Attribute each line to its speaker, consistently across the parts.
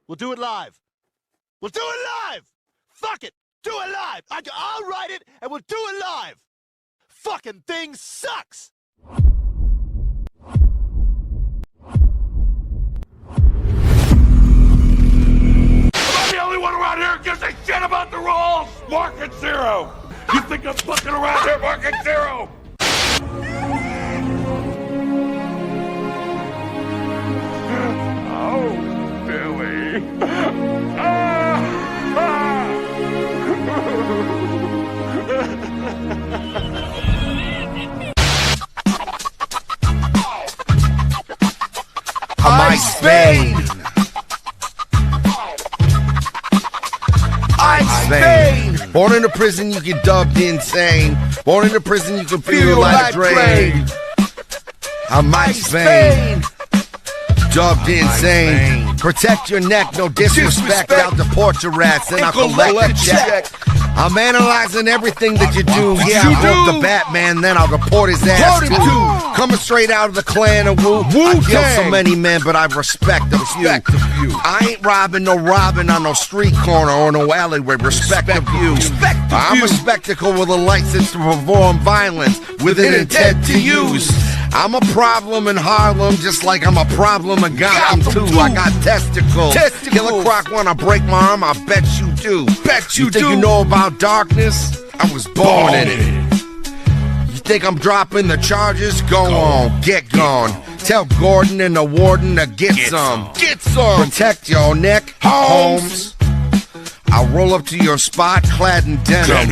Speaker 1: We'll do it live. We'll do it live! Fuck it! Do it live! I'll write it, and we'll do it live! Fucking thing sucks!
Speaker 2: Am I the only one around here who gives a shit about the rules? Market zero! You think I'm fucking around here? Market zero! Oh, Billy.
Speaker 3: I'm Spain. Spain. Born in a prison, you get dubbed insane. Born in a prison, you can feel like drain. I'm Spain. Dubbed insane. Protect your neck, no disrespect. I'll deport your rats and I'll collect the check. I'm analyzing everything that you do. Yeah, I broke the Batman, then I'll report his ass too. Coming straight out of the clan of Wu. I kill so many men, but I respect a few. I ain't robbing no Robin on no street corner or no alleyway. Respect the view. I'm a spectacle with a license to perform violence with an intent to use. I'm a problem in Harlem, just like I'm a problem in Gotham too. I got testicles. Killer Croc wanna break my arm? I bet you do. You think you know about darkness? I was born in it. You think I'm dropping the charges? Go on, get gone. Tell Gordon and the warden to get some. Protect your neck, Holmes. I'll roll up to your spot clad in denim.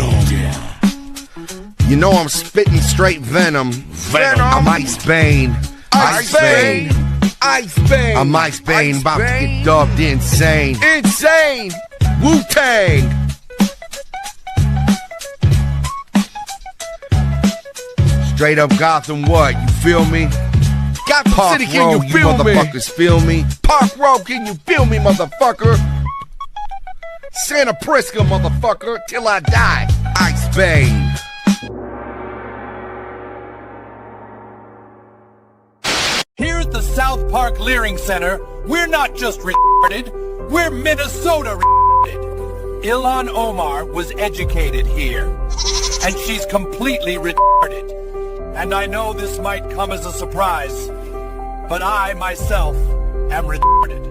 Speaker 3: You know I'm spitting straight venom. I'm Ice Bane. I'm Ice Bane, about to get dubbed insane. Wu-Tang. Straight up Gotham, what? You feel me? Gotham
Speaker 2: Park
Speaker 3: City, can
Speaker 2: Road,
Speaker 3: you feel me? Motherfuckers feel me? Park Road, can you feel me, motherfucker? Santa Prisca, motherfucker, till I die. Ice Bane.
Speaker 4: Here at the South Park Leering Center, we're not just retarded, we're Minnesota retarded. Ilhan Omar was educated here, and she's completely retarded. And I know this might come as a surprise, but I, myself, am retarded.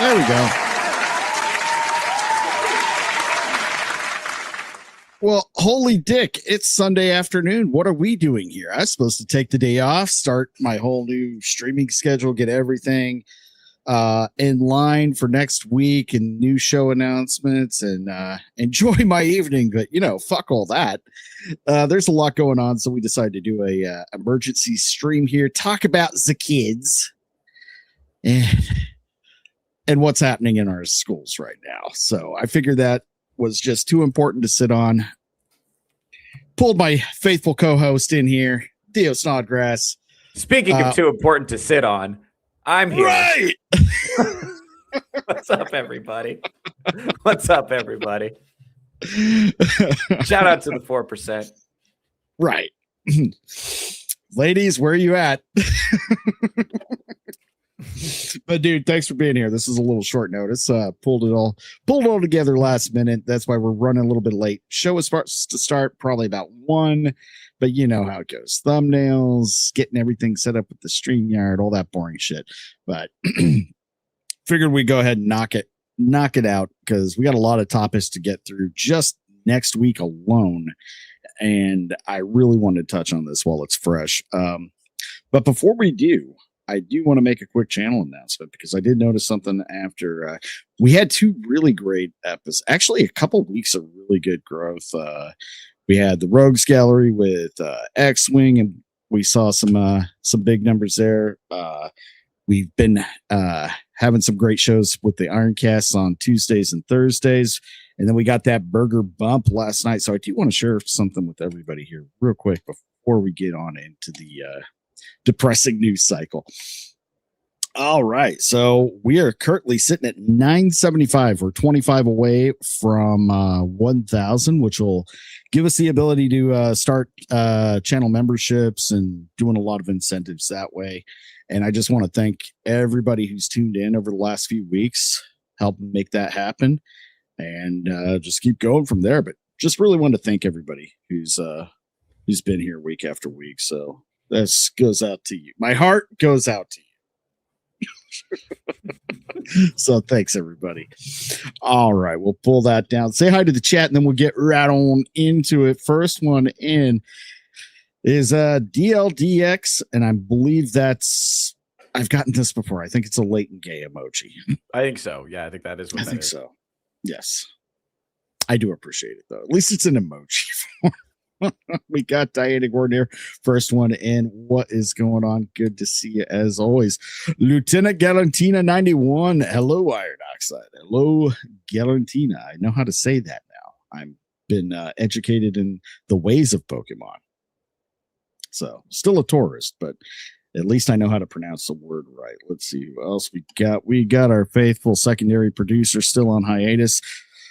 Speaker 5: There we go. Well, holy dick, it's Sunday afternoon. What are we doing here? I was supposed to take the day off, start my whole new streaming schedule, get everything in line for next week and new show announcements and enjoy my evening. But, fuck all that. There's a lot going on. So we decided to do a emergency stream here, talk about the kids and what's happening in our schools right now. So I figured that was just too important to sit on. Pulled my faithful co-host in here, Theo Snodgrass.
Speaker 6: Speaking of too important to sit on, I'm here.
Speaker 5: Right.
Speaker 6: What's up, everybody? What's up, everybody? Shout out to the 4%.
Speaker 5: Right. Ladies, where are you at? But dude, thanks for being here. This is a little short notice. Pulled it all together last minute. That's why we're running a little bit late. Show was supposed to start probably about 1, but you know how it goes. Thumbnails, getting everything set up with the StreamYard, all that boring shit. But figured we'd go ahead and knock it out because we got a lot of topics to get through just next week alone. And I really wanted to touch on this while it's fresh. But before we do, I do want to make a quick channel announcement because I did notice something after we had 2 really great episodes. Actually, a couple weeks of really good growth. We had the Rogues Gallery with X-Wing, and we saw some big numbers there. We've been having some great shows with the Ironcasts on Tuesdays and Thursdays. And then we got that burger bump last night. So I do want to share something with everybody here real quick before we get on into the depressing news cycle. All right. So we are currently sitting at 975. We're 25 away from 1,000, which will give us the ability to start channel memberships and doing a lot of incentives that way. And I just want to thank everybody who's tuned in over the last few weeks, helping make that happen, and just keep going from there. But just really want to thank everybody who's been here week after week. So this goes out to you. My heart goes out to you. So thanks, everybody. All right, we'll pull that down. Say hi to the chat, and then we'll get right on into it. First one in is DLDX, and I believe I've gotten this before. I think it's a latent gay emoji.
Speaker 6: I think so. Yeah, I think that is what
Speaker 5: I think so. Yes. I do appreciate it, though. At least it's an emoji. We got Diana Gordon here. First one in. What is going on? Good to see you as always. Lieutenant Galantina 91. Hello, Iron Oxide. Hello, Galantina. I know how to say that now. I've been educated in the ways of Pokemon. So, still a tourist, but at least I know how to pronounce the word right. Let's see who else we got. We got our faithful secondary producer still on hiatus.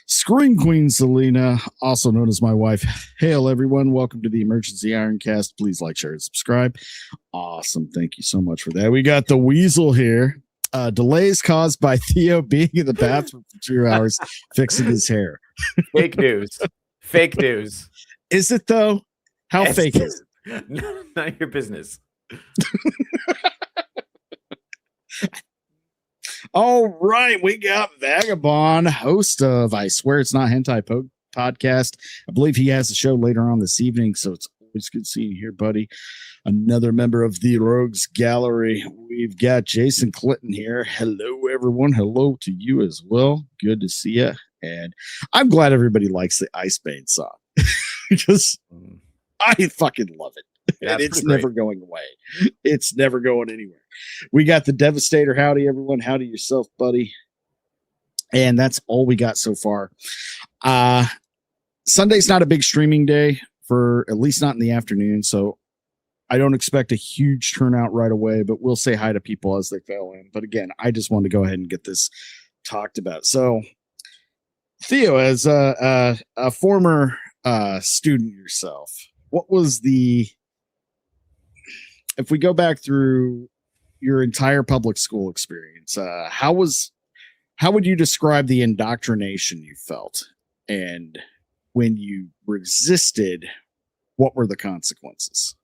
Speaker 5: Scream Queen Selena, also known as my wife. Hail, everyone. Welcome to the Emergency Ironcast. Please like, share, and subscribe. Awesome. Thank you so much for that. We got the Weasel here. Delays caused by Theo being in the bathroom for 2 hours fixing his hair.
Speaker 6: Fake news. Fake news.
Speaker 5: Is it, though? How fake is
Speaker 6: it? Not your business.
Speaker 5: All right, we got Vagabond, host of I Swear It's Not Hentai podcast. I believe he has a show later on this evening, so it's always good seeing you here, buddy. Another member of the Rogues Gallery. We've got Jason Clinton here. Hello, everyone. Hello to you as well. Good to see you. And I'm glad everybody likes the Ice Bane song because I fucking love it.
Speaker 6: Yeah,
Speaker 5: and it's never going away. It's never going anywhere. We got the Devastator. Howdy, everyone. Howdy yourself, buddy. And that's all we got so far. Sunday's not a big streaming day, for at least not in the afternoon. So I don't expect a huge turnout right away, but we'll say hi to people as they fill in. But again, I just wanted to go ahead and get this talked about. So Theo, as a former student yourself, what was if we go back through your entire public school experience, how would you describe the indoctrination you felt? And when you resisted, what were the consequences?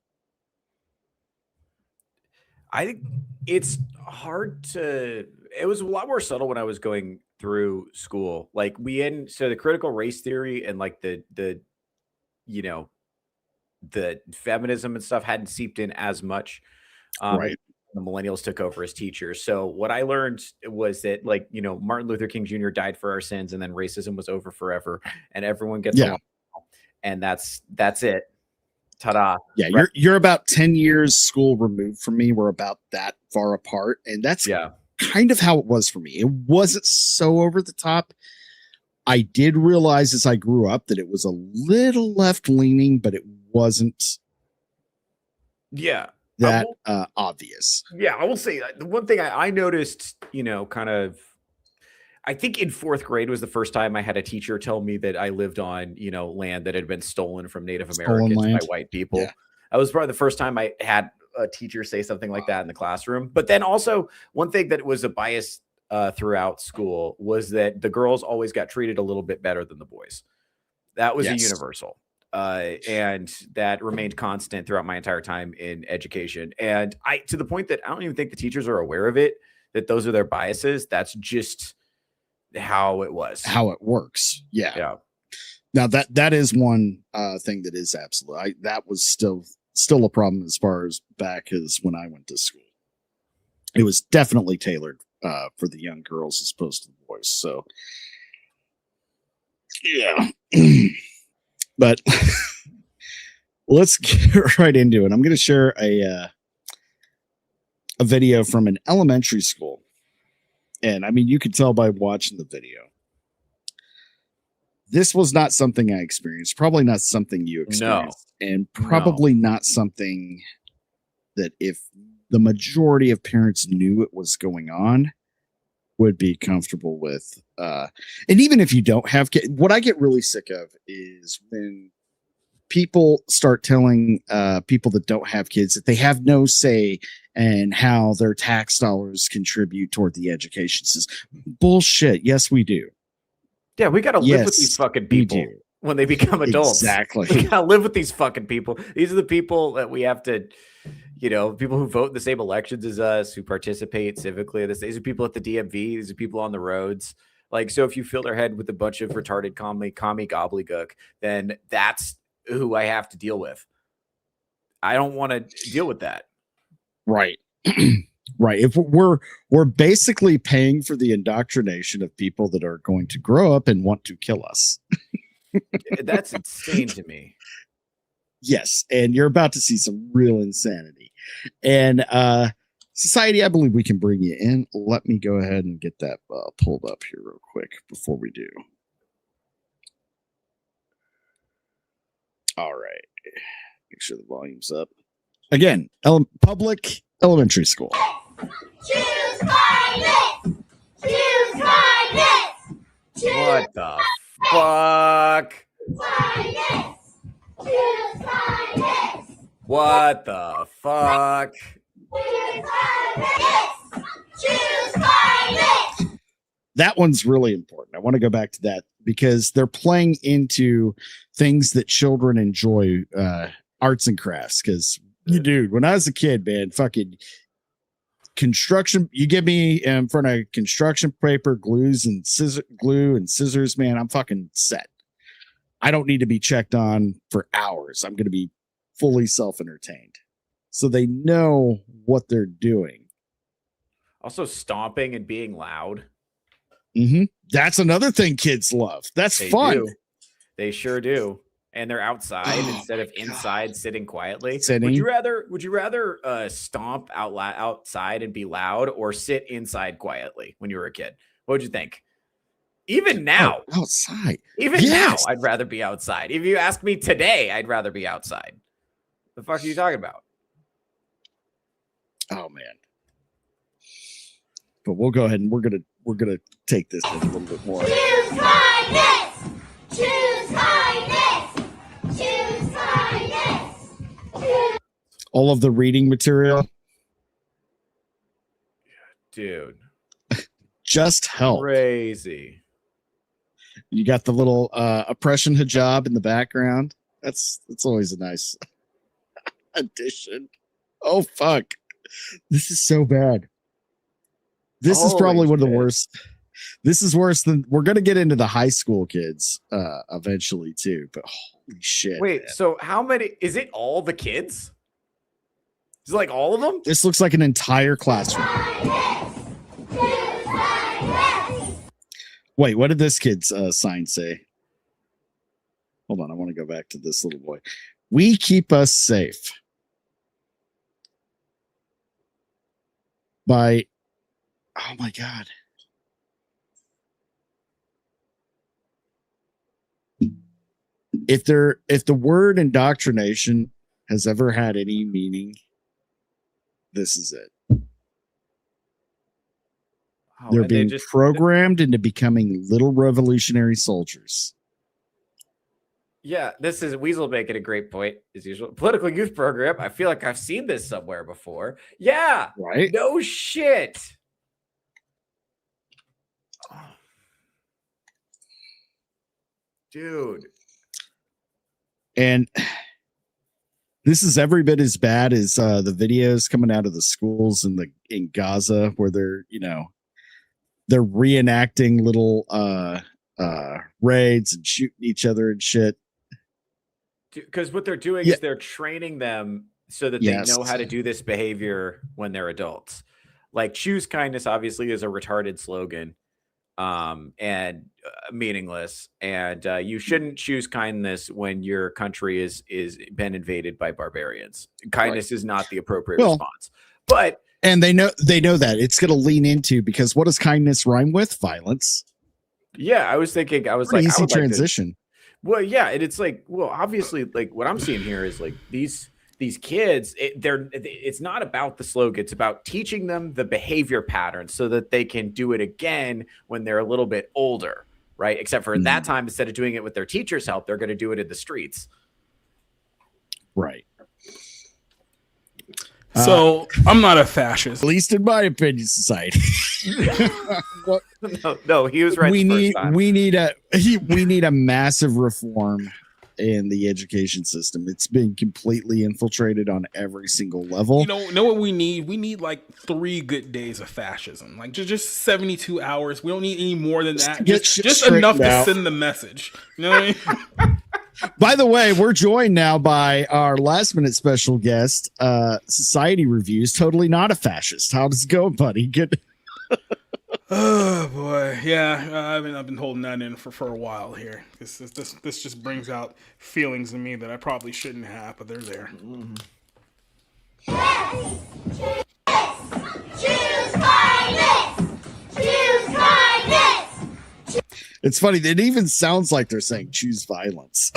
Speaker 6: I think it's hard to, it was a lot more subtle when I was going through school. Like so the critical race theory and like the feminism and stuff hadn't seeped in as much.
Speaker 5: Right.
Speaker 6: the millennials took over as teachers. So what I learned was that, like, Martin Luther King Jr. died for our sins, and then racism was over forever, and everyone gets along, and that's it. Ta-da.
Speaker 5: Yeah, you're about 10 years school removed from me. We're about that far apart, and that's kind of how it was for me. It wasn't so over the top. I did realize as I grew up that it was a little left leaning, but it wasn't that obvious.
Speaker 6: Yeah, I will say the one thing I noticed, kind of, I think in 4th grade was the first time I had a teacher tell me that I lived on, land that had been stolen from Native Americans by white people. Yeah. That was probably the first time I had a teacher say something like that in the classroom. But then also one thing that was a bias throughout school was that the girls always got treated a little bit better than the boys. That was a universal. And that remained constant throughout my entire time in education. And to the point that I don't even think the teachers are aware of it, that those are their biases. That's just how it was,
Speaker 5: how it works. Yeah. Now that is one thing that is absolute. That was still a problem as far as back as when I went to school. It was definitely tailored for the young girls as opposed to the boys. So yeah. But let's get right into it. I'm going to share a video from an elementary school. And I mean, you could tell by watching the video. This was not something I experienced. Probably not something you experienced. No. And probably not something that if the majority of parents knew it was going on, would be comfortable with. And even if you don't have kids, what I get really sick of is when people start telling people that don't have kids that they have no say in how their tax dollars contribute toward the education system. Bullshit. Yes, we do.
Speaker 6: Yeah, we got to live with these fucking people when they become adults.
Speaker 5: Exactly.
Speaker 6: We got to live with these fucking people. These are the people that we have to, people who vote in the same elections as us, who participate civically. These are people at the DMV. These are people on the roads. Like, so if you fill their head with a bunch of retarded commie gobbledygook, then that's who I have to deal with. I don't want to deal with that.
Speaker 5: Right. Right. If we're basically paying for the indoctrination of people that are going to grow up and want to kill us.
Speaker 6: That's insane to me.
Speaker 5: Yes. And you're about to see some real insanity. And Society, I believe we can bring you in. Let me go ahead and get that pulled up here real quick before we do. All right. Make sure the volume's up. Again, public elementary school.
Speaker 7: Choose kindness! Choose kindness!
Speaker 6: What the fuck?
Speaker 7: Kindness! Choose kindness!
Speaker 6: What the fuck?
Speaker 7: Choose kindness! Choose kindness!
Speaker 5: That one's really important. I want to go back to that because they're playing into things that children enjoy, arts and crafts. Because, dude, when I was a kid, man, fucking construction, you get me in front of construction paper, glue and scissors, man, I'm fucking set. I don't need to be checked on for hours. I'm going to be fully self-entertained. So they know what they're doing.
Speaker 6: Also stomping and being loud.
Speaker 5: Mm-hmm. That's another thing kids love. That's fun.
Speaker 6: Do. They sure do. And they're outside instead of inside sitting quietly.
Speaker 5: Sitting.
Speaker 6: Would you rather stomp outside and be loud or sit inside quietly when you were a kid? What would you think? Even now.
Speaker 5: Outside.
Speaker 6: Even now, I'd rather be outside. If you ask me today, I'd rather be outside. The fuck are you talking about?
Speaker 5: Oh man. But we'll go ahead and we're gonna take this in a little bit more.
Speaker 7: Choose kindness! Choose kindness! Choose kindness! Choose...
Speaker 5: All of the reading material.
Speaker 6: Dude.
Speaker 5: Just help.
Speaker 6: Crazy.
Speaker 5: You got the little oppression hijab in the background. That's always a nice addition. Oh fuck. This is so bad. This is probably one of the worst. This is worse than we're going to get into the high school kids eventually too. But holy shit.
Speaker 6: Wait,
Speaker 5: man.
Speaker 6: So how many is it all the kids? Is it like all of them?
Speaker 5: This looks like an entire classroom. Wait, what did this kid's sign say? Hold on, I want to go back to this little boy. We keep us safe by, oh my God. If the word indoctrination has ever had any meaning, this is it.
Speaker 6: Oh,
Speaker 5: They're being programmed into becoming little revolutionary soldiers.
Speaker 6: Yeah, this is Weasel making a great point as usual. Political youth program. I feel like I've seen this somewhere before. Yeah,
Speaker 5: right.
Speaker 6: No shit. Oh. Dude.
Speaker 5: And this is every bit as bad as the videos coming out of the schools in Gaza, where they're reenacting little raids and shooting each other and shit.
Speaker 6: Because what they're doing is they're training them so that they know how to do this behavior when they're adults. Like choose kindness obviously is a retarded slogan and meaningless. And you shouldn't choose kindness when your country is been invaded by barbarians. Kindness is not the appropriate response. But
Speaker 5: and they know that it's going to lean into, because what does kindness rhyme with? Violence.
Speaker 6: Yeah, I was thinking,
Speaker 5: Pretty easy transition.
Speaker 6: Well, yeah, and it's like, well, obviously, like what I'm seeing here is like these kids, it's not about the slogan, it's about teaching them the behavior patterns so that they can do it again when they're a little bit older, right? Except for that time, instead of doing it with their teacher's help, they're going to do it in the streets.
Speaker 5: Right.
Speaker 8: So I'm not a fascist,
Speaker 5: at least in my opinion, society.
Speaker 6: No, he was right. We
Speaker 5: need a massive reform in the education system. It's been completely infiltrated on every single level.
Speaker 8: You know what we need? We need like 3 good days of fascism, like just 72 hours. We don't need any more than that. Just enough to send the message. You know what I mean?
Speaker 5: By the way, we're joined now by our last minute special guest, Society Reviews. Totally not a fascist. How does it go, buddy? Good.
Speaker 8: Oh boy, yeah. I've been holding that in for a while here. This just brings out feelings in me that I probably shouldn't have, but they're there.
Speaker 7: Choose kindness. Choose kindness.
Speaker 5: It's funny. It even sounds like they're saying choose violence.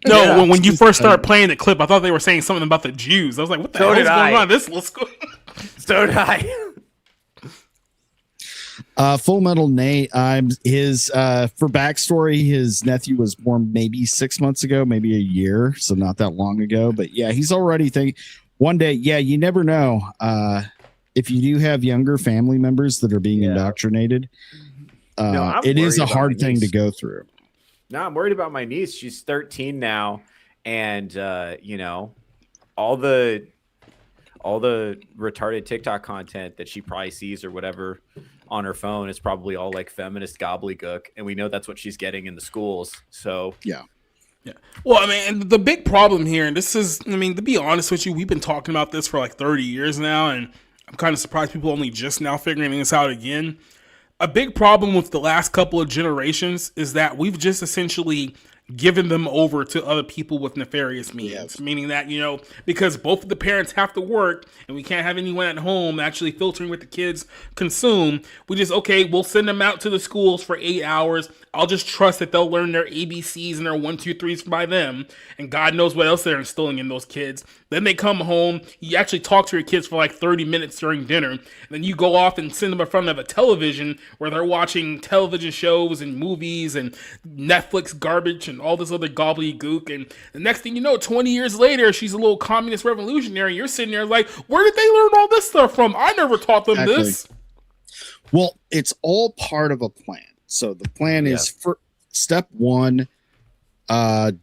Speaker 8: No, when you first started playing the clip, I thought they were saying something about the Jews. I was like, what the hell is going on? Let's go.
Speaker 6: So did I.
Speaker 5: Full Metal Nate, for backstory, his nephew was born maybe 6 months ago, maybe a year, so not that long ago. But yeah, he's already thinking one day. Yeah, you never know. If you do have younger family members that are being indoctrinated, it is a hard thing to go through.
Speaker 6: No, I'm worried about my niece. She's 13 now, and all the retarded TikTok content that she probably sees or whatever on her phone is probably all like feminist gobbledygook, and we know that's what she's getting in the schools. So
Speaker 8: yeah. Well, I mean, the big problem here, and this is, I mean, to be honest with you, we've been talking about this for like 30 years now, and I'm kind of surprised people only just now figuring this out again. A big problem with the last couple of generations is that we've just essentially given them over to other people with nefarious means, meaning that, because both of the parents have to work and we can't have anyone at home actually filtering what the kids consume, we'll send them out to the schools for 8 hours. I'll just trust that they'll learn their ABCs and their 1, 2, 3s by them, and God knows what else they're instilling in those kids. Then they come home, you actually talk to your kids for like 30 minutes during dinner, and then you go off and send them in front of a television where they're watching television shows and movies and Netflix garbage and all this other gobbledygook, and the next thing you know, 20 years later, she's a little communist revolutionary. You're sitting there like, where did they learn all this stuff from? I never taught them this.
Speaker 5: Well, it's all part of a plan. So the plan is, for step 1,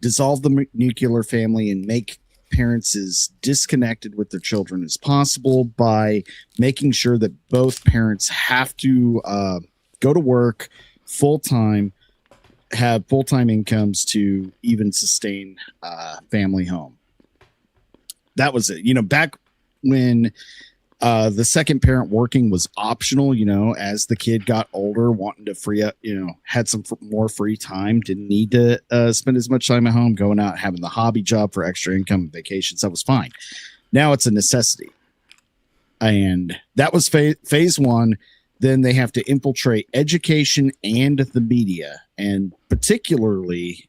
Speaker 5: dissolve the nuclear family and make parents as disconnected with their children as possible by making sure that both parents have to go to work full-time, have full-time incomes to even sustain family home. That was it. Back when the second parent working was optional, as the kid got older, wanting to free up, had some more free time, didn't need to spend as much time at home, going out, having the hobby job for extra income and vacations. That was fine. Now it's a necessity. And that was phase one. Then they have to infiltrate education and the media, and particularly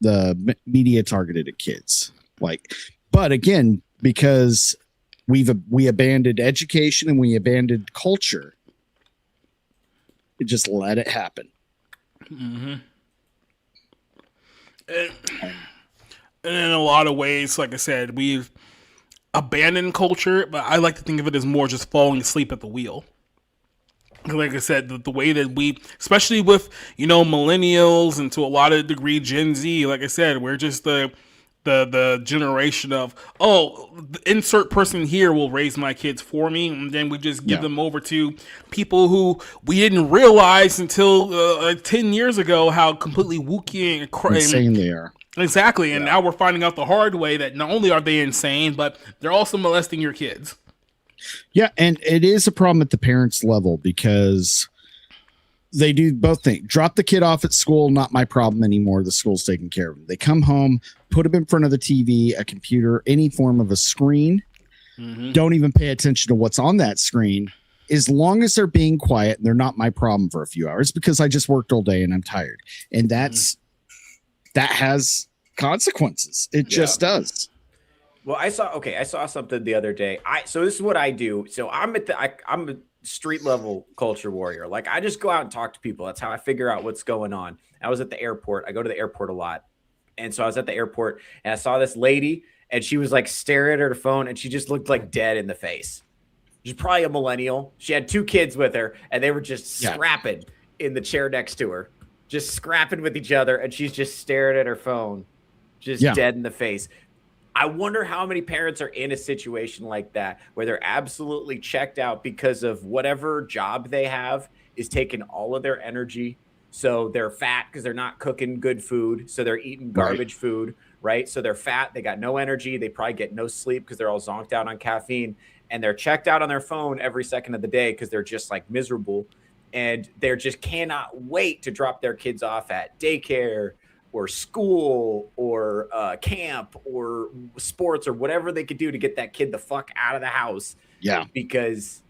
Speaker 5: the media targeted at kids. But again, because we abandoned education and we abandoned culture, it just let it happen.
Speaker 8: Mm-hmm. And in a lot of ways, like I said, we've abandoned culture, but I like to think of it as more just falling asleep at the wheel. Like I said, the way that we, especially with, millennials and to a lot of degree Gen Z, like I said, we're just the generation of, the insert person here will raise my kids for me, and then we just give them over to people who we didn't realize until 10 years ago how completely wookie and
Speaker 5: insane they are.
Speaker 8: Exactly, and now we're finding out the hard way that not only are they insane, but they're also molesting your kids.
Speaker 5: Yeah, and it is a problem at the parents' level because they do both things. Drop the kid off at school, not my problem anymore. The school's taking care of them. They come home, put them in front of the TV, a computer, any form of a screen. Mm-hmm. Don't even pay attention to what's on that screen. As long as they're being quiet, they're not my problem for a few hours because I just worked all day and I'm tired. And that has consequences. It just does.
Speaker 6: Well, I saw something the other day. So this is what I do. So I'm a street level culture warrior. Like, I just go out and talk to people. That's how I figure out what's going on. I was at the airport. I go to the airport a lot. And so I was at the airport and I saw this lady and she was like staring at her phone and she just looked like dead in the face. She's probably a millennial. She had 2 kids with her and they were just scrapping in the chair next to her, just scrapping with each other. And she's just staring at her phone, just dead in the face. I wonder how many parents are in a situation like that where they're absolutely checked out because of whatever job they have is taking all of their energy. So they're fat because they're not cooking good food. So they're eating garbage food, right? So they're fat. They got no energy. They probably get no sleep because they're all zonked out on caffeine. And they're checked out on their phone every second of the day because they're just like miserable. And they're just cannot wait to drop their kids off at daycare or school or camp or sports or whatever they could do to get that kid the fuck out of the house. Yeah. Because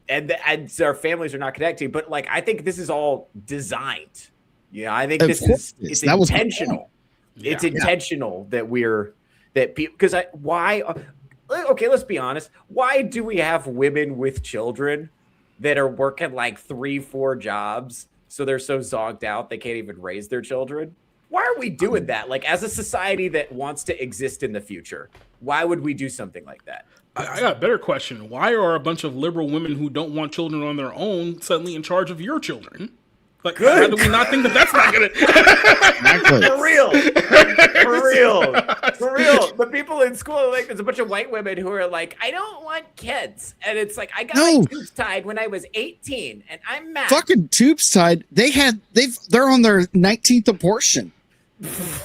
Speaker 6: and our families are not connected. But like, I think this is all designed. Yeah, I think it's intentional. It's intentional that because why? Okay, let's be honest. Why do we have women with children that are working like 3-4 jobs so they're so zonked out they can't even raise their children? Why are we doing that? Like, as a society that wants to exist in the future, why would we do something like that?
Speaker 8: I got a better question. Why are a bunch of liberal women who don't want children on their own suddenly in charge of your children? Like, how do we not think that's not going to...
Speaker 6: For real. The people in school, like, there's a bunch of white women who are like, I don't want kids. And it's like, I got my tubes tied when I was 18, and I'm mad.
Speaker 5: Fucking tubes tied. They're on their 19th abortion.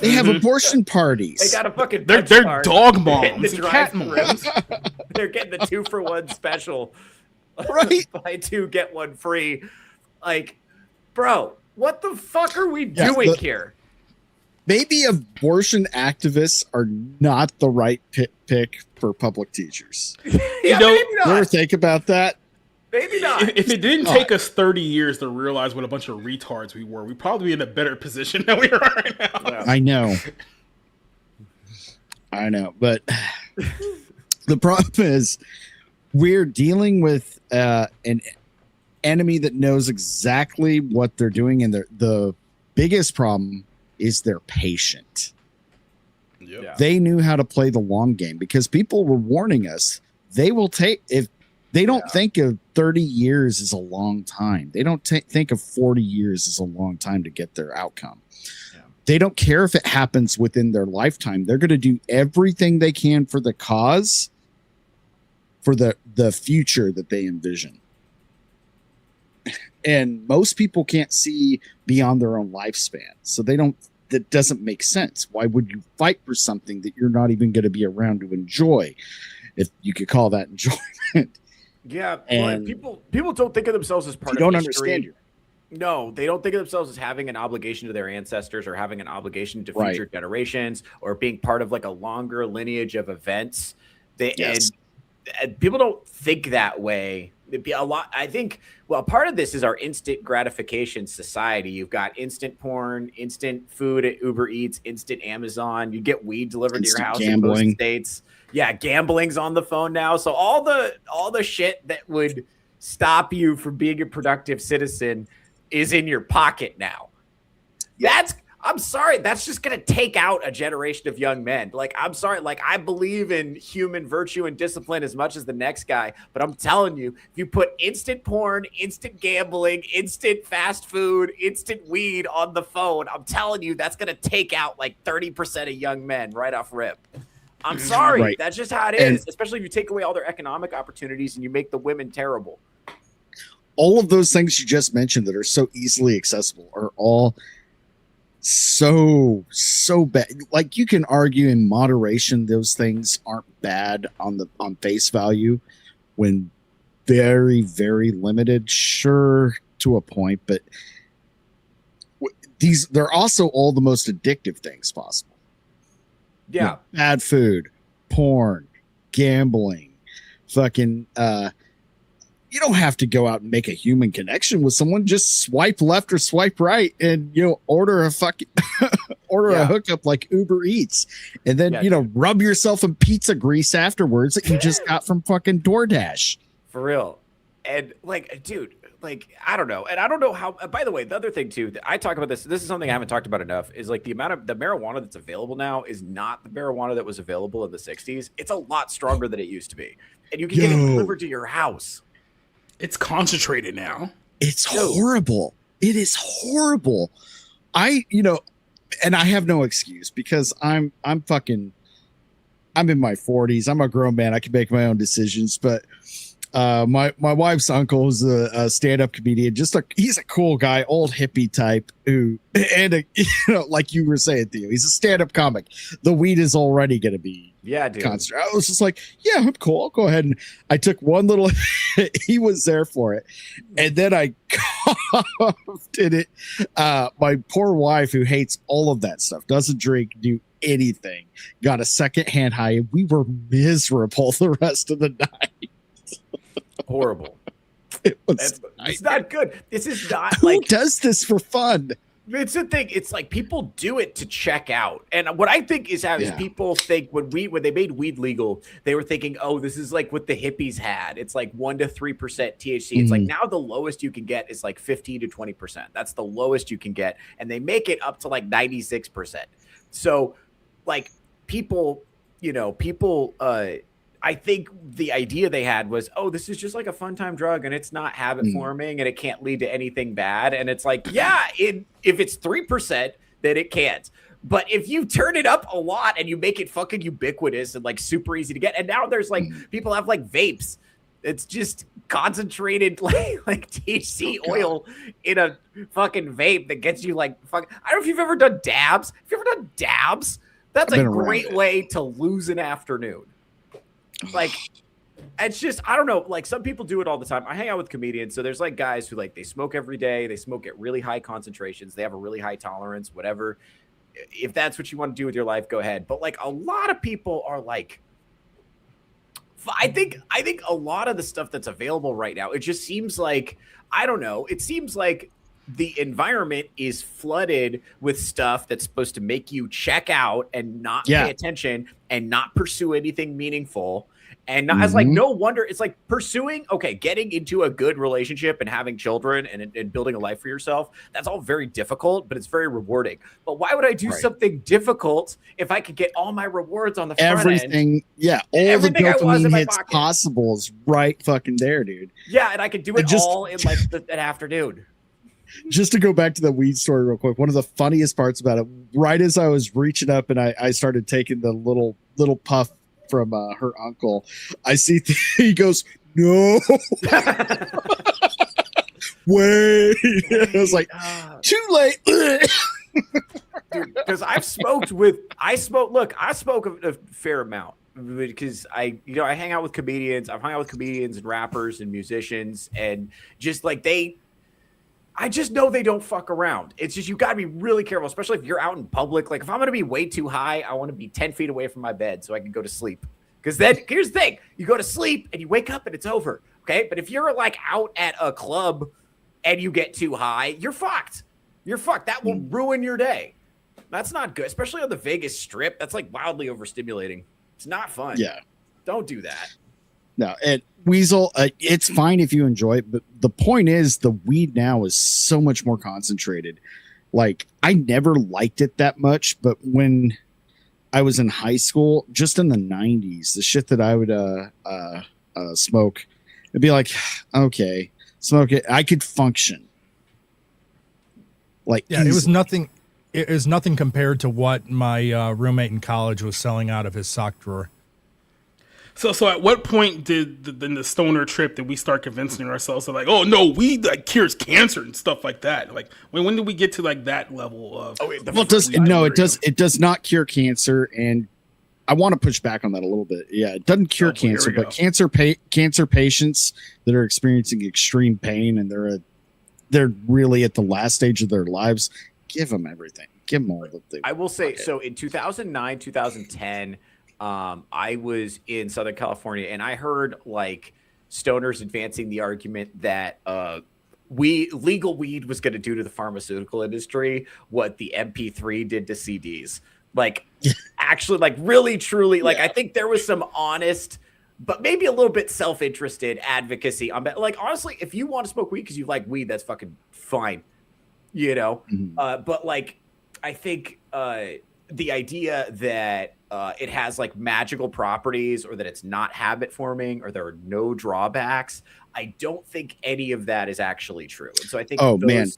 Speaker 5: They have abortion parties.
Speaker 6: They got a fucking
Speaker 8: They're dog moms, cat moms.
Speaker 6: They're getting the 2-for-1 special.
Speaker 5: Right.
Speaker 6: Buy 2, get 1 free. Like, bro, what the fuck are we doing here?
Speaker 5: Maybe abortion activists are not the right pick for public teachers.
Speaker 6: Maybe not.
Speaker 5: You ever think about that?
Speaker 6: Maybe not.
Speaker 8: If it didn't take us 30 years to realize what a bunch of retards we were, we'd probably be in a better position than we are right now.
Speaker 5: Yeah. I know. But the problem is we're dealing with an enemy that knows exactly what they're doing. And the biggest problem is they're patient. Yep. They knew how to play the long game because people were warning us. They will if they don't think of 30 years as a long time. They don't think of 40 years as a long time to get their outcome. Yeah. They don't care if it happens within their lifetime. They're going to do everything they can for the cause, for the future that they envision. And most people can't see beyond their own lifespan. So that doesn't make sense. Why would you fight for something that you're not even going to be around to enjoy? if you could call that enjoyment.
Speaker 6: Yeah,
Speaker 5: And
Speaker 6: people don't think of themselves as part
Speaker 5: you
Speaker 6: of
Speaker 5: don't
Speaker 6: history.
Speaker 5: understand.
Speaker 6: No, they don't think of themselves as having an obligation to their ancestors or having an obligation to
Speaker 5: Right.
Speaker 6: future generations or being part of like a longer lineage of events.
Speaker 5: Yes.
Speaker 6: And people don't think that way. It'd be a lot. I think, well, part of this is our instant gratification society. You've got instant porn, instant food at Uber Eats, instant Amazon. You get weed delivered to your house in most states. Yeah, gambling's on the phone now. So all the shit that would stop you from being a productive citizen is in your pocket now. I'm sorry, that's just going to take out a generation of young men. Like, I'm sorry, like, I believe in human virtue and discipline as much as the next guy, but I'm telling you, if you put instant porn, instant gambling, instant fast food, instant weed on the phone, I'm telling you, that's going to take out like 30% of young men right off rip. I'm sorry,
Speaker 5: Right.
Speaker 6: That's just how it is, especially if you take away all their economic opportunities and you make the women terrible.
Speaker 5: All of those things you just mentioned that are so easily accessible are all so bad. Like, you can argue in moderation those things aren't bad on face value when very, very limited, sure, to a point, but they're also all the most addictive things possible.
Speaker 6: Yeah.
Speaker 5: You know, bad food, porn, gambling, fucking you don't have to go out and make a human connection with someone. Just swipe left or swipe right and, order a fucking a hookup like Uber Eats. And then, rub yourself in pizza grease afterwards that you just got from fucking DoorDash.
Speaker 6: For real. And like, dude, like, I don't know. And I don't know how, by the way, the other thing too, that I talk about this is something I haven't talked about enough, is like the amount of the marijuana that's available now is not the marijuana that was available in the 60s. It's a lot stronger than it used to be. And you can get it delivered to your house.
Speaker 8: It's concentrated now.
Speaker 5: It's horrible. It is horrible. And I have no excuse because I'm in my 40s. I'm a grown man. I can make my own decisions. But my wife's uncle is a stand-up comedian. He's a cool guy, old hippie type like you were saying, Theo, he's a stand-up comic. The weed is already going to be
Speaker 6: dude.
Speaker 5: Concert. I was just like, yeah, I'm cool. I'll go ahead. And I took one little, he was there for it. And then I coughed in it. My poor wife, who hates all of that stuff, doesn't drink, do anything, got a secondhand high. And we were miserable the rest of the night.
Speaker 6: Horrible. It's not good. This is not
Speaker 5: Who does this for fun?
Speaker 6: It's the thing. It's like people do it to check out. And what I think is how people think when they made weed legal, they were thinking, oh, this is like what the hippies had. It's like 1 to 3% THC. It's like now the lowest you can get is like 15 to 20%. That's the lowest you can get. And they make it up to like 96%. So like people, I think the idea they had was, oh, this is just like a fun time drug and it's not habit forming and it can't lead to anything bad. And it's like, if it's 3%, then it can't. But if you turn it up a lot and you make it fucking ubiquitous and like super easy to get, and now there's like people have like vapes. It's just concentrated like THC oil in a fucking vape that gets you like fuck. I don't know if you've ever done dabs. Have you ever done dabs? That's a great way to lose an afternoon. Like, it's just, I don't know, like some people do it all the time. I hang out with comedians. So there's like guys who like, they smoke every day. They smoke at really high concentrations. They have a really high tolerance, whatever. If that's what you want to do with your life, go ahead. But like a lot of people are like, I think a lot of the stuff that's available right now, it just seems like, I don't know. It seems like the environment is flooded with stuff that's supposed to make you check out and not pay attention and not pursue anything meaningful. And not, as like, no wonder it's like getting into a good relationship and having children and building a life for yourself. That's all very difficult, but it's very rewarding. But why would I do something difficult if I could get all my rewards on the front
Speaker 5: end? Yeah. All the dopamine hits possible is right fucking there, dude.
Speaker 6: Yeah. And I could do it all in like an afternoon.
Speaker 5: Just to go back to the weed story real quick, one of the funniest parts about it, right as I was reaching up and I started taking the little puff from her uncle, I see he goes, no. Wait. I was like, too late.
Speaker 6: Dude, because I smoke a fair amount. because I hang out with comedians. I've hung out with comedians and rappers and musicians, and just like I just know they don't fuck around. It's just, you got to be really careful, especially if you're out in public. Like if I'm going to be way too high, I want to be 10 feet away from my bed so I can go to sleep. Because then here's the thing, you go to sleep and you wake up and it's over. Okay. But if you're like out at a club and you get too high, you're fucked. You're fucked. That will ruin your day. That's not good, especially on the Vegas Strip. That's like wildly overstimulating. It's not fun.
Speaker 5: Yeah.
Speaker 6: Don't do that.
Speaker 5: No, and Weasel, it's fine if you enjoy it, but the point is the weed now is so much more concentrated. Like, I never liked it that much, but when I was in high school, just in the 90s, the shit that I would smoke, it'd be like, okay, smoke it. I could function. Like,
Speaker 9: yeah, it was nothing. It is nothing compared to what my roommate in college was selling out of his sock drawer.
Speaker 8: So at what point did the stoner trip did we start convincing ourselves that like, oh no, weed like cures cancer and stuff like that? Like when did we get to like that level of?
Speaker 5: Oh, it does not cure cancer, and I want to push back on that a little bit. Yeah, it doesn't cure cancer, but cancer patients that are experiencing extreme pain and they're really at the last stage of their lives, give them everything. Give them all that they.
Speaker 6: I will say so in 2009, 2010. I was in Southern California and I heard like stoners advancing the argument that legal weed was going to do to the pharmaceutical industry what the MP3 did to CDs. Like actually, like really, truly, like I think there was some honest, but maybe a little bit self-interested advocacy on that. Like honestly, if you want to smoke weed because you like weed, that's fucking fine, you know. But like, I think the idea that it has like magical properties or that it's not habit forming or there are no drawbacks, I don't think any of that is actually true. And so I think
Speaker 5: man,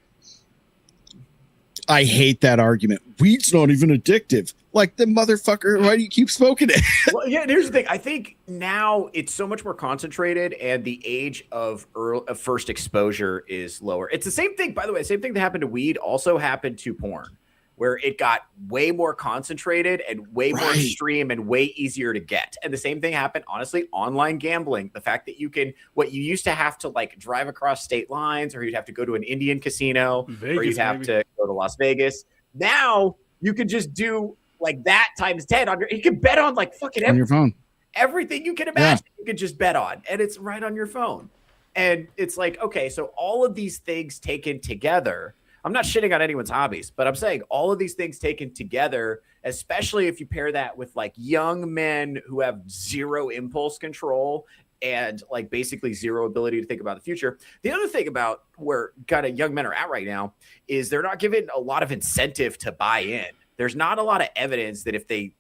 Speaker 5: I hate that argument. Weed's not even addictive. Like the motherfucker, why do you keep smoking it?
Speaker 6: Well, yeah, and here's the thing. I think now it's so much more concentrated and the age of first exposure is lower. It's the same thing, by the way, same thing that happened to weed also happened to porn, where it got way more concentrated and way more extreme and way easier to get. And the same thing happened, honestly, online gambling. The fact that you can, what you used to have to like drive across state lines, or you'd have to go to an Indian casino, or you'd have to go to Las Vegas. Now you could just do like that times 10 on you can bet on like fucking
Speaker 5: on your phone.
Speaker 6: Everything you can imagine, you could just bet on, and it's right on your phone. And it's like, okay, so all of these things taken together, I'm not shitting on anyone's hobbies, but I'm saying all of these things taken together, especially if you pair that with like young men who have zero impulse control and like basically zero ability to think about the future. The other thing about where kind of young men are at right now is they're not given a lot of incentive to buy in. There's not a lot of evidence that if they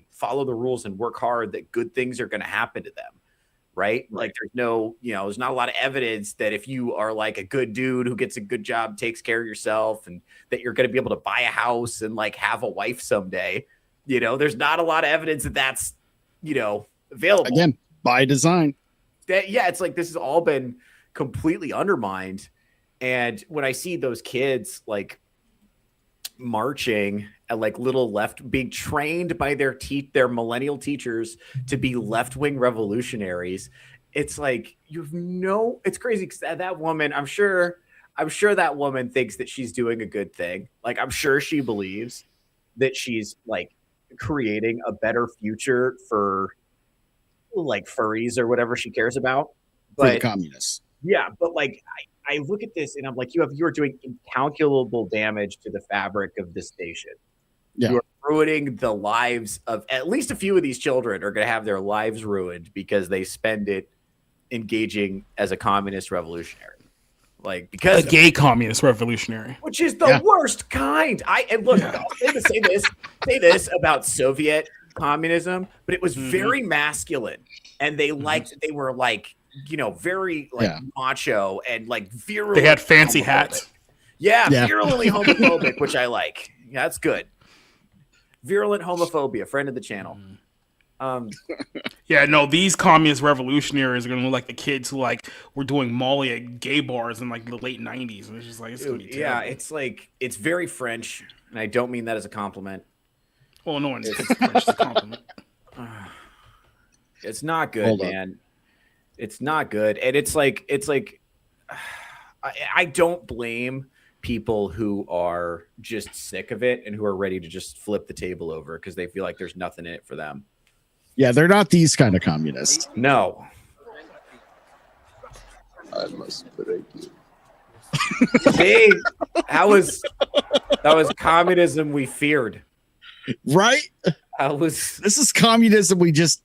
Speaker 6: follow the rules and work hard, that good things are going to happen to them. Right? Like there's no, there's not a lot of evidence that if you are like a good dude who gets a good job, takes care of yourself, and that you're going to be able to buy a house and like have a wife someday. There's not a lot of evidence that that's, available.
Speaker 5: Again, by design.
Speaker 6: It's like this has all been completely undermined. And when I see those kids like marching at like little left, being trained by their millennial teachers to be left-wing revolutionaries, it's like it's crazy because that woman, I'm sure that woman thinks that she's doing a good thing. Like I'm sure she believes that she's like creating a better future for like furries or whatever she cares about, but
Speaker 5: for the communists.
Speaker 6: Yeah, but like I look at this and I'm like, you are doing incalculable damage to the fabric of this nation. Yeah. You're ruining the lives of at least a few of these children are going to have their lives ruined because they spend it engaging as a communist revolutionary. Like because
Speaker 8: a gay communist revolutionary,
Speaker 6: which is the worst kind. Look, I'll say this about Soviet communism, but it was very masculine, and they were like, very like macho and like virulent.
Speaker 8: They had fancy hats.
Speaker 6: Yeah, virulently homophobic, which I like. Yeah, that's good. Virulent homophobia, friend of the channel.
Speaker 8: These communist revolutionaries are gonna look like the kids who like were doing Molly at gay bars in like the late 90s, and it's just like it's gonna be terrible.
Speaker 6: Yeah, it's like it's very French, and I don't mean that as a compliment.
Speaker 8: Well, no one says French is a compliment.
Speaker 6: It's not good, man. It's not good. And it's like I don't blame people who are just sick of it and who are ready to just flip the table over because they feel like there's nothing in it for them.
Speaker 5: Yeah, they're not these kind of communists.
Speaker 6: No.
Speaker 3: I must break you.
Speaker 6: See, that was communism we feared.
Speaker 5: Right?
Speaker 6: This
Speaker 5: is communism we just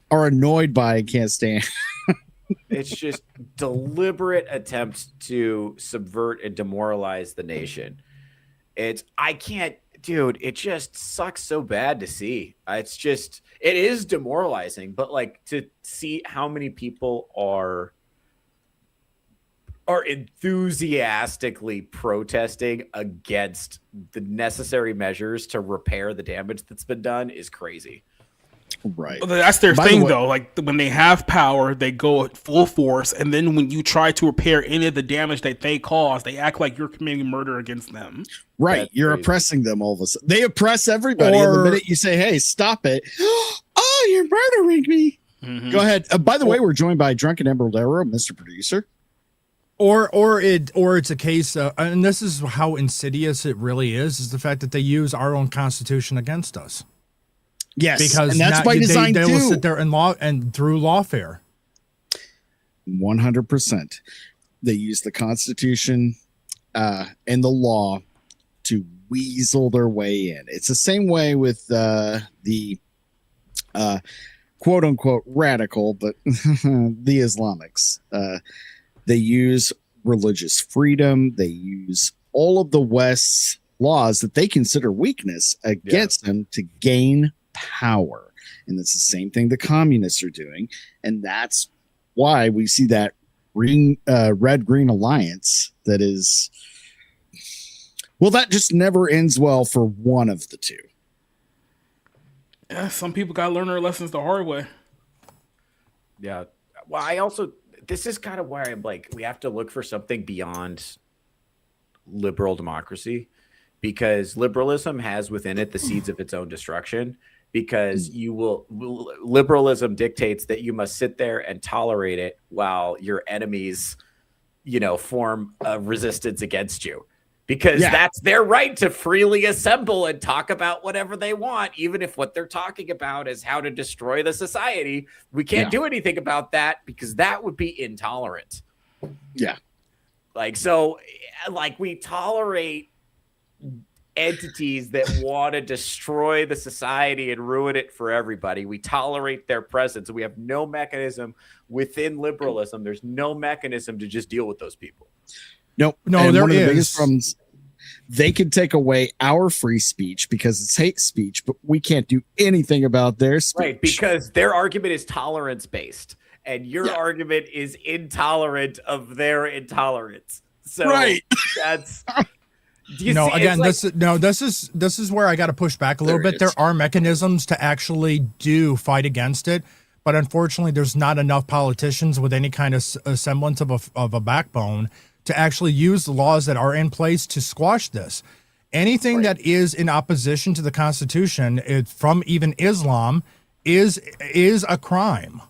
Speaker 5: are annoyed by and can't stand.
Speaker 6: It's just deliberate attempts to subvert and demoralize the nation. It just sucks so bad to see. It is demoralizing, but like to see how many people are enthusiastically protesting against the necessary measures to repair the damage that's been done is crazy.
Speaker 5: Right.
Speaker 8: That's their thing, though. Like when they have power, they go at full force, and then when you try to repair any of the damage that they cause, they act like you're committing murder against them.
Speaker 5: Right.
Speaker 6: That's
Speaker 5: you're
Speaker 6: crazy.
Speaker 5: Oppressing them all of a sudden. They oppress everybody. And the minute you say, hey, stop it. Oh, you're murdering me. Mm-hmm. Go ahead. By the way, we're joined by Drunken Emerald Arrow, Mr. Producer.
Speaker 9: Or it's a case, and this is how insidious it really is the fact that they use our own Constitution against us.
Speaker 5: Yes,
Speaker 9: because
Speaker 5: and that's by design
Speaker 9: they
Speaker 5: too.
Speaker 9: will sit there and through lawfare.
Speaker 5: 100%. They use the Constitution and the law to weasel their way in. It's the same way with the quote unquote radical, but the Islamics. They use religious freedom. They use all of the West's laws that they consider weakness against them to gain power. And it's the same thing the communists are doing. And that's why we see that red-green alliance that is, well, that just never ends well for one of the two.
Speaker 8: Yeah, some people got to learn their lessons the hard way.
Speaker 6: Yeah. Well, this is kind of why I'm like, we have to look for something beyond liberal democracy, because liberalism has within it the seeds of its own destruction, because liberalism dictates that you must sit there and tolerate it while your enemies, form a resistance against you, because that's their right to freely assemble and talk about whatever they want, even if what they're talking about is how to destroy the society. We can't do anything about that because that would be intolerant.
Speaker 5: Yeah.
Speaker 6: We tolerate entities that want to destroy the society and ruin it for everybody. We tolerate their presence. We have no mechanism within liberalism. There's no mechanism to just deal with those people.
Speaker 5: Nope.
Speaker 9: No,
Speaker 5: and
Speaker 9: there
Speaker 5: one of the
Speaker 9: is.
Speaker 5: biggest problems, they can take away our free speech because it's hate speech, but we can't do anything about their speech.
Speaker 6: Right, because their argument is tolerance-based, and your argument is intolerant of their intolerance. So that's...
Speaker 9: This is where I got to push back a little bit. There are mechanisms to actually do fight against it, but unfortunately, there's not enough politicians with any kind of semblance of a backbone to actually use the laws that are in place to squash this. Anything that is in opposition to the Constitution, from even Islam, is a crime.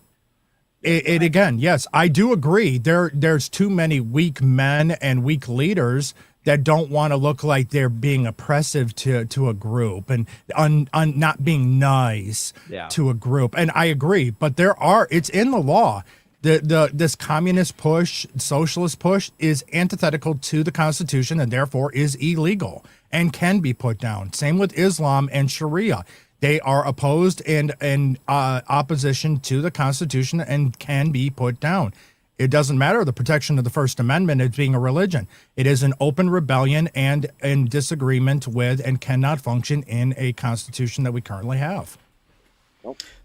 Speaker 9: It again, yes, I do agree. There's too many weak men and weak leaders that don't want to look like they're being oppressive to a group and not being nice to a group. And I agree, but it's in the law. This communist push, socialist push is antithetical to the Constitution and therefore is illegal and can be put down. Same with Islam and Sharia. They are opposed and opposition to the Constitution and can be put down. It doesn't matter the protection of the First Amendment as being a religion. It is an open rebellion and in disagreement with and cannot function in a constitution that we currently have.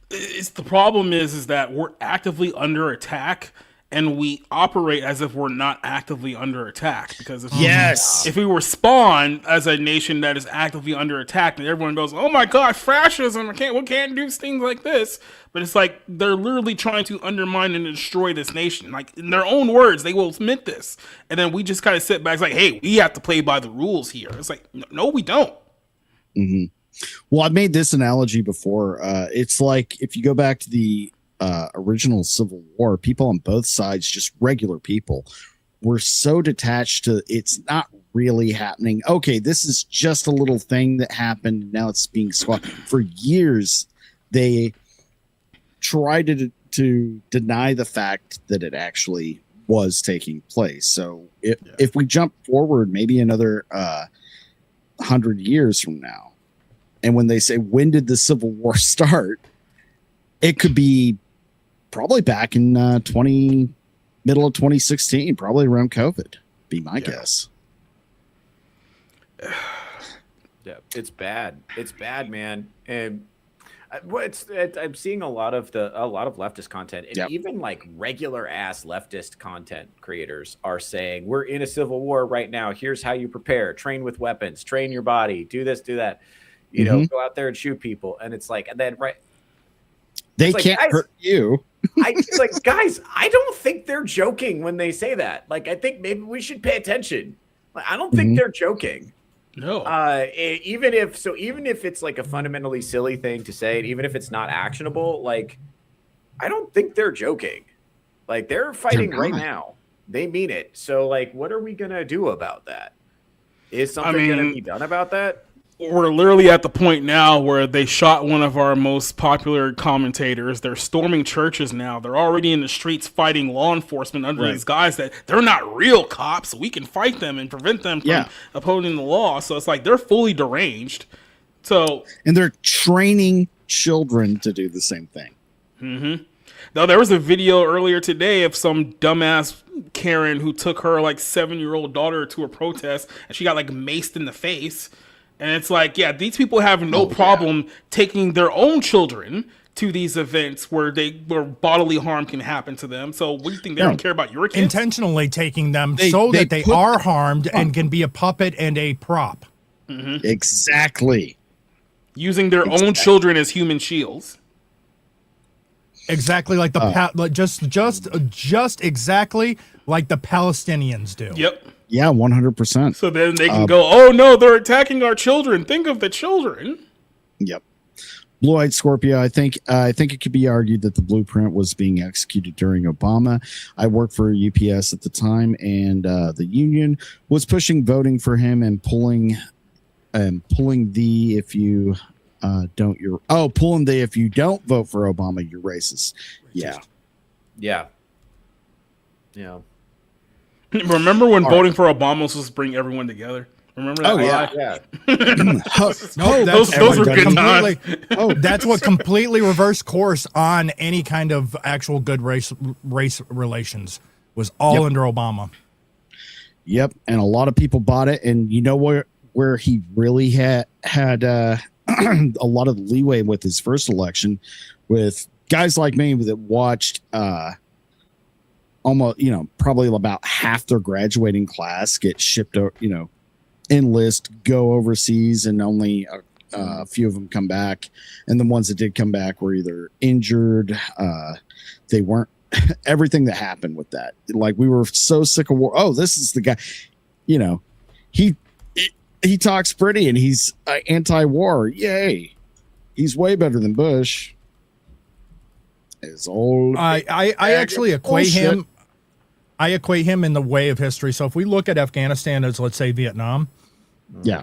Speaker 8: It's the problem is that we're actively under attack, and we operate as if we're not actively under attack. Because if we respond as a nation that is actively under attack, and everyone goes, "Oh my God, fascism! We can't do things like this." But it's like they're literally trying to undermine and destroy this nation. Like in their own words, they will admit this, and then we just kind of sit back, it's like, "Hey, we have to play by the rules here." It's like, no, we don't.
Speaker 5: Mm-hmm. Well, I've made this analogy before. It's like if you go back to the original Civil War, people on both sides, just regular people, were so detached to it's not really happening. Okay, this is just a little thing that happened. Now it's being squashed. For years, they tried to deny the fact that it actually was taking place. So if we jump forward maybe another 100 years from now, and when they say, when did the Civil War start? It could be probably back in middle of 2016, probably around COVID, be my guess.
Speaker 6: Yeah, it's bad. It's bad, man. And I'm seeing a lot of leftist content, and even like regular ass leftist content creators are saying, we're in a civil war right now. Here's how you prepare: train with weapons, train your body, do this, do that. You know, go out there and shoot people. And it's like, and then
Speaker 5: they can't hurt you.
Speaker 6: Guys, I don't think they're joking when they say that. Like, I think maybe we should pay attention. I don't think they're joking.
Speaker 8: No.
Speaker 6: Even if it's like a fundamentally silly thing to say, even if it's not actionable, like, I don't think they're joking. Like, they're fighting right now. They mean it. So, like, what are we gonna do about that? Is something gonna be done about that?
Speaker 8: We're literally at the point now where they shot one of our most popular commentators. They're storming churches now. They're already in the streets fighting law enforcement under these guys that they're not real cops. We can fight them and prevent them from upholding the law. So it's like they're fully deranged. So
Speaker 5: and they're training children to do the same thing.
Speaker 8: Mm-hmm. Now, there was a video earlier today of some dumbass Karen who took her like 7-year-old daughter to a protest and she got like maced in the face. And it's like, yeah, these people have no problem taking their own children to these events where bodily harm can happen to them. So what do you think? They don't care about your kids?
Speaker 9: Intentionally taking them so that they are harmed and can be a puppet and a prop.
Speaker 8: Mm-hmm.
Speaker 5: Exactly.
Speaker 8: Using their own children as human shields.
Speaker 9: Exactly like just exactly like the Palestinians do.
Speaker 8: Yep.
Speaker 5: Yeah, 100%.
Speaker 8: So then they can go, oh no, they're attacking our children. Think of the children.
Speaker 5: Yep. Blue-eyed Scorpio, I think it could be argued that the blueprint was being executed during Obama. I worked for UPS at the time, and the union was pushing voting for him and pulling the if you don't vote for Obama, you're racist. Yeah.
Speaker 6: Yeah. Yeah.
Speaker 8: Remember when voting for Obama was supposed to bring everyone together? Remember that?
Speaker 6: Oh, yeah.
Speaker 8: Those were good times.
Speaker 9: That's what completely reversed course on any kind of actual good race relations was all under Obama.
Speaker 5: Yep. And a lot of people bought it. And you know where he really had a lot of leeway with his first election, with guys like me that watched almost, probably about half their graduating class get shipped, enlist, go overseas, and only a few of them come back. And the ones that did come back were either injured. They weren't everything that happened with that. Like, we were so sick of war. Oh, this is the guy, he talks pretty and he's anti-war. Yay. He's way better than Bush. His old.
Speaker 9: I actually equate him. I equate him in the way of history. So if we look at Afghanistan as, let's say, Vietnam.
Speaker 5: Yeah.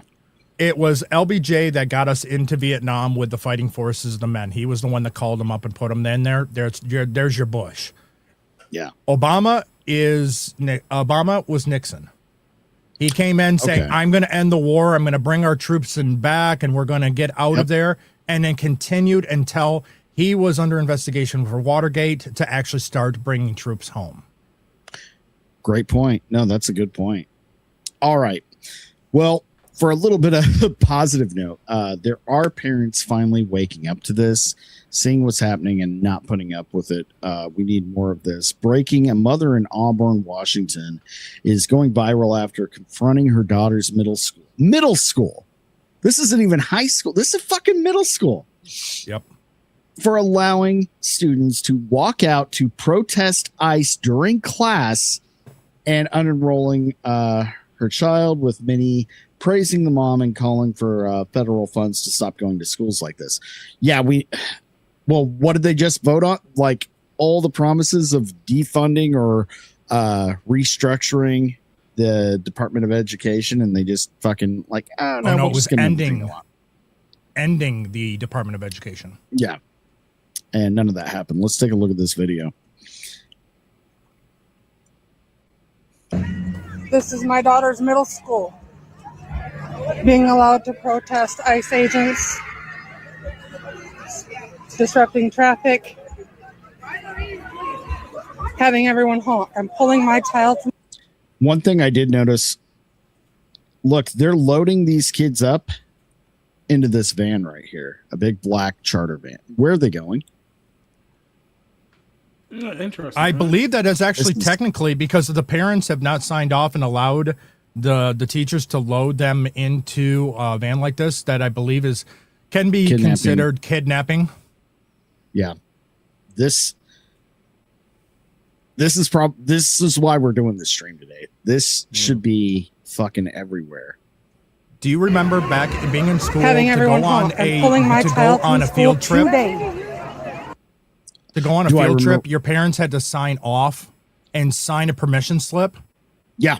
Speaker 9: It was LBJ that got us into Vietnam with the fighting forces, the men. He was the one that called them up and put them in there. There's your Bush.
Speaker 5: Yeah.
Speaker 9: Obama was Nixon. He came in saying, I'm going to end the war. I'm going to bring our troops back and we're going to get out of there. And then continued until he was under investigation for Watergate to actually start bringing troops home.
Speaker 5: Great point. No, that's a good point. All right. Well, for a little bit of a positive note, there are parents finally waking up to this, seeing what's happening and not putting up with it. We need more of this. Breaking: a mother in Auburn, Washington is going viral after confronting her daughter's middle school. This isn't even high school. This is fucking middle school.
Speaker 9: Yep.
Speaker 5: For allowing students to walk out to protest ICE during class and unenrolling her child, with many praising the mom and calling for federal funds to stop going to schools like this. Yeah, Well, what did they just vote on? Like all the promises of defunding or restructuring the Department of Education, and they just fucking like, oh no,
Speaker 9: no, it was ending the Department of Education.
Speaker 5: Yeah. And none of that happened. Let's take a look at this video.
Speaker 10: This is my daughter's middle school. Being allowed to protest ICE agents, disrupting traffic, having everyone home. I'm pulling my child.
Speaker 5: One thing I did notice, look, they're loading these kids up into this van right here, a big black charter van. Where are they going?
Speaker 8: Interesting.
Speaker 9: I believe that is actually technically because the parents have not signed off and allowed the teachers to load them into a van like this, that I believe can be considered kidnapping.
Speaker 5: Yeah. This is why we're doing this stream today. This should be fucking everywhere.
Speaker 9: Do you remember back being in school
Speaker 10: Having
Speaker 9: to
Speaker 10: everyone
Speaker 9: go on
Speaker 10: home. I'm pulling my child
Speaker 9: on
Speaker 10: from
Speaker 9: a
Speaker 10: school
Speaker 9: field trip?
Speaker 10: today.
Speaker 9: To go on a field trip, your parents had to sign off and sign a permission slip?
Speaker 5: Yeah.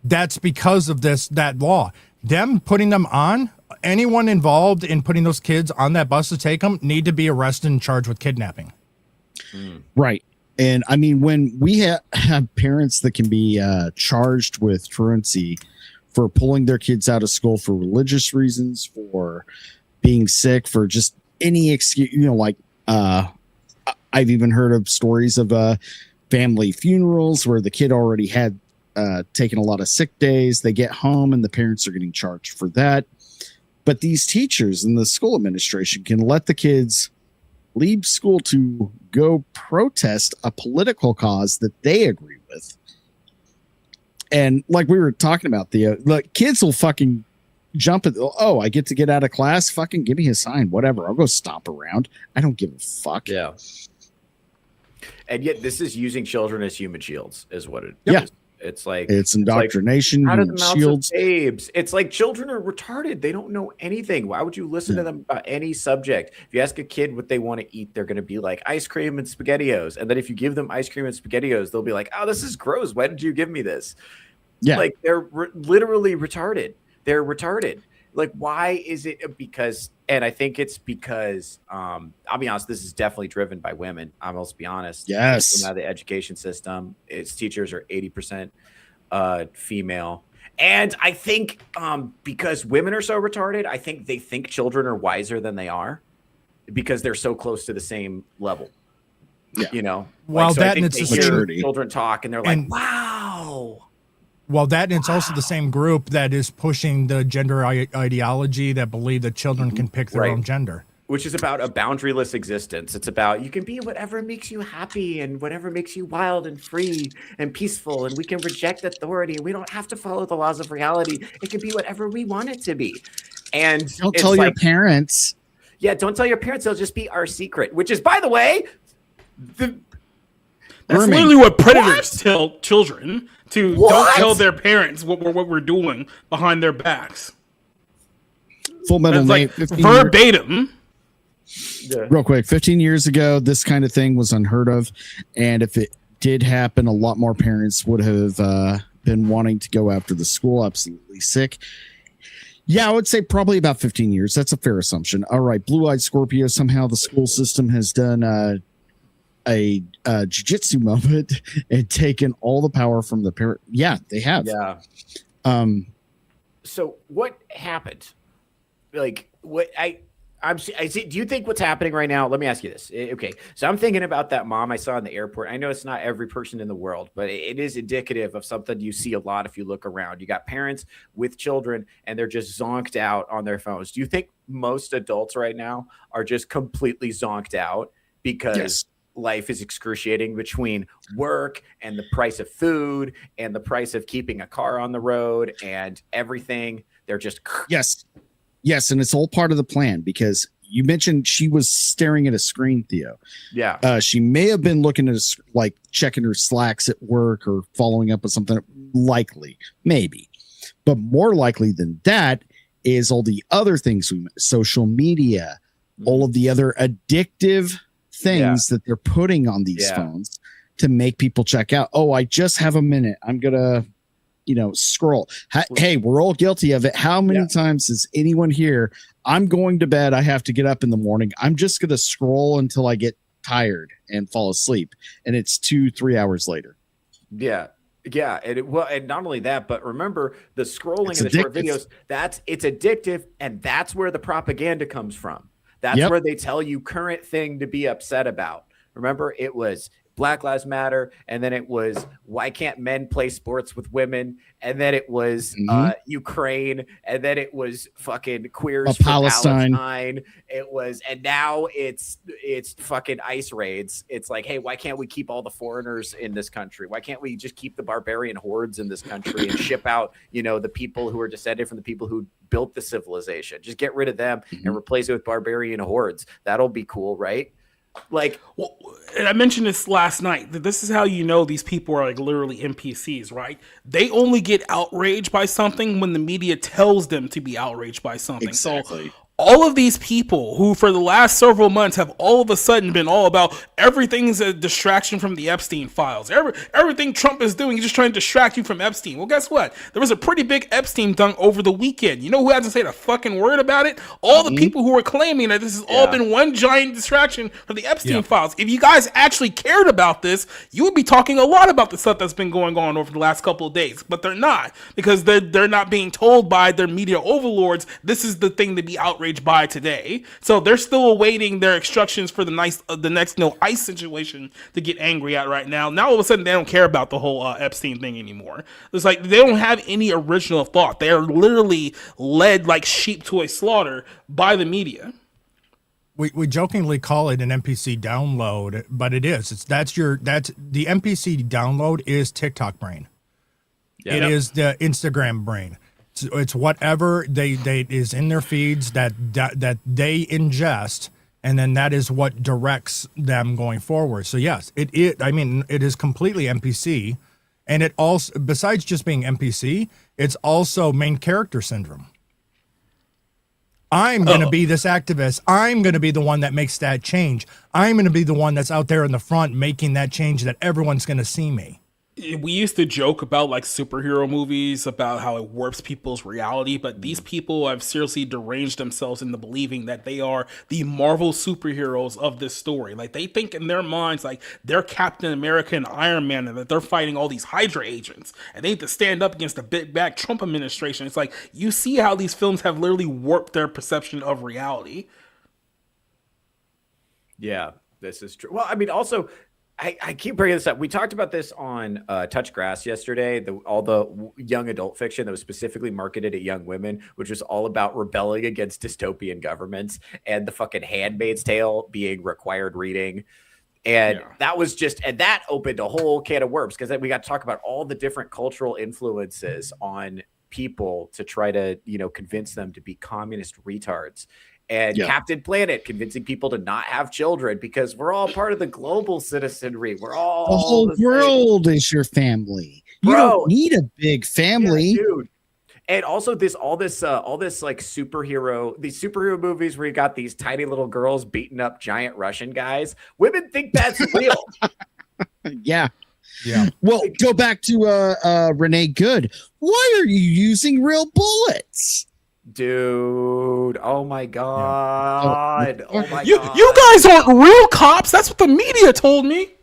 Speaker 9: That's because of that law. Them putting them on, anyone involved in putting those kids on that bus to take them need to be arrested and charged with kidnapping.
Speaker 5: Right. And I mean, when we have parents that can be charged with truancy for pulling their kids out of school for religious reasons, for being sick, for just any excuse, like I've even heard of stories of family funerals where the kid already had taken a lot of sick days. They get home and the parents are getting charged for that. But these teachers and the school administration can let the kids leave school to go protest a political cause that they agree with. And like we were talking about, the kids will fucking jump at, oh, I get to get out of class. Fucking give me a sign, whatever. I'll go stomp around. I don't give a fuck.
Speaker 6: Yeah. And yet this is using children as human shields is what it
Speaker 5: is.
Speaker 6: It's like
Speaker 5: it's indoctrination.
Speaker 6: Out of the mouths
Speaker 5: shields.
Speaker 6: of babes. It's like children are retarded. They don't know anything. Why would you listen to them about any subject? If you ask a kid what they want to eat, they're going to be like ice cream and SpaghettiOs. And then if you give them ice cream and SpaghettiOs, they'll be like, oh, this is gross. Why did you give me this?
Speaker 5: Yeah.
Speaker 6: Like they're literally retarded. They're retarded. Like, why is it? Because, and I think it's because, I'll be honest, this is definitely driven by women. I'll be honest.
Speaker 5: Yes.
Speaker 6: Now the education system, its teachers are 80% female. And I think because women are so retarded, I think they think children are wiser than they are because they're so close to the same level. Yeah.
Speaker 9: Well,
Speaker 6: so
Speaker 9: that and it's
Speaker 6: the maturity. Children talk and they're like, wow.
Speaker 9: Well, that and it's also the same group that is pushing the gender ideology that believe that children can pick their own gender.
Speaker 6: Which is about a boundaryless existence. It's about you can be whatever makes you happy and whatever makes you wild and free and peaceful. And we can reject authority. And we don't have to follow the laws of reality. It can be whatever we want it to be. And
Speaker 5: don't tell your parents.
Speaker 6: Yeah, don't tell your parents. They'll just be our secret, which is, by the way,
Speaker 8: that's literally what predators tell children to don't tell their parents what we're doing behind their backs.
Speaker 5: Full Metal Nate,
Speaker 8: verbatim.
Speaker 5: Real quick, 15 years ago, this kind of thing was unheard of. And if it did happen, a lot more parents would have been wanting to go after the school. Absolutely sick. Yeah, I would say probably about 15 years. That's a fair assumption. All right, Blue-Eyed Scorpio, somehow the school system has done a jiu-jitsu moment and taken all the power from the parent. Yeah, they have.
Speaker 6: Yeah. So what happened? Like what I see. Do you think what's happening right now? Let me ask you this. Okay. So I'm thinking about that mom I saw in the airport. I know it's not every person in the world, but it is indicative of something you see a lot if you look around. You got parents with children and they're just zonked out on their phones. Do you think most adults right now are just completely zonked out because life is excruciating between work and the price of food and the price of keeping a car on the road and everything? They're just
Speaker 5: Yes, and it's all part of the plan because you mentioned she was staring at a screen, Theo.
Speaker 6: Yeah.
Speaker 5: She may have been looking at like checking her Slacks at work or following up with something. Likely, maybe. But more likely than that is all the other things, social media, all of the other addictive things that they're putting on these phones to make people check out. Oh, I just have a minute. I'm going to, scroll. Hey, we're all guilty of it. How many times is anyone here? I'm going to bed. I have to get up in the morning. I'm just going to scroll until I get tired and fall asleep. And it's 2-3 hours later.
Speaker 6: Yeah. Yeah. And not only that, but remember the scrolling and the short videos, it's addictive. And that's where the propaganda comes from. That's where they tell you current thing to be upset about. Remember, it was Black Lives Matter, and then it was why can't men play sports with women, and then it was Ukraine, and then it was fucking queers for Palestine. It was, and now it's fucking ICE raids. It's like, hey, why can't we keep all the foreigners in this country? Why can't we just keep the barbarian hordes in this country and ship out, the people who are descended from the people who built the civilization? Just get rid of them and replace it with barbarian hordes. That'll be cool, right? Like,
Speaker 8: well, and I mentioned this last night, that this is how these people are like literally NPCs, right? They only get outraged by something when the media tells them to be outraged by something.
Speaker 5: Exactly.
Speaker 8: So all of these people who for the last several months have all of a sudden been all about everything's a distraction from the Epstein files. Everything Trump is doing is just trying to distract you from Epstein. Well, guess what? There was a pretty big Epstein dunk over the weekend. You know who hasn't said a fucking word about it? All the people who are claiming that this has all been one giant distraction from the Epstein files. If you guys actually cared about this, you would be talking a lot about the stuff that's been going on over the last couple of days. But they're not, because they're not being told by their media overlords this is the thing to be outraged by today. So they're still awaiting their instructions for the next ICE situation to get angry at right now. Now all of a sudden they don't care about the whole Epstein thing anymore. It's like they don't have any original thought. They are literally led like sheep to a slaughter by the media.
Speaker 9: We jokingly call it an NPC download, but it is. That's the NPC download is TikTok brain. Yeah. It is the Instagram brain. It's whatever they is in their feeds that they ingest, and then that is what directs them going forward. So yes, it is completely NPC, and it also, besides just being NPC, it's also main character syndrome. I'm going to be this activist. I'm going to be the one that makes that change. I'm going to be the one that's out there in the front making that change that everyone's going to see me.
Speaker 8: We used to joke about like superhero movies, about how it warps people's reality, but these people have seriously deranged themselves into believing that they are the Marvel superheroes of this story. Like they think in their minds like they're Captain America and Iron Man, and that they're fighting all these Hydra agents, and they need to stand up against the big bad Trump administration. It's like, you see how these films have literally warped their perception of reality.
Speaker 6: Yeah, this is true. Well, I mean, also, I keep bringing this up. We talked about this on Touch Grass yesterday, all the young adult fiction that was specifically marketed at young women, which was all about rebelling against dystopian governments and the fucking Handmaid's Tale being required reading. And that was and that opened a whole can of worms, because then we got to talk about all the different cultural influences on people to try to, convince them to be communist retards. And Captain Planet convincing people to not have children because we're all part of the global citizenry. We're all
Speaker 5: the whole world is your family. You don't need a big family,
Speaker 6: dude. And also all this like these superhero movies where you got these tiny little girls beating up giant Russian guys. Women think that's real.
Speaker 5: Yeah. Well, go back to Renee Good. Why are you using real bullets?
Speaker 6: Dude, oh my god.
Speaker 8: You guys aren't real cops. That's what the media told me.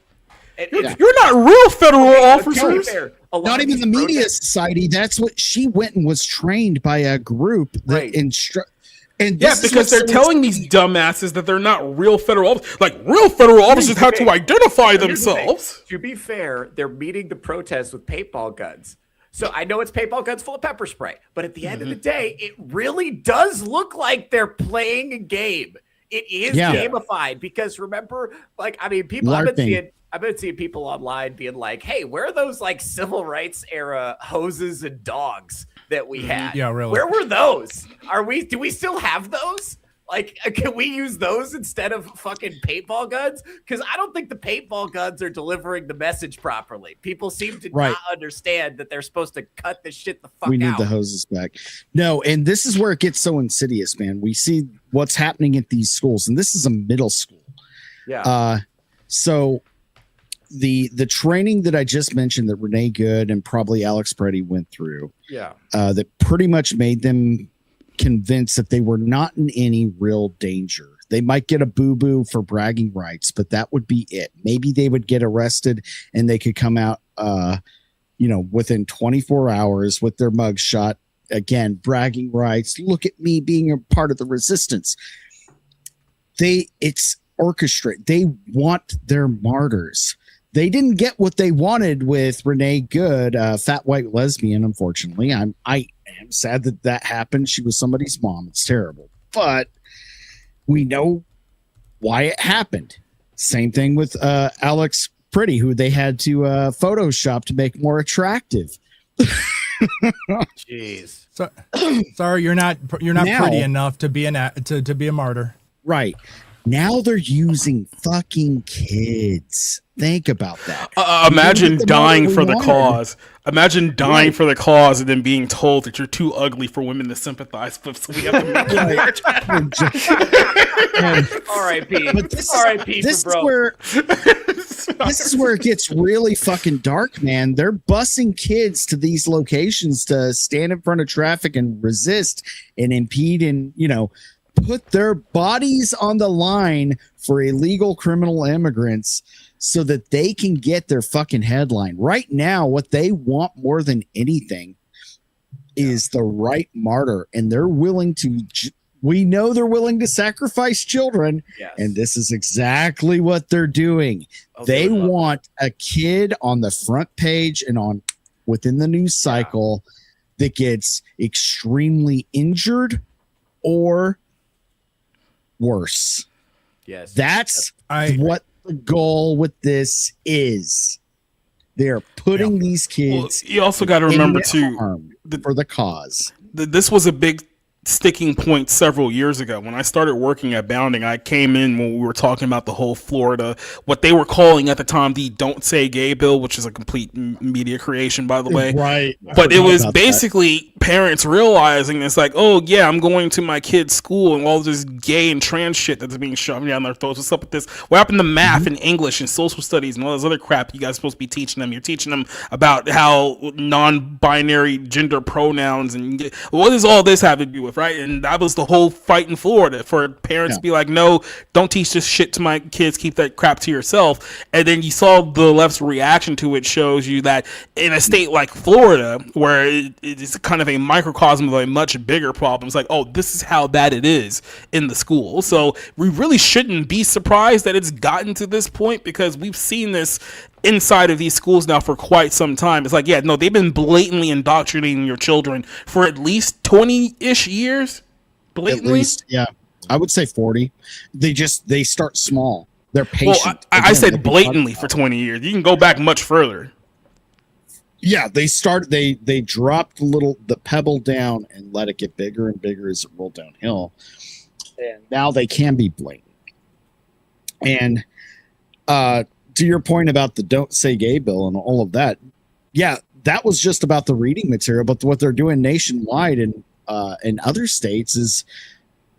Speaker 8: You're not real federal officers.
Speaker 5: Not even the media society. That's what she went and was trained by a group that And
Speaker 8: because they're telling these dumbasses that they're not real federal officers. Like, real federal officers have to identify themselves.
Speaker 6: To be fair, they're meeting the protests with paintball guns. So I know it's paintball guns full of pepper spray, but at the end of the day, it really does look like they're playing a game. It is gamified, because remember, people, I've been seeing people online being like, hey, where are those like civil rights era hoses and dogs that we had?
Speaker 9: Yeah, really.
Speaker 6: Where were those? Do we still have those? Like, can we use those instead of fucking paintball guns? Because I don't think the paintball guns are delivering the message properly. People seem to not understand that they're supposed to cut this shit the fuck out.
Speaker 5: We need the hoses back. No, and this is where it gets so insidious, man. We see what's happening at these schools, and this is a middle school.
Speaker 6: Yeah.
Speaker 5: So the training that I just mentioned that Renee Good and probably Alex Preddy went through, that pretty much made them convinced that they were not in any real danger. They might get a boo-boo for bragging rights, but that would be it. Maybe they would get arrested and they could come out, within 24 hours with their mug shot. Again, bragging rights. Look at me being a part of the resistance. It's orchestrated. They want their martyrs. They didn't get what they wanted with Renee Good, fat white lesbian. Unfortunately, I am sad that happened. She was somebody's mom. It's terrible, but we know why it happened. Same thing with Alex Preddy, who they had to Photoshop to make more attractive.
Speaker 6: Jeez.
Speaker 9: So, sorry, you're not now, pretty enough to be to be a martyr.
Speaker 5: Right. Now they're using fucking kids. Think about that.
Speaker 8: Imagine dying for the cause. Imagine dying for the cause and then being told that you're too ugly for women to sympathize with. So we have to make you more attractive.
Speaker 6: R.I.P. R.I.P.
Speaker 5: This
Speaker 6: for bro.
Speaker 5: This is where it gets really fucking dark, man. They're busing kids to these locations to stand in front of traffic and resist and impede and, put their bodies on the line for illegal criminal immigrants so that they can get their fucking headline. Right now, what they want more than anything is the right martyr, and they're willing to we know they're willing to sacrifice children, and this is exactly what they're doing. They want a kid on the front page and on within the news cycle that gets extremely injured or worse.
Speaker 6: Yes,
Speaker 5: that's what the goal with this is. They're putting these kids.
Speaker 8: You also got to remember too,
Speaker 5: for the cause.
Speaker 8: This was a big sticking point several years ago. When I started working at Bounding, I came in when we were talking about the whole Florida, what they were calling at the time the Don't Say Gay bill, which is a complete media creation, by the way.
Speaker 5: Right.
Speaker 8: But it was basically parents realizing it's like, oh yeah, I'm going to my kid's school and all this gay and trans shit that's being shoved down their throats. What's up with this? What happened to math and English and social studies and all this other crap you guys are supposed to be teaching them? You're teaching them about how non-binary gender pronouns and what does all this have to do with? Right, and that was the whole fight in Florida for parents to be like, no, don't teach this shit to my kids, keep that crap to yourself. And then you saw the left's reaction to it shows you that in a state like Florida, where it is kind of a microcosm of a much bigger problem, it's like, oh, this is how bad it is in the school. So we really shouldn't be surprised that it's gotten to this point, because we've seen this inside of these schools now for quite some time. It's like, yeah, no, they've been blatantly indoctrinating your children for at least 20-ish years. Blatantly?
Speaker 5: At least, yeah. I would say 40. They start small. They're patient.
Speaker 8: Well, I said blatantly for 20 years. You can go back much further.
Speaker 5: Yeah, they dropped the pebble down and let it get bigger and bigger as it rolled downhill. And now they can be blatant. And to your point about the Don't Say Gay bill and all of that, yeah, that was just about the reading material. But what they're doing nationwide and in other states is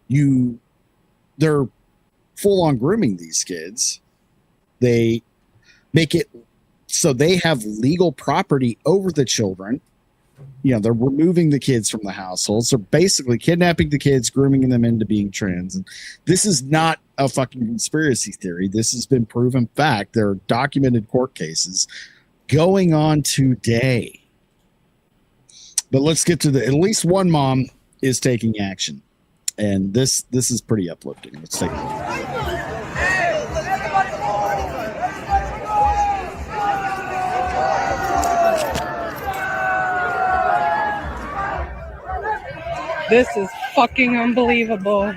Speaker 5: they're full on grooming these kids. They make it so they have legal property over the children. They're removing the kids from the households. They're basically kidnapping the kids, grooming them into being trans. And this is not a fucking conspiracy theory. This has been proven fact. There are documented court cases going on today. But let's get to at least one mom is taking action. And this is pretty uplifting. Let's take a look.
Speaker 10: This is fucking unbelievable.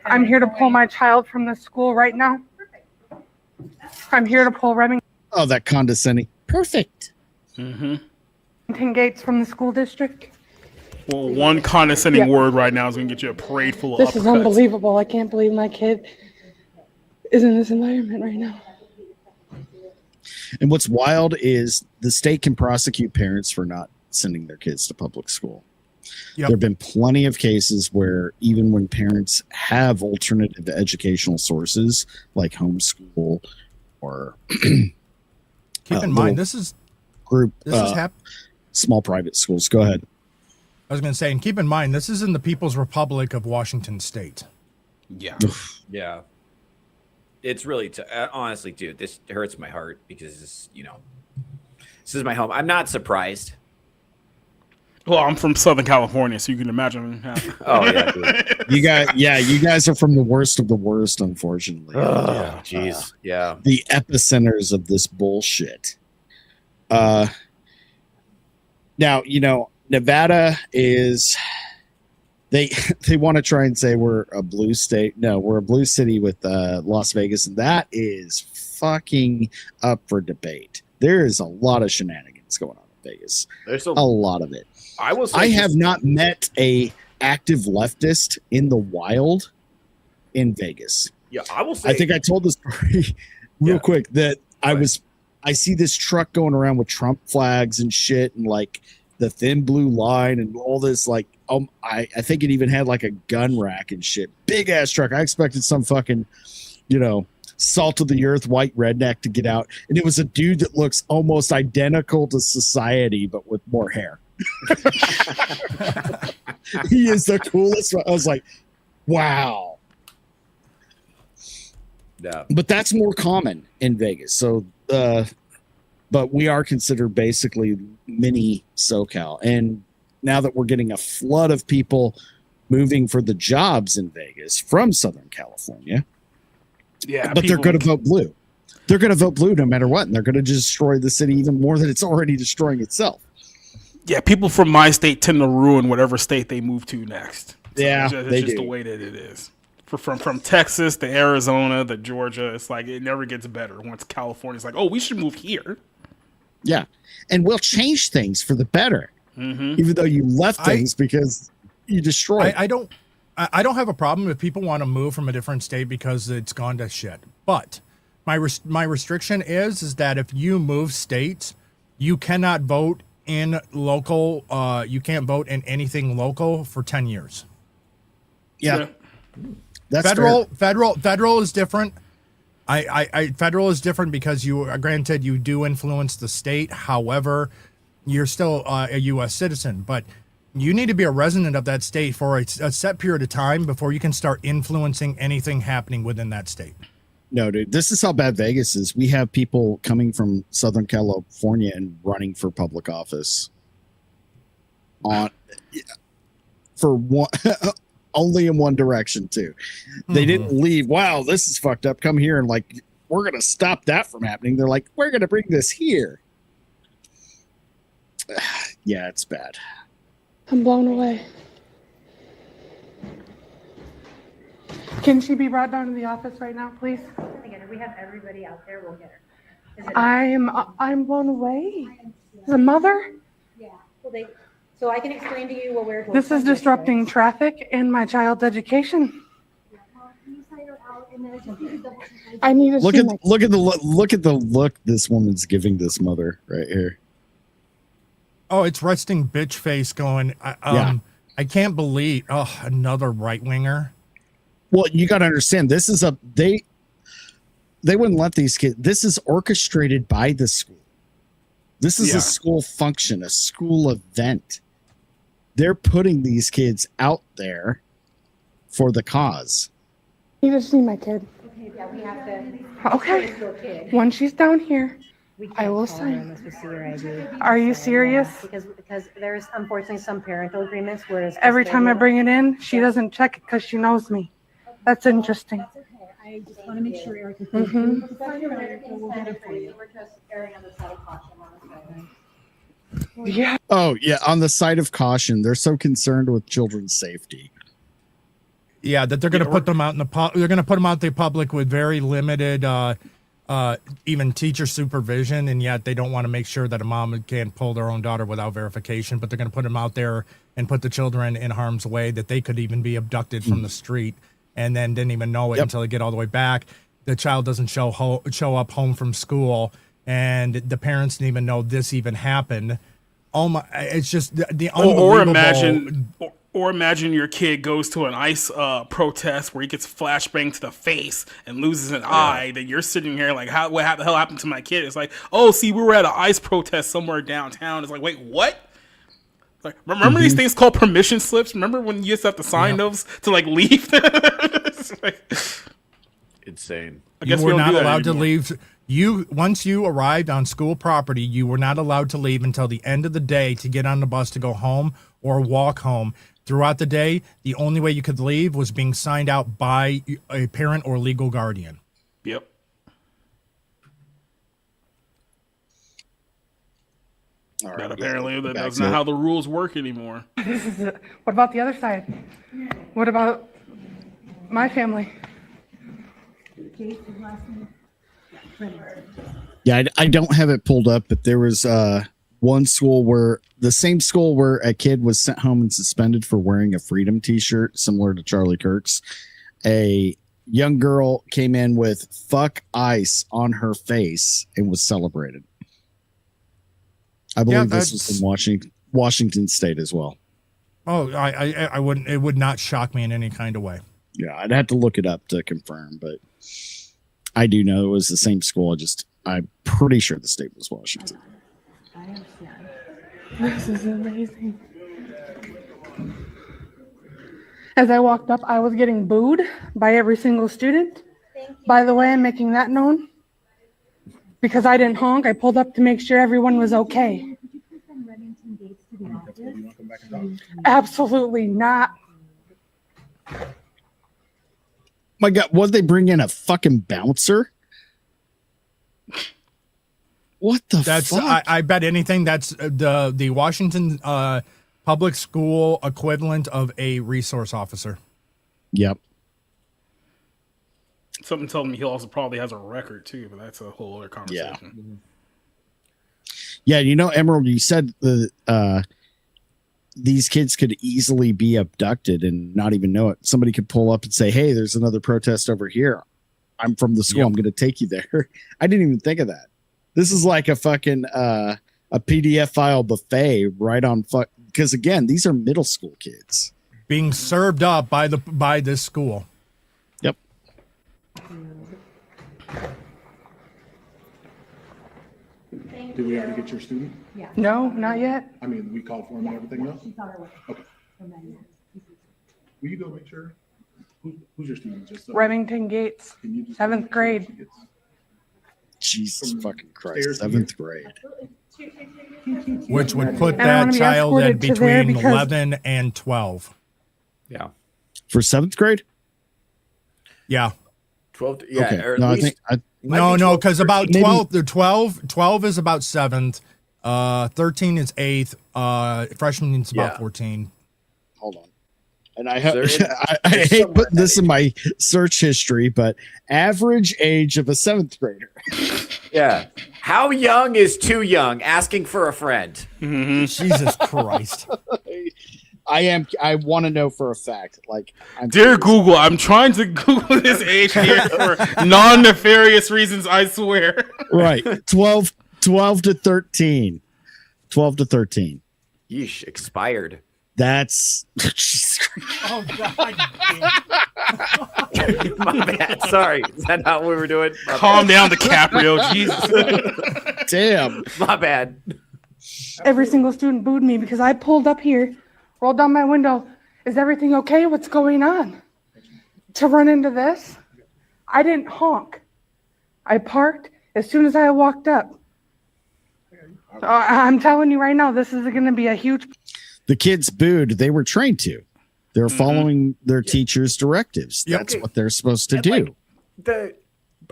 Speaker 10: I'm here to pull my child from the school right now. I'm here to pull Remington
Speaker 5: Oh, that condescending. Perfect.
Speaker 10: Gates from the school district.
Speaker 8: Well, one condescending word right now is going to get you a parade full of
Speaker 10: This is
Speaker 8: uppercuts.
Speaker 10: unbelievable. I can't believe my kid is in this environment right now.
Speaker 5: And what's wild is the state can prosecute parents for not sending their kids to public school. There have been plenty of cases where even when parents have alternative educational sources like homeschool or
Speaker 9: keep in mind this is
Speaker 5: small private schools. Go ahead.
Speaker 9: I was going to say, and keep in mind this is in the People's Republic of Washington State.
Speaker 8: Yeah.
Speaker 6: Yeah. It's really honestly, dude, this hurts my heart because this is my home. I'm not surprised.
Speaker 8: Well, I'm from Southern California, so you can imagine.
Speaker 6: Oh yeah, dude.
Speaker 5: you guys are from the worst of the worst, unfortunately.
Speaker 6: Oh, jeez. Yeah.
Speaker 5: The epicenters of this bullshit. Now, Nevada is they want to try and say we're a blue state. No, we're a blue city with Las Vegas, and that is fucking up for debate. There is a lot of shenanigans going on in Vegas.
Speaker 6: There's
Speaker 5: a lot of it.
Speaker 6: I
Speaker 5: have not met a active leftist in the wild in Vegas.
Speaker 6: Yeah, I will say.
Speaker 5: I think I told the story real quick that I see this truck going around with Trump flags and shit and like the thin blue line and all this like I think it even had like a gun rack and shit. Big ass truck. I expected some fucking, salt of the earth white redneck to get out, and it was a dude that looks almost identical to society but with more hair. He is the coolest. I was like, wow.
Speaker 6: Yeah.
Speaker 5: But that's more common in Vegas. So but we are considered basically mini SoCal. And now that we're getting a flood of people moving for the jobs in Vegas from Southern California, but they're going to vote blue. They're going to vote blue no matter what. And they're going to destroy the city even more than it's already destroying itself.
Speaker 8: Yeah, people from my state tend to ruin whatever state they move to next. So
Speaker 5: yeah,
Speaker 8: it's just the way that it is. From Texas to Arizona to Georgia, it's like it never gets better. Once California's like, oh, we should move here.
Speaker 5: Yeah, and we'll change things for the better, even though you left things because you destroyed.
Speaker 9: I don't have a problem if people want to move from a different state because it's gone to shit. But my restriction is that if you move states, you cannot vote in local. You can't vote in anything local for 10 years.
Speaker 5: Yeah, that's
Speaker 9: federal is different. Federal is different because granted you do influence the state. However, you're still a U.S. citizen, but you need to be a resident of that state for a set period of time before you can start influencing anything happening within that state.
Speaker 5: No, dude, this is how bad Vegas is. We have people coming from Southern California and running for public office for one. Only in one direction too. They didn't leave. Wow, this is fucked up. Come here and like we're gonna stop that from happening. They're like, we're gonna bring this here. Yeah, it's bad.
Speaker 10: I'm blown away. Can she be brought down to the office right now, please?
Speaker 11: Again, if we have everybody out there, we'll get her.
Speaker 10: I'm blown away. The mother?
Speaker 11: Yeah. Well, so I can explain to you what we're.
Speaker 10: This is disrupting traffic and my child's education. I need to
Speaker 5: look at the look this woman's giving this mother right here.
Speaker 9: Oh, it's resting bitch face going. I can't believe. Oh, another right winger.
Speaker 5: Well, you got to understand. This is they wouldn't let these kids. This is orchestrated by the school. This is a school function, a school event. They're putting these kids out there for the cause.
Speaker 10: I need to see my kid.
Speaker 11: Okay, yeah, we have to.
Speaker 10: Okay. When she's down here, I will sign. Are you serious?
Speaker 11: Because there's unfortunately some parental agreements where
Speaker 10: every time I bring it in, she doesn't check it because she knows me. That's interesting.
Speaker 11: That's okay. I just want to make sure Erica. We'll get it for you. We're just erring on the side of caution on this one.
Speaker 10: Yeah.
Speaker 5: Oh, yeah. On the side of caution, they're so concerned with children's safety.
Speaker 9: Yeah, that they're going to put them out in the they're going to put them out in the public with very limited even teacher supervision, and yet they don't want to make sure that a mom can't pull their own daughter without verification, but they're going to put them out there and put the children in harm's way that they could even be abducted from the street and then didn't even know it until they get all the way back. The child doesn't show up home from school, and the parents didn't even know this even happened. Oh my! It's just the unbelievable.
Speaker 8: Or imagine your kid goes to an ICE protest where he gets flashbanged to the face and loses an eye. That you're sitting here like, what the hell happened to my kid? It's like, oh, see, we were at an ICE protest somewhere downtown. It's like, wait, what? Like, remember these things called permission slips? Remember when you used to have to sign those to like leave?
Speaker 6: Insane.
Speaker 9: I guess you were not allowed to leave. Once you arrived on school property, you were not allowed to leave until the end of the day to get on the bus to go home or walk home. Throughout the day, the only way you could leave was being signed out by a parent or legal guardian.
Speaker 8: Yep.
Speaker 5: All right,
Speaker 8: but apparently that's not how the rules work anymore.
Speaker 10: What about the other side? What about my family?
Speaker 5: Yeah, I don't have it pulled up, but there was one school where the same school where a kid was sent home and suspended for wearing a Freedom t-shirt, similar to Charlie Kirk's. A young girl came in with "fuck ICE" on her face and was celebrated. I believe this was in Washington State as well.
Speaker 9: Oh, I wouldn't. It would not shock me in any kind of way.
Speaker 5: Yeah, I'd have to look it up to confirm, but I do know it was the same school. I'm pretty sure the state was Washington.
Speaker 10: I understand. This is amazing. As I walked up, I was getting booed by every single student. By the way, I'm making that known. Because I didn't honk, I pulled up to make sure everyone was okay. Absolutely not.
Speaker 5: My God, what, they bring in a fucking bouncer? What the fuck?
Speaker 9: I bet anything that's the Washington public school equivalent of a resource officer.
Speaker 5: Yep.
Speaker 8: Something told me he also probably has a record too, but that's a whole other conversation.
Speaker 5: Yeah, you know, Emerald, you said these kids could easily be abducted and not even know it. Somebody could pull up and say, "Hey, there's another protest over here. I'm from the school. I'm going to take you there." I didn't even think of that. This is like a fucking a PDF file buffet right on because again, these are middle school kids
Speaker 9: being served up by this school.
Speaker 5: Yep.
Speaker 12: Did we ever get your student?
Speaker 10: Yeah. No, not yet.
Speaker 12: I mean, we called for him and everything else? Okay. Will you go make sure? Who's your student? Just
Speaker 10: Remington Gates, 7th grade.
Speaker 5: Jesus fucking Christ, 7th grade.
Speaker 9: Which would put that child at between 11 and 12.
Speaker 6: Yeah.
Speaker 5: For 7th grade?
Speaker 9: Yeah.
Speaker 6: 12. Yeah.
Speaker 5: Okay.
Speaker 6: Or at
Speaker 5: No,
Speaker 6: least,
Speaker 9: no, because about 12 is about 7th. 13 is 8th. Freshman is about 14.
Speaker 5: Hold on. And I hate putting this in my search history, but average age of a 7th grader.
Speaker 6: Yeah. How young is too young? Asking for a friend.
Speaker 8: Mm-hmm.
Speaker 9: Jesus Christ.
Speaker 5: I want to know for a fact. Like,
Speaker 8: dear Google, I'm trying to Google this age here for non-nefarious reasons, I swear.
Speaker 5: Right. 12 to 13. 12 to 13.
Speaker 6: Yeesh, expired.
Speaker 5: That's
Speaker 9: oh God.
Speaker 6: My bad. Sorry. Is that not what we were doing?
Speaker 8: Calm down, DiCaprio. Jesus.
Speaker 5: Damn.
Speaker 6: My bad.
Speaker 10: Every single student booed me because I pulled up here, rolled down my window. Is everything okay? What's going on? To run into this? I didn't honk. I parked as soon as I walked up. I'm telling you right now, this is going to be a huge.
Speaker 5: The kids booed. They were trained to. They're following their teacher's directives. That's what they're supposed to do.
Speaker 6: Like,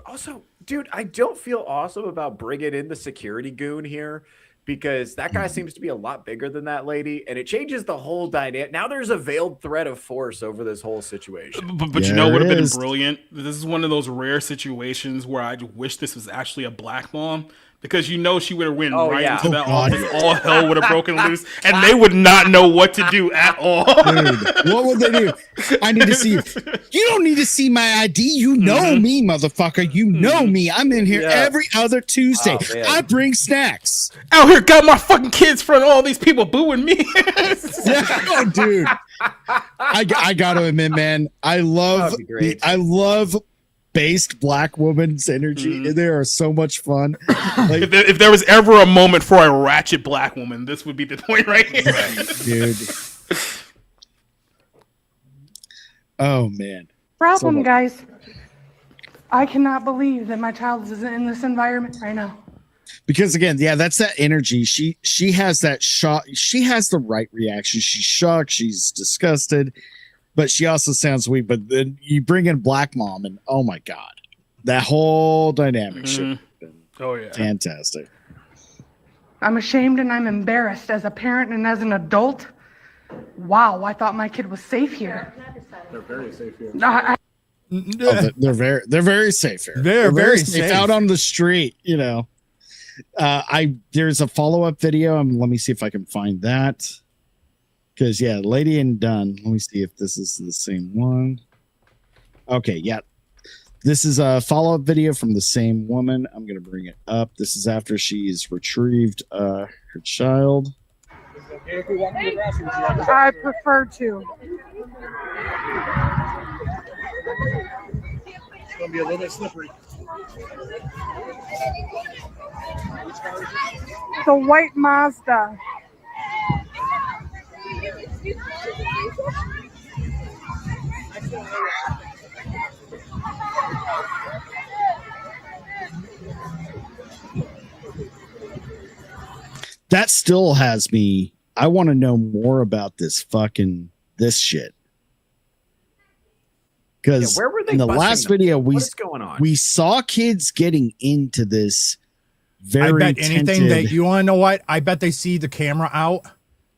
Speaker 6: also, dude, I don't feel awesome about bringing in the security goon here because that guy seems to be a lot bigger than that lady, and it changes the whole dynamic. Now there's a veiled threat of force over this whole situation.
Speaker 8: But you know what would have been brilliant? This is one of those rare situations where I wish this was actually a black mom. Because she would have went into that office, all hell would have broken loose, and they would not know what to do at all.
Speaker 5: Dude, what would they do? I need to see you. You don't need to see my ID. You know me, motherfucker. You know me. I'm in here every other Tuesday. I bring snacks.
Speaker 8: Out here, got my fucking kids for all these people booing me.
Speaker 5: Oh, dude. I gotta admit, man, I love based black woman's energy. They are so much fun. Like,
Speaker 8: if there was ever a moment for a ratchet black woman, this would be the point right here.
Speaker 5: Dude. Oh, man.
Speaker 10: Problem, guys. I cannot believe that my child is in this environment right now.
Speaker 5: Because again, that's that energy. She has that shock. She has the right reaction. She's shocked. She's disgusted. But she also sounds weak. But then you bring in Black Mom, and oh my god, that whole dynamic should have been fantastic.
Speaker 10: I'm ashamed and I'm embarrassed as a parent and as an adult. Wow, I thought my kid was safe here.
Speaker 12: They're very safe here.
Speaker 5: They're very safe here. They're very safe out on the street. You know, there's a follow-up video. Let me see if I can find that. Because, Lady and Dunn. Let me see if this is the same one. Okay, This is a follow-up video from the same woman. I'm going to bring it up. This is after she's retrieved her child.
Speaker 10: I prefer to.
Speaker 12: It's going to be a little bit slippery.
Speaker 10: The white Mazda.
Speaker 5: That still has me. I want to know more about this shit. Because
Speaker 6: where were they
Speaker 5: in the last video
Speaker 6: what's going on?
Speaker 5: We saw kids getting into this very
Speaker 9: I bet anything that you want to know what? I bet they see the camera out.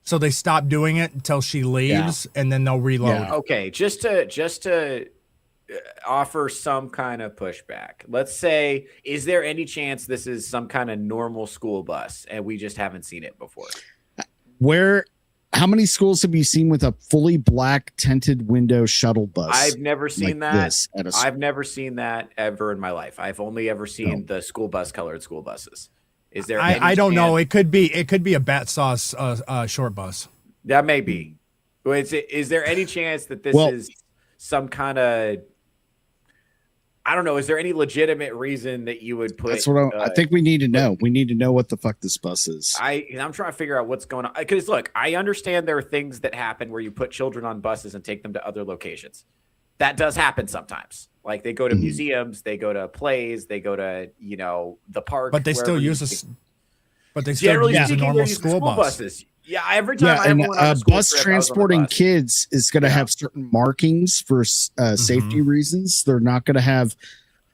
Speaker 9: So they stop doing it until she leaves, and then they'll reload.
Speaker 6: Yeah. Okay, just to offer some kind of pushback. Let's say, is there any chance this is some kind of normal school bus, and we just haven't seen it before?
Speaker 5: How many schools have you seen with a fully black tinted window shuttle bus?
Speaker 6: I've never seen that. I've never seen that ever in my life. I've only ever seen the school bus colored school buses. Is there?
Speaker 9: I don't know. It could be a bat sauce short bus.
Speaker 6: That may be. Is there any chance that this is some kind of? I don't know. Is there any legitimate reason that you would put?
Speaker 5: That's what I think we need to know. We need to know what the fuck this bus is.
Speaker 6: I'm trying to figure out what's going on. Because look, I understand there are things that happen where you put children on buses and take them to other locations. That does happen sometimes. Like they go to museums, they go to plays, they go to the park.
Speaker 9: But they still use a normal school
Speaker 6: buses. Yeah, every time
Speaker 5: a bus transporting kids is going to have certain markings for safety reasons. They're not going to have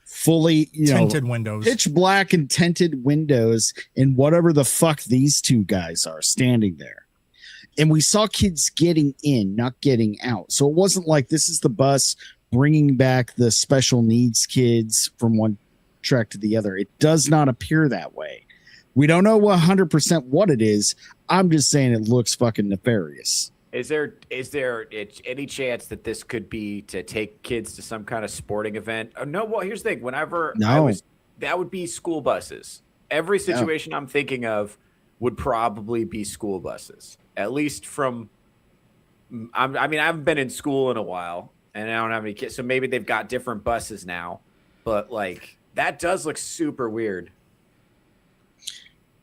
Speaker 5: fully
Speaker 9: tinted windows,
Speaker 5: pitch black and tinted windows, and whatever the fuck these two guys are standing there. And we saw kids getting in, not getting out. So it wasn't like this is the bus bringing back the special needs kids from one track to the other. It does not appear that way. We don't know 100% what it is. I'm just saying it looks fucking nefarious.
Speaker 6: Is there any chance that this could be to take kids to some kind of sporting event? No. Well, here's the thing. That would be school buses. Every situation I'm thinking of would probably be school buses. At least from, I haven't been in school in a while, and I don't have any kids, so maybe they've got different buses now. But like that does look super weird.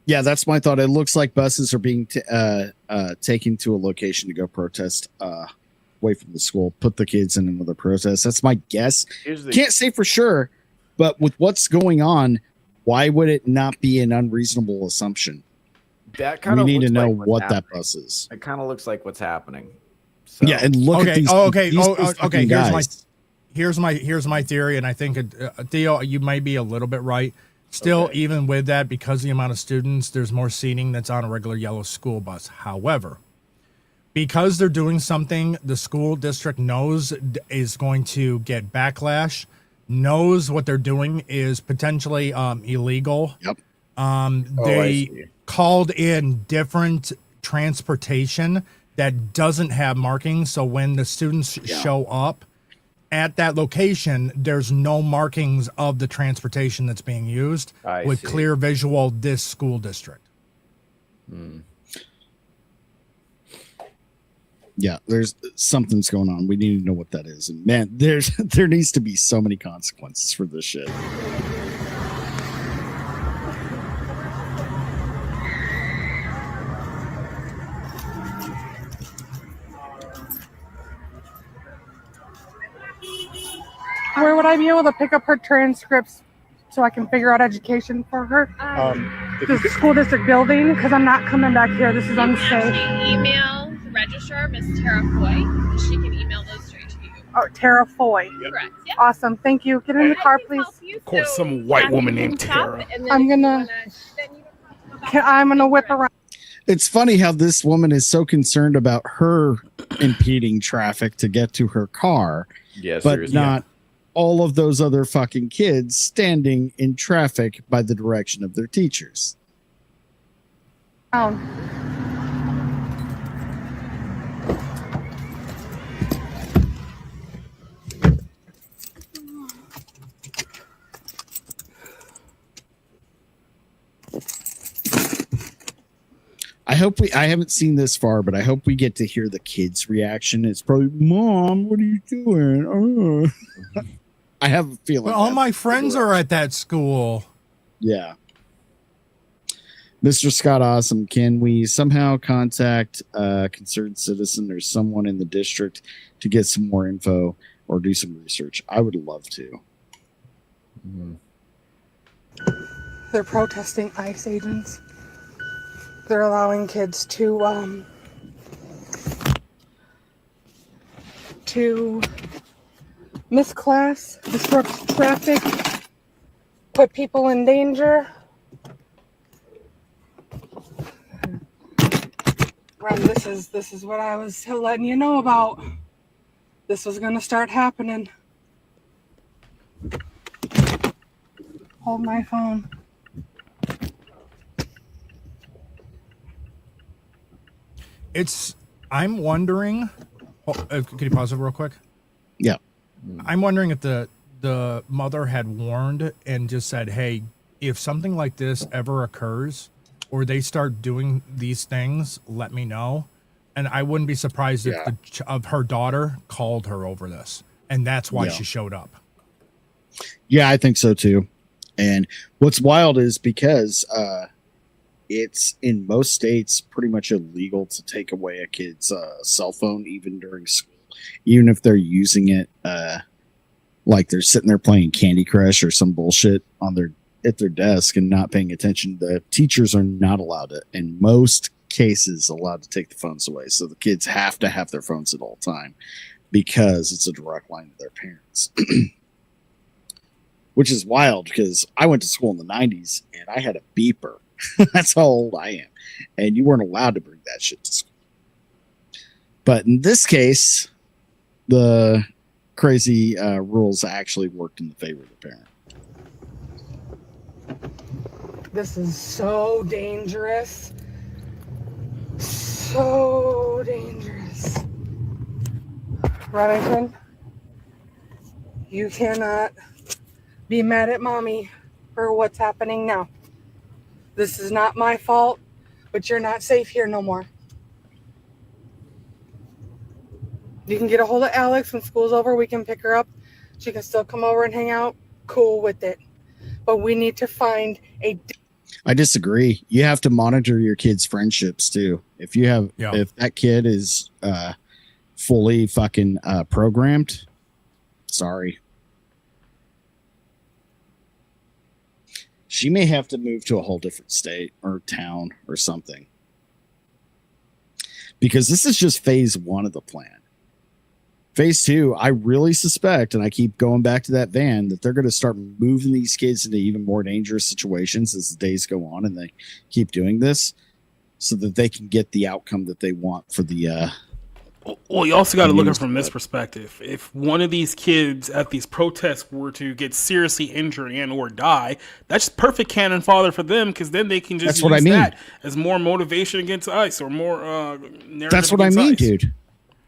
Speaker 5: Yeah, that's my thought. It looks like buses are being taken to a location to go protest away from the school, put the kids in another protest. That's my guess. Can't say for sure, but with what's going on, why would it not be an unreasonable assumption? We need to know what that bus is.
Speaker 6: It kind of looks like what's happening. So.
Speaker 5: Yeah, and look at these.
Speaker 9: Okay. Here's my theory, and I think Theo, you might be a little bit right. Still, even with that, because of the amount of students, there's more seating that's on a regular yellow school bus. However, because they're doing something the school district knows is going to get backlash, knows what they're doing is potentially illegal.
Speaker 5: Yep.
Speaker 9: They called in different transportation that doesn't have markings. So when the students show up at that location, there's no markings of the transportation that's being used with clear visual this school district.
Speaker 5: Yeah, there's something's going on. We need to know what that is. And man, there needs to be so many consequences for this shit.
Speaker 10: Where would I be able to pick up her transcripts so I can figure out education for her? The school district building, because I'm not coming back here. This is unsafe.
Speaker 13: Email the registrar, Miss Tara Foy. She can email those straight to you.
Speaker 10: Oh, Tara Foy.
Speaker 13: Correct. Yep.
Speaker 10: Awesome. Thank you. Get in the car, please.
Speaker 8: Of course, some white woman named Tara.
Speaker 10: I'm gonna whip around.
Speaker 5: It's funny how this woman is so concerned about her impeding traffic to get to her car, but not all of those other fucking kids standing in traffic by the direction of their teachers. I haven't seen this far, but I hope we get to hear the kids' reaction. It's probably, Mom, what are you doing? I have a feeling.
Speaker 9: Well, all my friends are at that school.
Speaker 5: Yeah. Mr. Scott Awesome, can we somehow contact a concerned citizen or someone in the district to get some more info or do some research? I would love to.
Speaker 10: They're protesting ICE agents. They're allowing kids to miss class, disrupt traffic, put people in danger. Well, this is what I was letting you know about. This was gonna start happening. Hold my phone.
Speaker 9: I'm wondering, could you pause it real quick?
Speaker 5: Yeah.
Speaker 9: I'm wondering if the mother had warned and just said, hey, if something like this ever occurs or they start doing these things, let me know. And I wouldn't be surprised if of her daughter called her over this. And that's why she showed up.
Speaker 5: Yeah, I think so too. And what's wild is because it's in most states pretty much illegal to take away a kid's cell phone even during school, even if they're using it like they're sitting there playing Candy Crush or some bullshit at their desk and not paying attention. The teachers are not allowed to, in most cases, allowed to take the phones away. So the kids have to have their phones at all time because it's a direct line to their parents. Which is wild because I went to school in the 90s and I had a beeper. That's how old I am. And you weren't allowed to bring that shit to school. But in this case, the crazy rules actually worked in the favor of the parent.
Speaker 10: This is so dangerous. So dangerous. Remington, you cannot be mad at mommy for what's happening now. This is not my fault, but you're not safe here no more. You can get a hold of Alex when school's over. We can pick her up. She can still come over and hang out. Cool with it. But we need to find a...
Speaker 5: I disagree. You have to monitor your kids' friendships too. If you have, if that kid is fully fucking programmed, sorry. She may have to move to a whole different state or town or something. Because this is just phase one of the plan. Phase 2, I really suspect, and I keep going back to that van, that they're going to start moving these kids into even more dangerous situations as the days go on, and they keep doing this so that they can get the outcome that they want for the.
Speaker 8: Well, you also got to look at it from this perspective. If one of these kids at these protests were to get seriously injured and or die, that's perfect cannon fodder for them, because then they can just use that as more motivation against ICE or more narrative.
Speaker 5: That's what I mean, dude.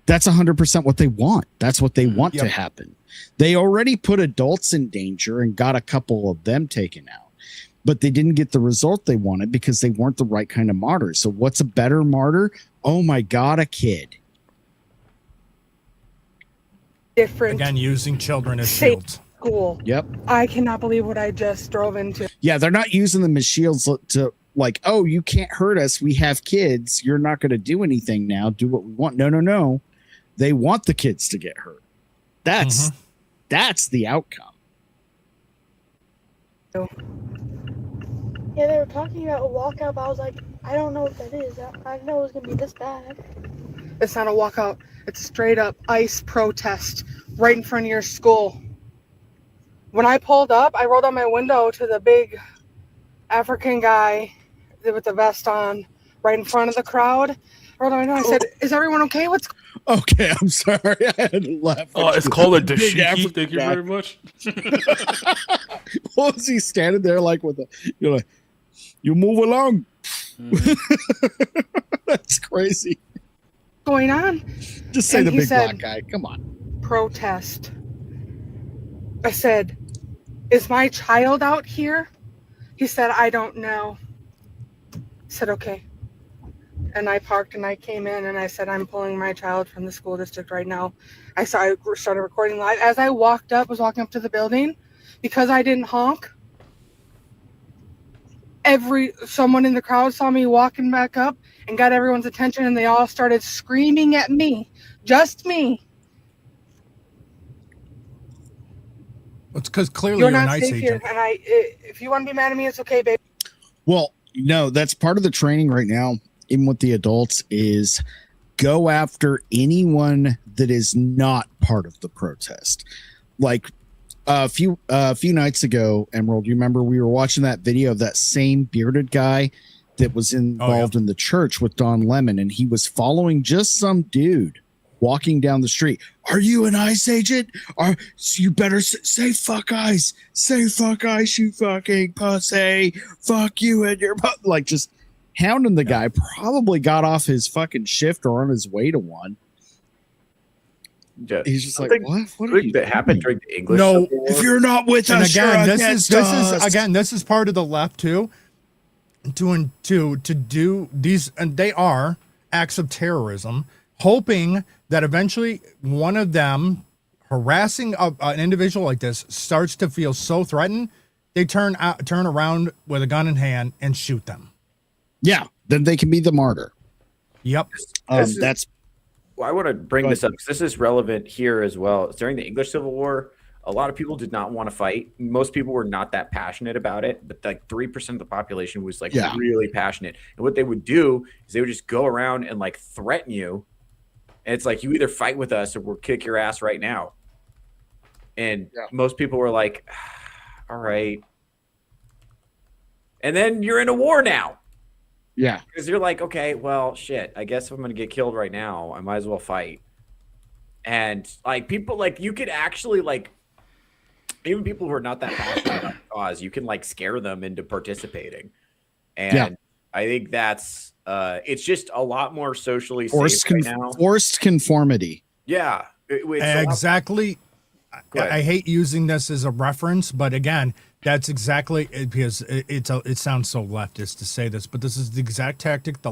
Speaker 5: That's 100% what they want. That's what they want to happen. They already put adults in danger and got a couple of them taken out, but they didn't get the result they wanted because they weren't the right kind of martyrs. So what's a better martyr? Oh my God, a kid.
Speaker 10: Different.
Speaker 9: Again, using children as shields.
Speaker 10: School.
Speaker 5: Yep.
Speaker 10: I cannot believe what I just drove into.
Speaker 5: Yeah, they're not using them as shields to like, oh, you can't hurt us. We have kids. You're not going to do anything now. Do what we want. No. They want the kids to get hurt. That's the outcome.
Speaker 10: Yeah, they were talking about a walkout, but I was like, I don't know what that is. I didn't know it was going to be this bad. It's not a walkout. It's a straight up ICE protest right in front of your school. When I pulled up, I rolled down my window to the big African guy with the vest on right in front of the crowd. I rolled down my window. I said, is everyone okay?
Speaker 5: Okay, I'm sorry. I had to laugh.
Speaker 8: Oh, it's called a dashiki. Thank you very much.
Speaker 5: What was he standing there like with a, you're like, you move along. That's crazy.
Speaker 10: Going on?
Speaker 5: Just say the big black guy. Come on.
Speaker 10: Protest. I said, is my child out here? He said, I don't know. I said, okay. And I parked and I came in and I said, I'm pulling my child from the school district right now. I started recording live. As I was walking up to the building, because I didn't honk, someone in the crowd saw me walking back up and got everyone's attention, and they all started screaming at me. Just me.
Speaker 9: It's because clearly you're an ICE agent.
Speaker 10: And if you want to be mad at me, it's okay, babe.
Speaker 5: Well, no, that's part of the training right now, even with the adults, is go after anyone that is not part of the protest. Like a few nights ago, Emerald, you remember we were watching that video of that same bearded guy that was involved in the church with Don Lemon, and he was following just some dude walking down the street. Are you an ICE agent? You better say fuck ICE. Say fuck ICE, you fucking pussy. Fuck you and your butt. Like, just hounding the guy. Probably got off his fucking shift or on his way to one.
Speaker 6: Yeah.
Speaker 5: He's just like, what are you
Speaker 6: that happened during the English?
Speaker 9: No,
Speaker 5: if you're not with us,
Speaker 9: again, this is part of the left too. To do these, and they are acts of terrorism, hoping that eventually one of them harassing an individual like this starts to feel so threatened, they turn around with a gun in hand and shoot them.
Speaker 5: Yeah, then they can be the martyr.
Speaker 9: Yep.
Speaker 5: That's.
Speaker 6: Well, I want to bring this up because this is relevant here as well. During the English Civil War, a lot of people did not want to fight. Most people were not that passionate about it, but like 3% of the population was like really passionate. And what they would do is they would just go around and like threaten you. And it's like, you either fight with us or we'll kick your ass right now. And most people were like, all right. And then you're in a war now.
Speaker 5: Yeah.
Speaker 6: Because you're like, okay, well, shit, I guess if I'm going to get killed right now, I might as well fight. And like people, like you could actually like, even people who are not that passionate about the cause, you can like scare them into participating. And I think that's, it's just a lot more socially safe right now.
Speaker 5: Forced conformity.
Speaker 6: Yeah.
Speaker 9: Exactly. I hate using this as a reference, but again, that's exactly it, because it sounds so leftist to say this, but this is the exact tactic the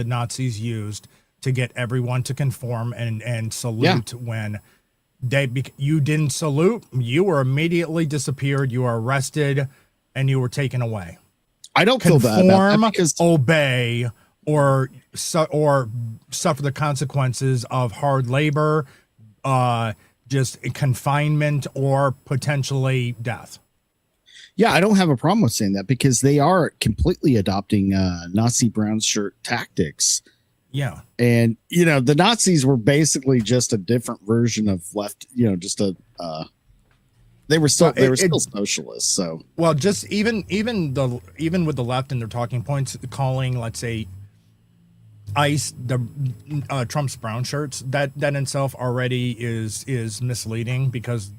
Speaker 9: Nazis used to get everyone to conform and salute when you didn't salute, you were immediately disappeared, you were arrested, and you were taken away.
Speaker 5: I don't feel bad about that because
Speaker 9: obey or suffer the consequences of hard labor, just confinement, or potentially death.
Speaker 5: Yeah, I don't have a problem with saying that because they are completely adopting Nazi brown shirt tactics
Speaker 9: Yeah.
Speaker 5: And, the Nazis were basically just a different version of left, just a, they were still socialists. So,
Speaker 9: well, just even with the left and their talking points, calling, let's say, ICE the Trump's brown shirts, that in itself already is misleading, because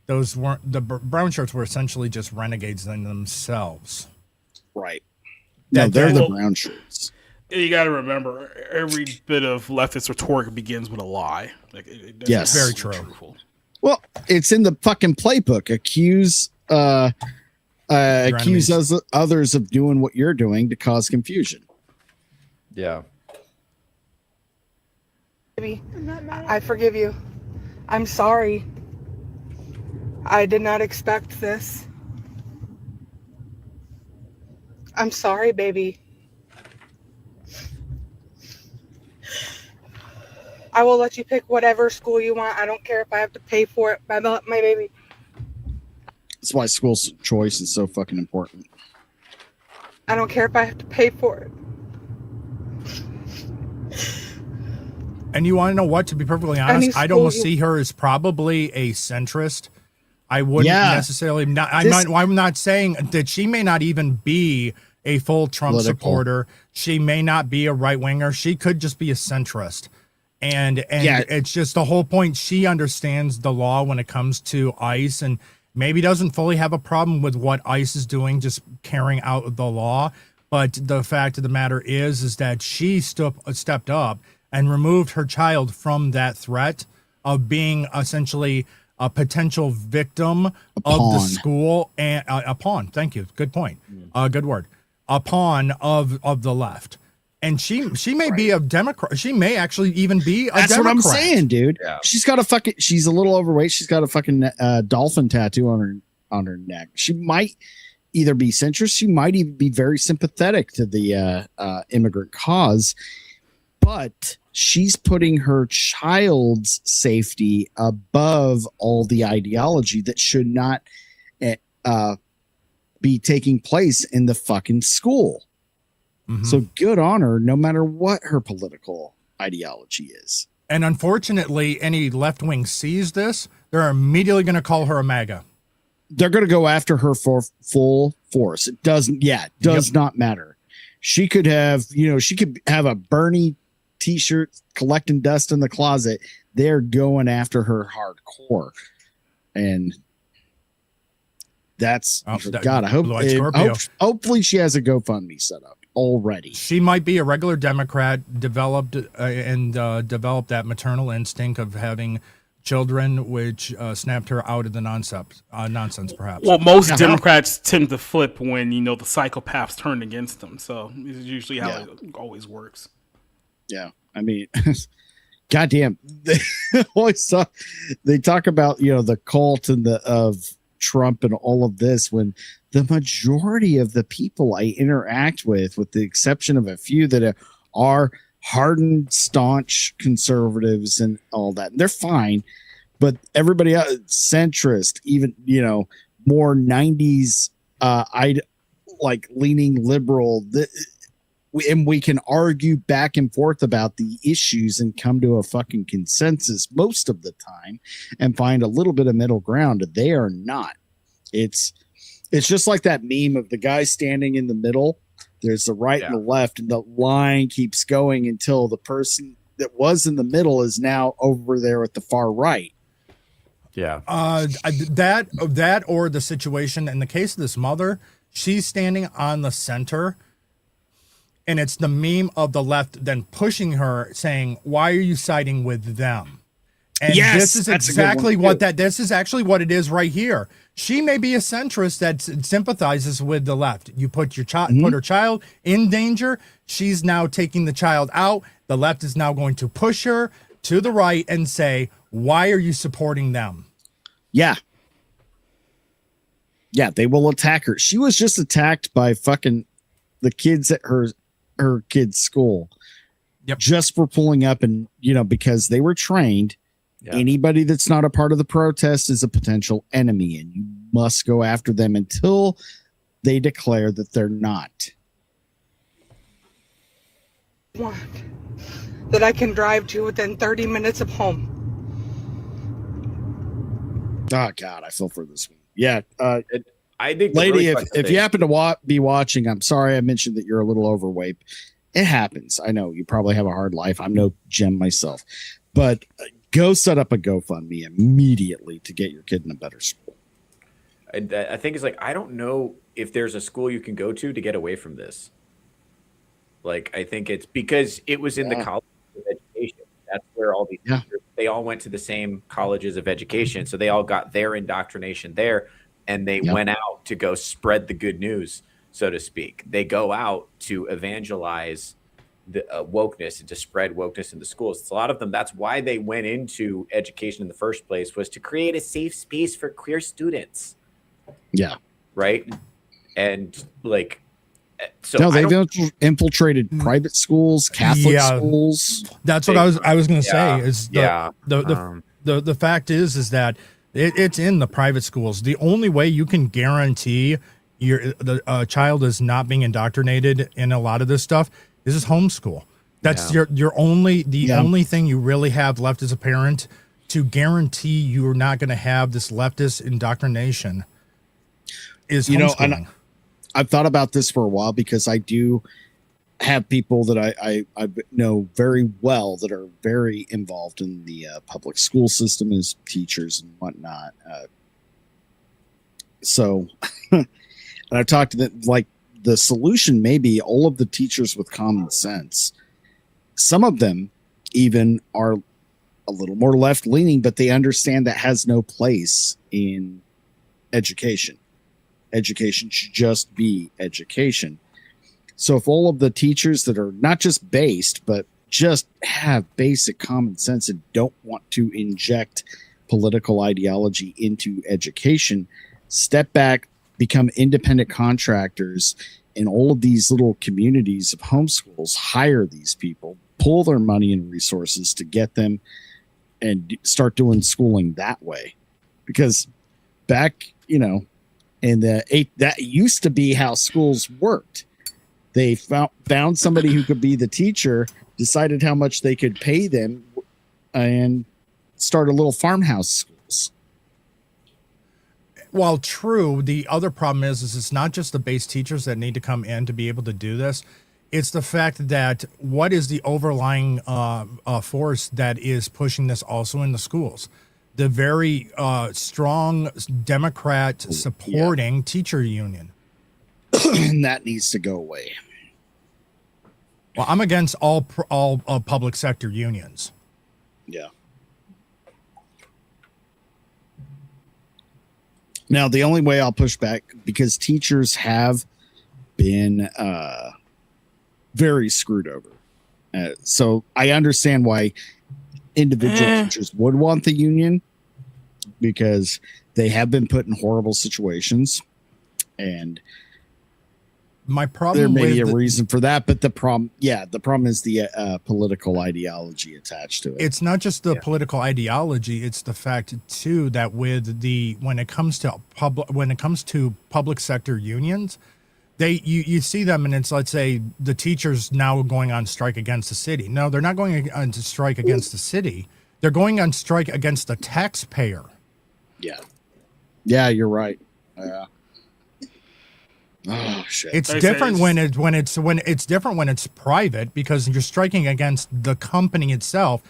Speaker 9: those weren't, the brown shirts were essentially just renegades in themselves.
Speaker 5: Right. No, they're the brown shirts.
Speaker 8: You got to remember, every bit of leftist rhetoric begins with a lie.
Speaker 5: Yes,
Speaker 9: very true.
Speaker 8: Truthful.
Speaker 5: Well, it's in the fucking playbook. Accuse others of doing what you're doing to cause confusion.
Speaker 6: Yeah.
Speaker 10: Baby, I forgive you. I'm sorry. I did not expect this. I'm sorry, baby. I will let you pick whatever school you want. I don't care if I have to pay for it. My baby.
Speaker 5: That's why school choice is so fucking important.
Speaker 10: I don't care if I have to pay for it.
Speaker 9: And you want to know what? To be perfectly honest, I'd almost see her as probably a centrist. I wouldn't necessarily. I'm not saying that she may not even be a full Trump supporter. She may not be a right winger. She could just be a centrist. And it's just the whole point. She understands the law when it comes to ICE, and maybe doesn't fully have a problem with what ICE is doing, just carrying out the law. But the fact of the matter is that she stepped up and removed her child from that threat of being essentially a potential victim of the school, and a pawn. Thank you. Good point. Good word. A pawn of the left. And she may be a Democrat. She may actually even be a Democrat.
Speaker 5: That's what I'm saying, dude. Yeah. She's a little overweight. She's got a fucking dolphin tattoo on her neck. She might either be centrist. She might even be very sympathetic to the immigrant cause. But she's putting her child's safety above all the ideology that should not be taking place in the fucking school. Mm-hmm. So good on her, no matter what her political ideology is.
Speaker 9: And unfortunately, any left wing sees this, they're immediately going to call her a MAGA.
Speaker 5: They're going to go after her for full force. It does not matter. She could have a Bernie t-shirt collecting dust in the closet. They're going after her hardcore. And that's God. I hope hopefully she has a GoFundMe set up already.
Speaker 9: She might be a regular Democrat, developed that maternal instinct of having children, which snapped her out of the nonsense, perhaps.
Speaker 8: Well, most Democrats tend to flip when the psychopaths turn against them. So this is usually how it always works.
Speaker 5: Yeah, I mean, goddamn, they talk about the cult and of Trump and all of this, when the majority of the people I interact with the exception of a few that are hardened, staunch conservatives and all that, they're fine, but everybody else, centrist, even more 90s leaning liberal, and we can argue back and forth about the issues and come to a fucking consensus most of the time and find a little bit of middle ground. They are not. It's just like that meme of the guy standing in the middle. There's the right and the left, and the line keeps going until the person that was in the middle is now over there at the far right.
Speaker 6: Yeah.
Speaker 9: That or the situation in the case of this mother, she's standing on the center. And it's the meme of the left then pushing her, saying, "Why are you siding with them?" And this is exactly this is actually what it is right here. She may be a centrist that sympathizes with the left. You put your put her child in danger. She's now taking the child out. The left is now going to push her to the right and say, "Why are you supporting them?"
Speaker 5: Yeah. Yeah, they will attack her. She was just attacked by fucking the kids at her kid's school.
Speaker 9: Yep.
Speaker 5: Just for pulling up and, because they were trained. Yep. Anybody that's not a part of the protest is a potential enemy, and you must go after them until they declare that they're not.
Speaker 10: want that I can drive to within 30 minutes of home.
Speaker 5: Oh God, I feel for this one. Yeah,
Speaker 6: I think,
Speaker 5: lady,
Speaker 6: really
Speaker 5: if you happen to be watching, I'm sorry I mentioned that you're a little overweight. It happens. I know you probably have a hard life. I'm no gem myself, but go set up a GoFundMe immediately to get your kid in a better school.
Speaker 6: I think it's like, I don't know if there's a school you can go to get away from this. Like, I think it's because it was in the College of Education. That's where all these teachers, they all went to the same colleges of education. So they all got their indoctrination there, and they went out to go spread the good news, so to speak. They go out to evangelize the wokeness and to spread wokeness in the schools. It's a lot of them. That's why they went into education in the first place, was to create a safe space for queer students.
Speaker 5: Yeah.
Speaker 6: Right. And like, so
Speaker 5: no, they've infiltrated private schools, Catholic schools.
Speaker 9: That's what I was going to say. Is the fact is that it's in the private schools. The only way you can guarantee the child is not being indoctrinated in a lot of this stuff is homeschool. That's your only thing you really have left as a parent to guarantee you're not going to have this leftist indoctrination. Is homeschooling.
Speaker 5: And I've thought about this for a while because I do have people that I know very well that are very involved in the public school system as teachers and whatnot. So, and I've talked to them, like, the solution may be all of the teachers with common sense. Some of them even are a little more left leaning, but they understand that has no place in education. Education should just be education. So if all of the teachers that are not just based, but just have basic common sense and don't want to inject political ideology into education, step back, become independent contractors in all of these little communities of homeschools, hire these people, pull their money and resources to get them and start doing schooling that way. Because back, in that used to be how schools worked. They found somebody who could be the teacher, decided how much they could pay them, and started little farmhouse schools.
Speaker 9: While true, the other problem is it's not just the base teachers that need to come in to be able to do this. It's the fact that what is the overlying force that is pushing this also in the schools? The very strong Democrat supporting teacher union.
Speaker 5: And that needs to go away.
Speaker 9: Well, I'm against all public sector unions.
Speaker 5: Yeah. Now, the only way I'll push back, because teachers have been very screwed over. So I understand why individual teachers would want the union, because they have been put in horrible situations, and
Speaker 9: my problem,
Speaker 5: there may be a reason for that, but the problem is the political ideology attached to it.
Speaker 9: It's not just the political ideology; it's the fact too that when it comes to public sector unions, you see them, and it's, let's say, the teachers now going on strike against the city. No, they're not going on to strike against the city. They're going on strike against the taxpayer.
Speaker 5: Yeah, you're right. Oh shit!
Speaker 9: It's different when it's different when it's private, because you're striking against the company itself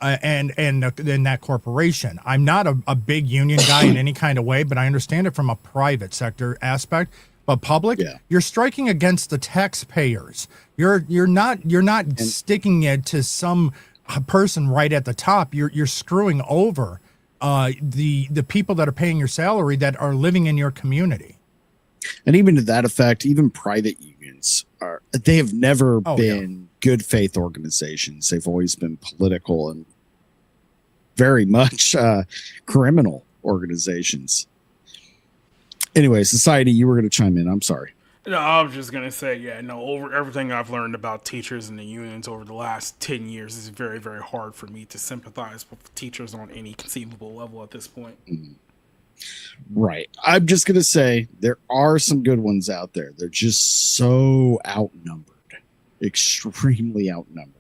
Speaker 9: and in that corporation. I'm not a big union guy in any kind of way, but I understand it from a private sector aspect. But public, you're striking against the taxpayers. You're not sticking it to some person right at the top. You're screwing over the people that are paying your salary that are living in your community.
Speaker 5: And even to that effect, even private unions they have never been good faith organizations. They've always been political and very much criminal organizations. Anyway, Society, you were going to chime in. I'm sorry.
Speaker 8: No, I was just going to say, over everything I've learned about teachers and the unions over the last 10 years, it's very, very hard for me to sympathize with teachers on any conceivable level at this point.
Speaker 5: Right. I'm just going to say there are some good ones out there. They're just so outnumbered. extremely outnumbered.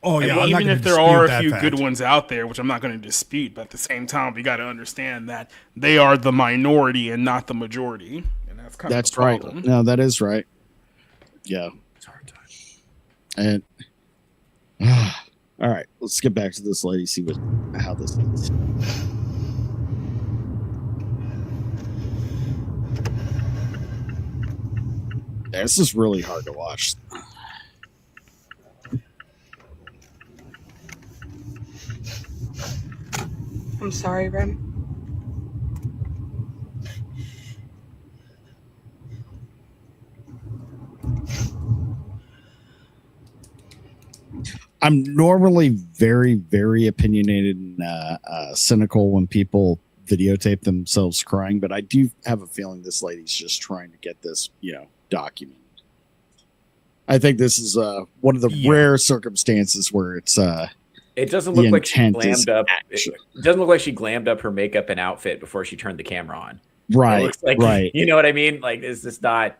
Speaker 9: Oh yeah,
Speaker 8: and even if there are a few good ones out there, which I'm not going to dispute, but at the same time, we got to understand that they are the minority and not the majority, and that's kind of the problem.
Speaker 5: Right. No, that is right. Yeah, it's hard time. And all right, let's get back to this lady. See how this is. This is really hard to watch.
Speaker 10: I'm sorry, Rem.
Speaker 5: I'm normally very, very opinionated and cynical when people videotape themselves crying, but I do have a feeling this lady's just trying to get this, documented. I think this is one of the rare circumstances where it's
Speaker 6: it doesn't look like she glammed up. It doesn't look like she glammed up her makeup and outfit before she turned the camera on.
Speaker 5: Right.
Speaker 6: It looks like,
Speaker 5: right.
Speaker 6: You know what I mean? Like, is this not?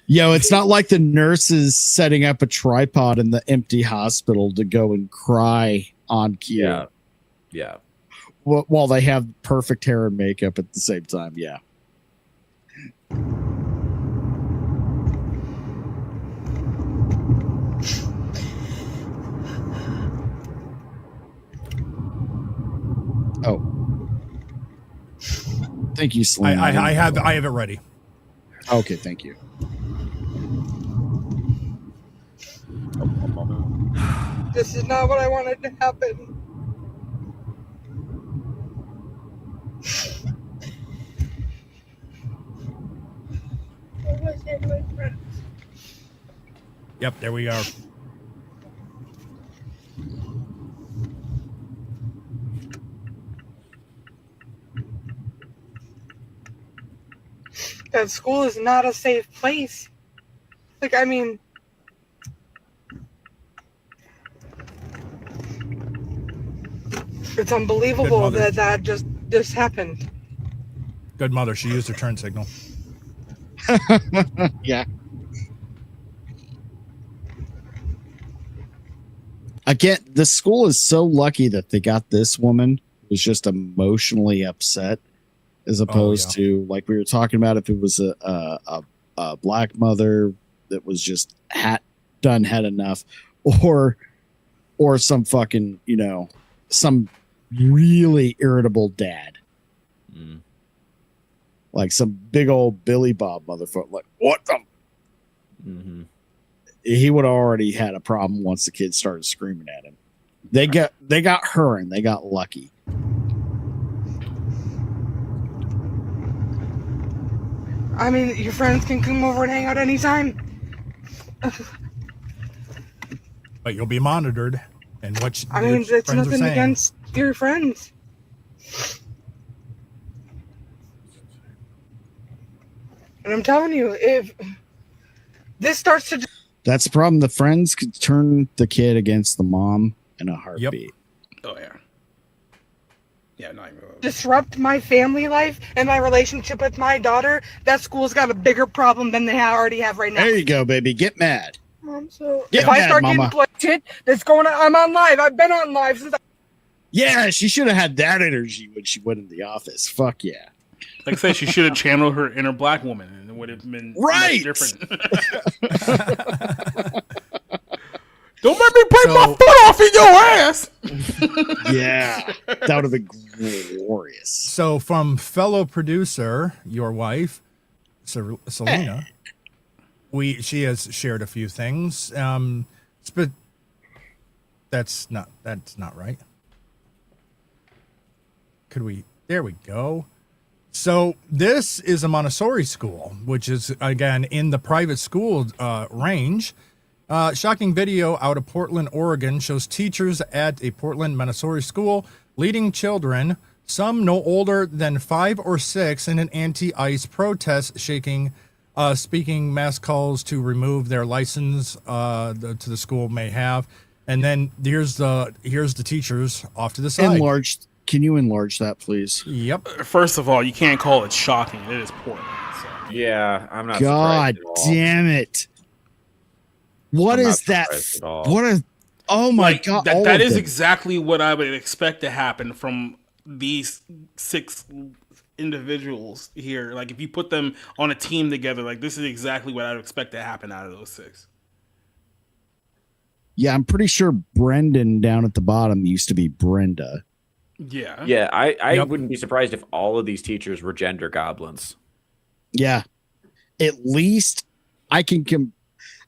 Speaker 5: It's not like the nurses setting up a tripod in the empty hospital to go and cry on cue.
Speaker 6: Yeah.
Speaker 5: While they have perfect hair and makeup at the same time. Yeah. Oh. Thank you, Slim.
Speaker 9: I have it ready.
Speaker 5: Okay, thank you.
Speaker 10: This is not what I wanted to happen.
Speaker 9: Yep, there we are.
Speaker 10: That school is not a safe place. Like, I mean, it's unbelievable that just happened.
Speaker 9: Good mother. She used her turn signal.
Speaker 5: Yeah. Again, the school is so lucky that they got this woman who's just emotionally upset, as opposed to, like we were talking about, if it was a black mother that was just had enough, or some fucking, some really irritable dad. Like some big old Billy Bob motherfucker. Like, what the?
Speaker 6: Mm-hmm.
Speaker 5: He would have already had a problem once the kids started screaming at him. They got her and they got lucky.
Speaker 10: I mean, your friends can come over and hang out anytime.
Speaker 9: But you'll be monitored. And what
Speaker 10: it's nothing against your friends. And I'm telling you, if this starts to...
Speaker 5: That's the problem. The friends could turn the kid against the mom in a heartbeat.
Speaker 8: Yep. Oh, yeah. Yeah, not even...
Speaker 10: disrupt my family life and my relationship with my daughter, that school's got a bigger problem than they already have right now.
Speaker 5: There you go, baby. Get mad.
Speaker 10: So
Speaker 5: Get
Speaker 10: if
Speaker 5: mad,
Speaker 10: I start
Speaker 5: mama.
Speaker 10: getting shit that's going on, I'm on live. I've been on live since
Speaker 5: Yeah, she should have had that energy when she went in the office. Fuck yeah.
Speaker 8: Like I said, she should have channeled her inner black woman, and it would have been
Speaker 5: right
Speaker 8: much different. Don't make me break my foot off in your ass.
Speaker 5: Yeah, that would have been glorious.
Speaker 9: So, from fellow producer, your wife, Selena, she has shared a few things. But that's not right. There we go. So this is a Montessori school, which is, again, in the private school range. Shocking video out of Portland, Oregon, shows teachers at a Portland Montessori school leading children, some no older than 5 or 6, in an anti-ICE protest, speaking mass calls to remove their license to the school may have. And then here's the teachers off to the side.
Speaker 5: Enlarged. Can you enlarge that, please?
Speaker 9: Yep.
Speaker 8: First of all, you can't call it shocking. It is Portland. So.
Speaker 6: Yeah, I'm not.
Speaker 5: God
Speaker 6: surprised at all.
Speaker 5: damn it. What
Speaker 6: I'm
Speaker 5: is
Speaker 6: not
Speaker 5: that?
Speaker 6: surprised at all.
Speaker 5: What a oh my god! all
Speaker 8: That
Speaker 5: of
Speaker 8: is
Speaker 5: them.
Speaker 8: exactly what I would expect to happen from these 6 individuals here. Like if you put them on a team together, like this is exactly what I'd expect to happen out of those 6.
Speaker 5: Yeah, I'm pretty sure Brendan down at the bottom used to be Brenda.
Speaker 8: Yeah.
Speaker 6: Yeah, I wouldn't be surprised if all of these teachers were gender goblins.
Speaker 5: Yeah, at least I can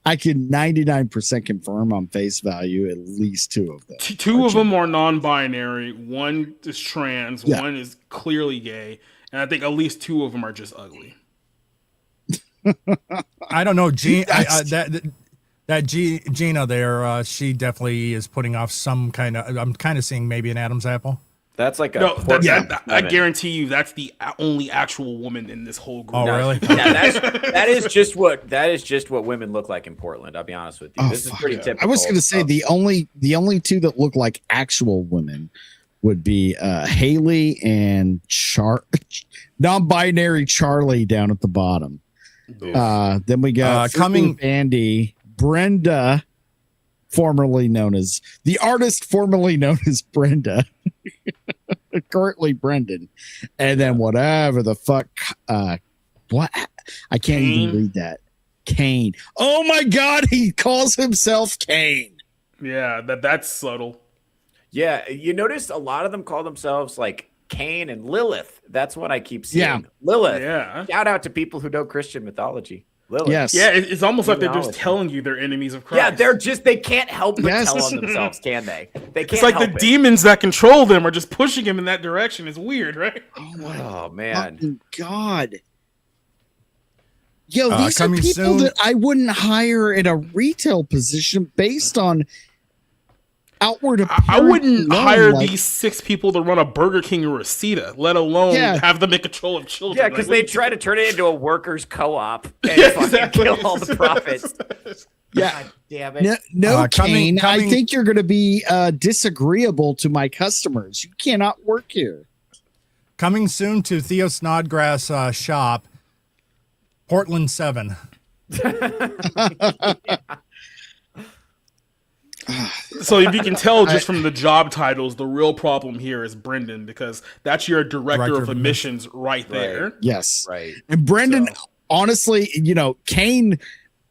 Speaker 5: 99% confirm on face value at least 2 of them.
Speaker 8: 2 of them are non-binary. 1 is trans.
Speaker 5: Yeah.
Speaker 8: 1 is clearly gay, and I think at least 2 of them are just ugly.
Speaker 9: I don't know, Gina there, she definitely is putting off some kind of. I'm kind of seeing maybe an Adam's apple.
Speaker 6: That's like a
Speaker 8: I guarantee you that's the only actual woman in this whole group.
Speaker 9: Oh, really?
Speaker 6: Yeah, that is just what women look like in Portland. I'll be honest with you. This is pretty typical.
Speaker 5: I was going to say the only 2 that look like actual women would be Haley and non-binary Charlie down at the bottom. Then we got coming Andy, Brenda, formerly known as the artist formerly known as Brenda, currently Brendan, and then whatever the fuck, what I can't even read that. Kane. Oh my god, he calls himself Kane.
Speaker 8: Yeah, that's subtle.
Speaker 6: Yeah, you notice a lot of them call themselves like Cain and Lilith. That's what I keep seeing.
Speaker 5: Yeah.
Speaker 6: Lilith.
Speaker 8: Yeah.
Speaker 6: Shout out to people who know Christian mythology. Lilith.
Speaker 5: Yes.
Speaker 8: Yeah, it's almost like they're just telling you they're enemies of Christ.
Speaker 6: Yeah, they can't help but tell on themselves, can they? They can't.
Speaker 8: It's like the demons that control them are just pushing him in that direction. It's weird, right?
Speaker 6: Oh man.
Speaker 5: Fucking god. Yo, these are
Speaker 9: coming
Speaker 5: people
Speaker 9: soon.
Speaker 5: that I wouldn't hire in a retail position based on outward appearance.
Speaker 8: I wouldn't
Speaker 5: alone,
Speaker 8: hire
Speaker 5: like-
Speaker 8: these 6 people to run a Burger King or a Cita, let alone have them in control of children.
Speaker 6: Yeah, because they try to turn it into a workers' co-op and fucking kill all the profits.
Speaker 5: Yeah,
Speaker 6: God damn it.
Speaker 5: No, Kane. I think you're going to be disagreeable to my customers. You cannot work here.
Speaker 9: Coming soon to Theo Snodgrass shop, Portland 7.
Speaker 8: So if you can tell just from the job titles, the real problem here is Brendan, because that's your director of admissions right there.
Speaker 5: Yes.
Speaker 6: Right.
Speaker 5: And Brendan, honestly, Kane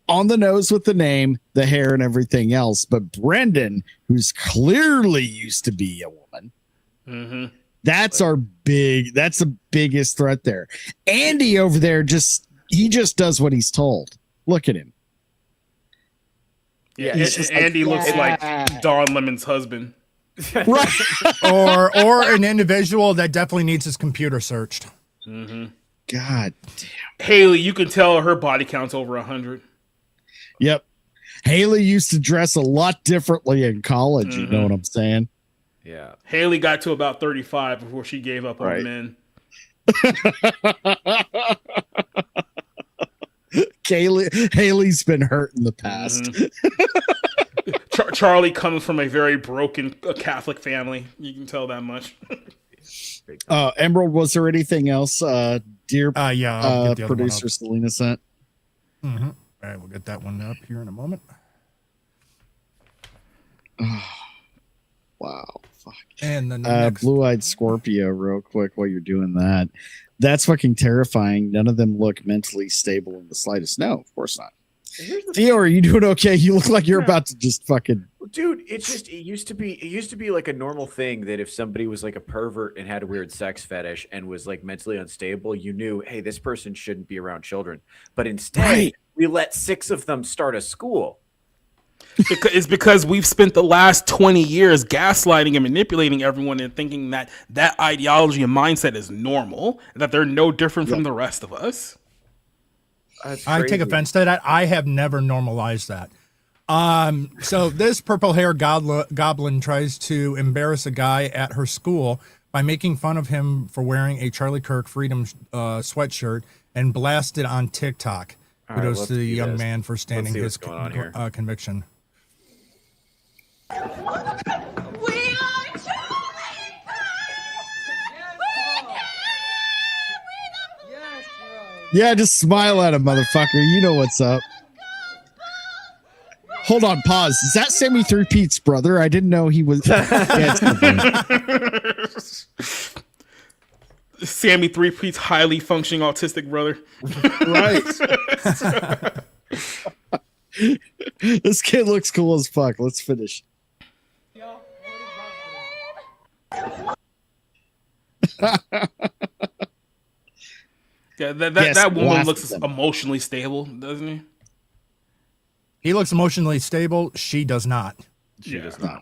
Speaker 5: on the nose with the name, the hair, and everything else. But Brendan, who's clearly used to be a woman, that's the biggest threat there. Andy over there just does what he's told. Look at him.
Speaker 8: Yeah, Andy looks like Don Lemon's husband.
Speaker 5: Right.
Speaker 9: or an individual that definitely needs his computer searched.
Speaker 5: God damn.
Speaker 8: Haley, you can tell her body count's over 100.
Speaker 5: Yep. Haley used to dress a lot differently in college. You know what I'm saying?
Speaker 6: Yeah.
Speaker 8: Haley got to about 35 before she gave up on men.
Speaker 5: Haley's been hurt in the past.
Speaker 8: Charlie comes from a very broken Catholic family. You can tell that much.
Speaker 5: Emerald, was there anything else, dear
Speaker 9: I'll get the other
Speaker 5: producer Selena sent?
Speaker 9: All right, we'll get that one up here in a moment.
Speaker 5: Wow. Fuck.
Speaker 9: And then
Speaker 5: Blue-eyed Scorpio, real quick, while you're doing that. That's fucking terrifying. None of them look mentally stable in the slightest. No, of course not. Theo, are you doing okay? You look like you're about to just fucking.
Speaker 6: Dude, it used to be like a normal thing that if somebody was like a pervert and had a weird sex fetish and was like mentally unstable, you knew, hey, this person shouldn't be around children. But instead, we let 6 of them start a school.
Speaker 8: It's because we've spent the last 20 years gaslighting and manipulating everyone and thinking that ideology and mindset is normal, that they're no different from the rest of us.
Speaker 9: I take offense to that. I have never normalized that. So this purple hair goblin tries to embarrass a guy at her school by making fun of him for wearing a Charlie Kirk Freedom sweatshirt and blasted on TikTok. Kudos to the young man for standing his conviction.
Speaker 5: Yeah, just smile at him, motherfucker. You know what's up. Hold on, pause. Is that Sammy Three Pete's brother? I didn't know he was.
Speaker 8: Sammy Three Pete's highly functioning autistic brother.
Speaker 5: Right. This kid looks cool as fuck. Let's finish.
Speaker 8: Yeah, that woman looks emotionally stable, doesn't he?
Speaker 9: He looks emotionally stable. She does not.
Speaker 6: She does not.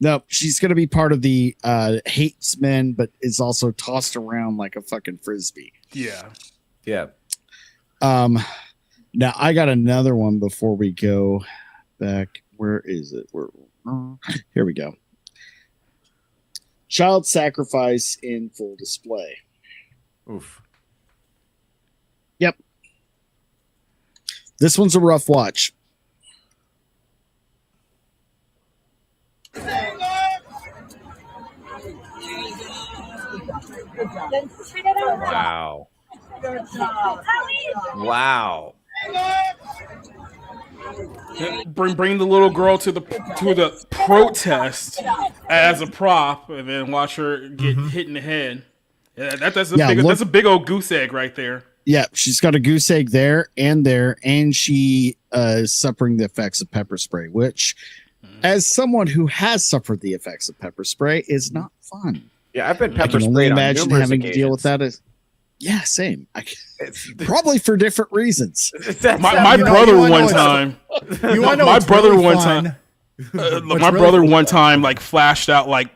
Speaker 5: No, she's going to be part of the hates men, but is also tossed around like a fucking frisbee.
Speaker 8: Yeah.
Speaker 6: Yeah.
Speaker 5: Now I got another one before we go back. Where is it? Here we go. Child sacrifice in full display.
Speaker 6: Oof.
Speaker 5: Yep. This one's a rough watch.
Speaker 6: Wow. Wow.
Speaker 8: Bring the little girl to the protest as a prop, and then watch her get hit in the head. Yeah, that's a big old goose egg right there.
Speaker 5: Yeah, she's got a goose egg there, and she is suffering the effects of pepper spray, which, as someone who has suffered the effects of pepper spray, is not fun.
Speaker 6: Yeah, I've been pepper
Speaker 5: I can only
Speaker 6: sprayed on
Speaker 5: imagine
Speaker 6: numerous
Speaker 5: having
Speaker 6: occasions.
Speaker 5: to deal with that. Yeah, same. Probably for different reasons.
Speaker 8: My brother one time. My brother one time like flashed out like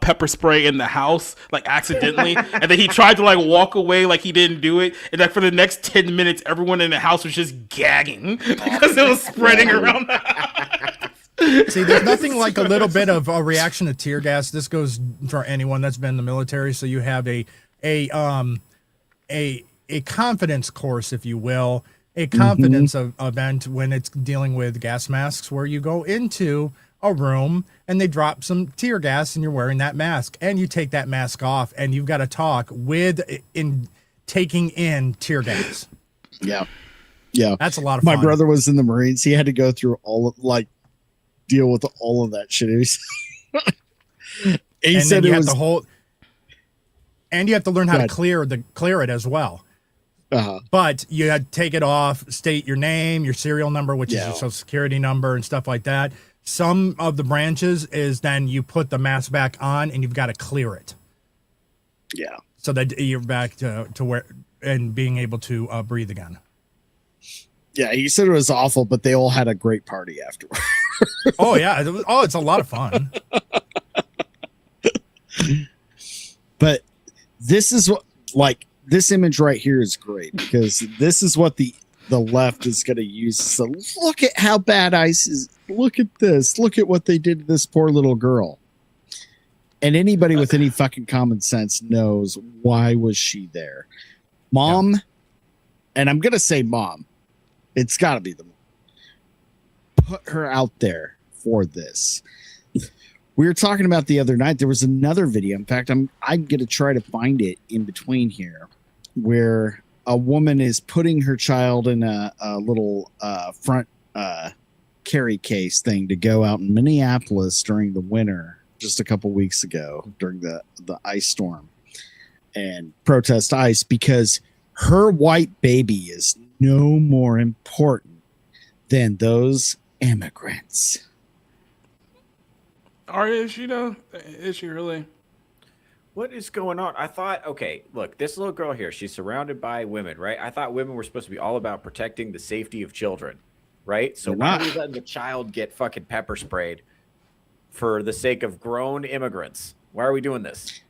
Speaker 8: pepper spray in the house like accidentally, and then he tried to like walk away like he didn't do it, and like for the next 10 minutes everyone in the house was just gagging because it was spreading around the house.
Speaker 9: See, there's nothing like a little bit of a reaction to tear gas. This goes for anyone that's been in the military. So you have a confidence course, if you will, a confidence event when it's dealing with gas masks, where you go into a room and they drop some tear gas and you're wearing that mask, and you take that mask off and you've got to talk in taking in tear gas.
Speaker 5: Yeah. Yeah.
Speaker 9: That's a lot of fun.
Speaker 5: My brother was in the Marines. He had to go through deal with all of that shit. He said it was and you have to learn how to clear it as well. But you had to take it off, state your name, your serial number, which is your social security number and stuff like that. Some of the branches is then you put the mask back on and you've got to clear it. Yeah.
Speaker 9: So that you're back to where and being able to breathe again.
Speaker 5: Yeah, he said it was awful, but they all had a great party afterwards.
Speaker 9: Oh yeah, it's a lot of fun. But this is what, like, this image right here is great because this is what the left is going to use. So look at how bad ICE is. Look at this. Look at what they did to this poor little girl. And anybody with any fucking common sense knows, why was she there? Mom, and I'm going to say mom. It's got to be the mom. Put her out there for this. We were talking about the other night. There was another video. In fact, I'm going to try to find it in between here, where a woman is putting her child in a little front carry case thing to go out in Minneapolis during the winter just a couple weeks ago during the ice storm and protest ICE, because her white baby is no more important than those immigrants.
Speaker 8: Is she though? Is she really?
Speaker 6: What is going on? I thought, okay, look, this little girl here, she's surrounded by women, right? I thought women were supposed to be all about protecting the safety of children, right? So why are we letting the child get fucking pepper sprayed for the sake of grown immigrants? Why are we doing this?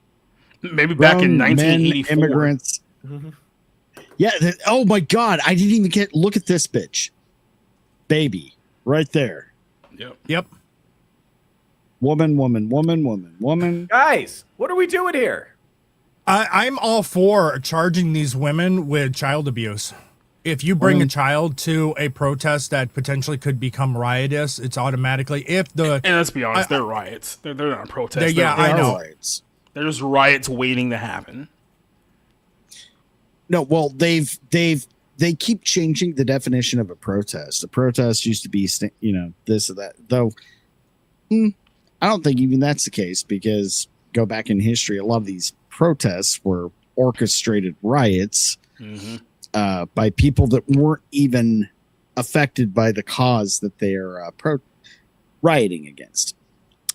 Speaker 8: Maybe back in 1984.
Speaker 5: Immigrants. Yeah. Oh my God. I didn't even look at this bitch. Baby. Right there.
Speaker 9: Yep.
Speaker 5: Woman.
Speaker 6: Guys, what are we doing here?
Speaker 9: I'm all for charging these women with child abuse. If you bring a child to a protest that potentially could become riotous, it's automatically and
Speaker 8: let's be honest, they're riots. They're not protests.
Speaker 9: I know.
Speaker 5: Riots.
Speaker 8: They're just riots waiting to happen.
Speaker 5: No, well, they've they keep changing the definition of a protest. A protest used to be, this or that. Though, I don't think even that's the case, because go back in history, a lot of these protests were orchestrated riots by people that weren't even affected by the cause that they are rioting against.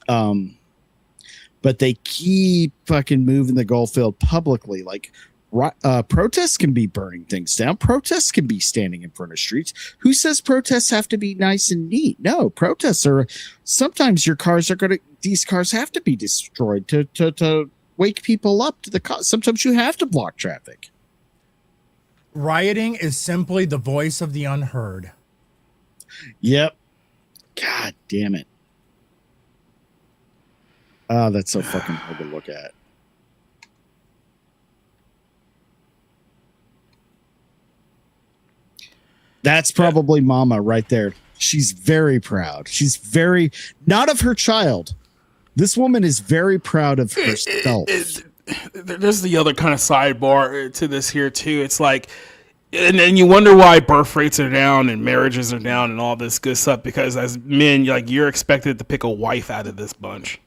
Speaker 5: But they keep fucking moving the goalfield publicly. Like, protests can be burning things down. Protests can be standing in front of streets. Who says protests have to be nice and neat? No, protests are, sometimes these cars have to be destroyed to wake people up to the cause. Sometimes you have to block traffic.
Speaker 9: Rioting is simply the voice of the unheard.
Speaker 5: Yep. God damn it. Oh, that's so fucking hard to look at. That's probably Mama right there. She's very proud. She's very, not of her child. This woman is very proud of herself.
Speaker 8: There's the other kind of sidebar to this here too. It's like, and you wonder why birth rates are down and marriages are down and all this good stuff, because as men, you're expected to pick a wife out of this bunch.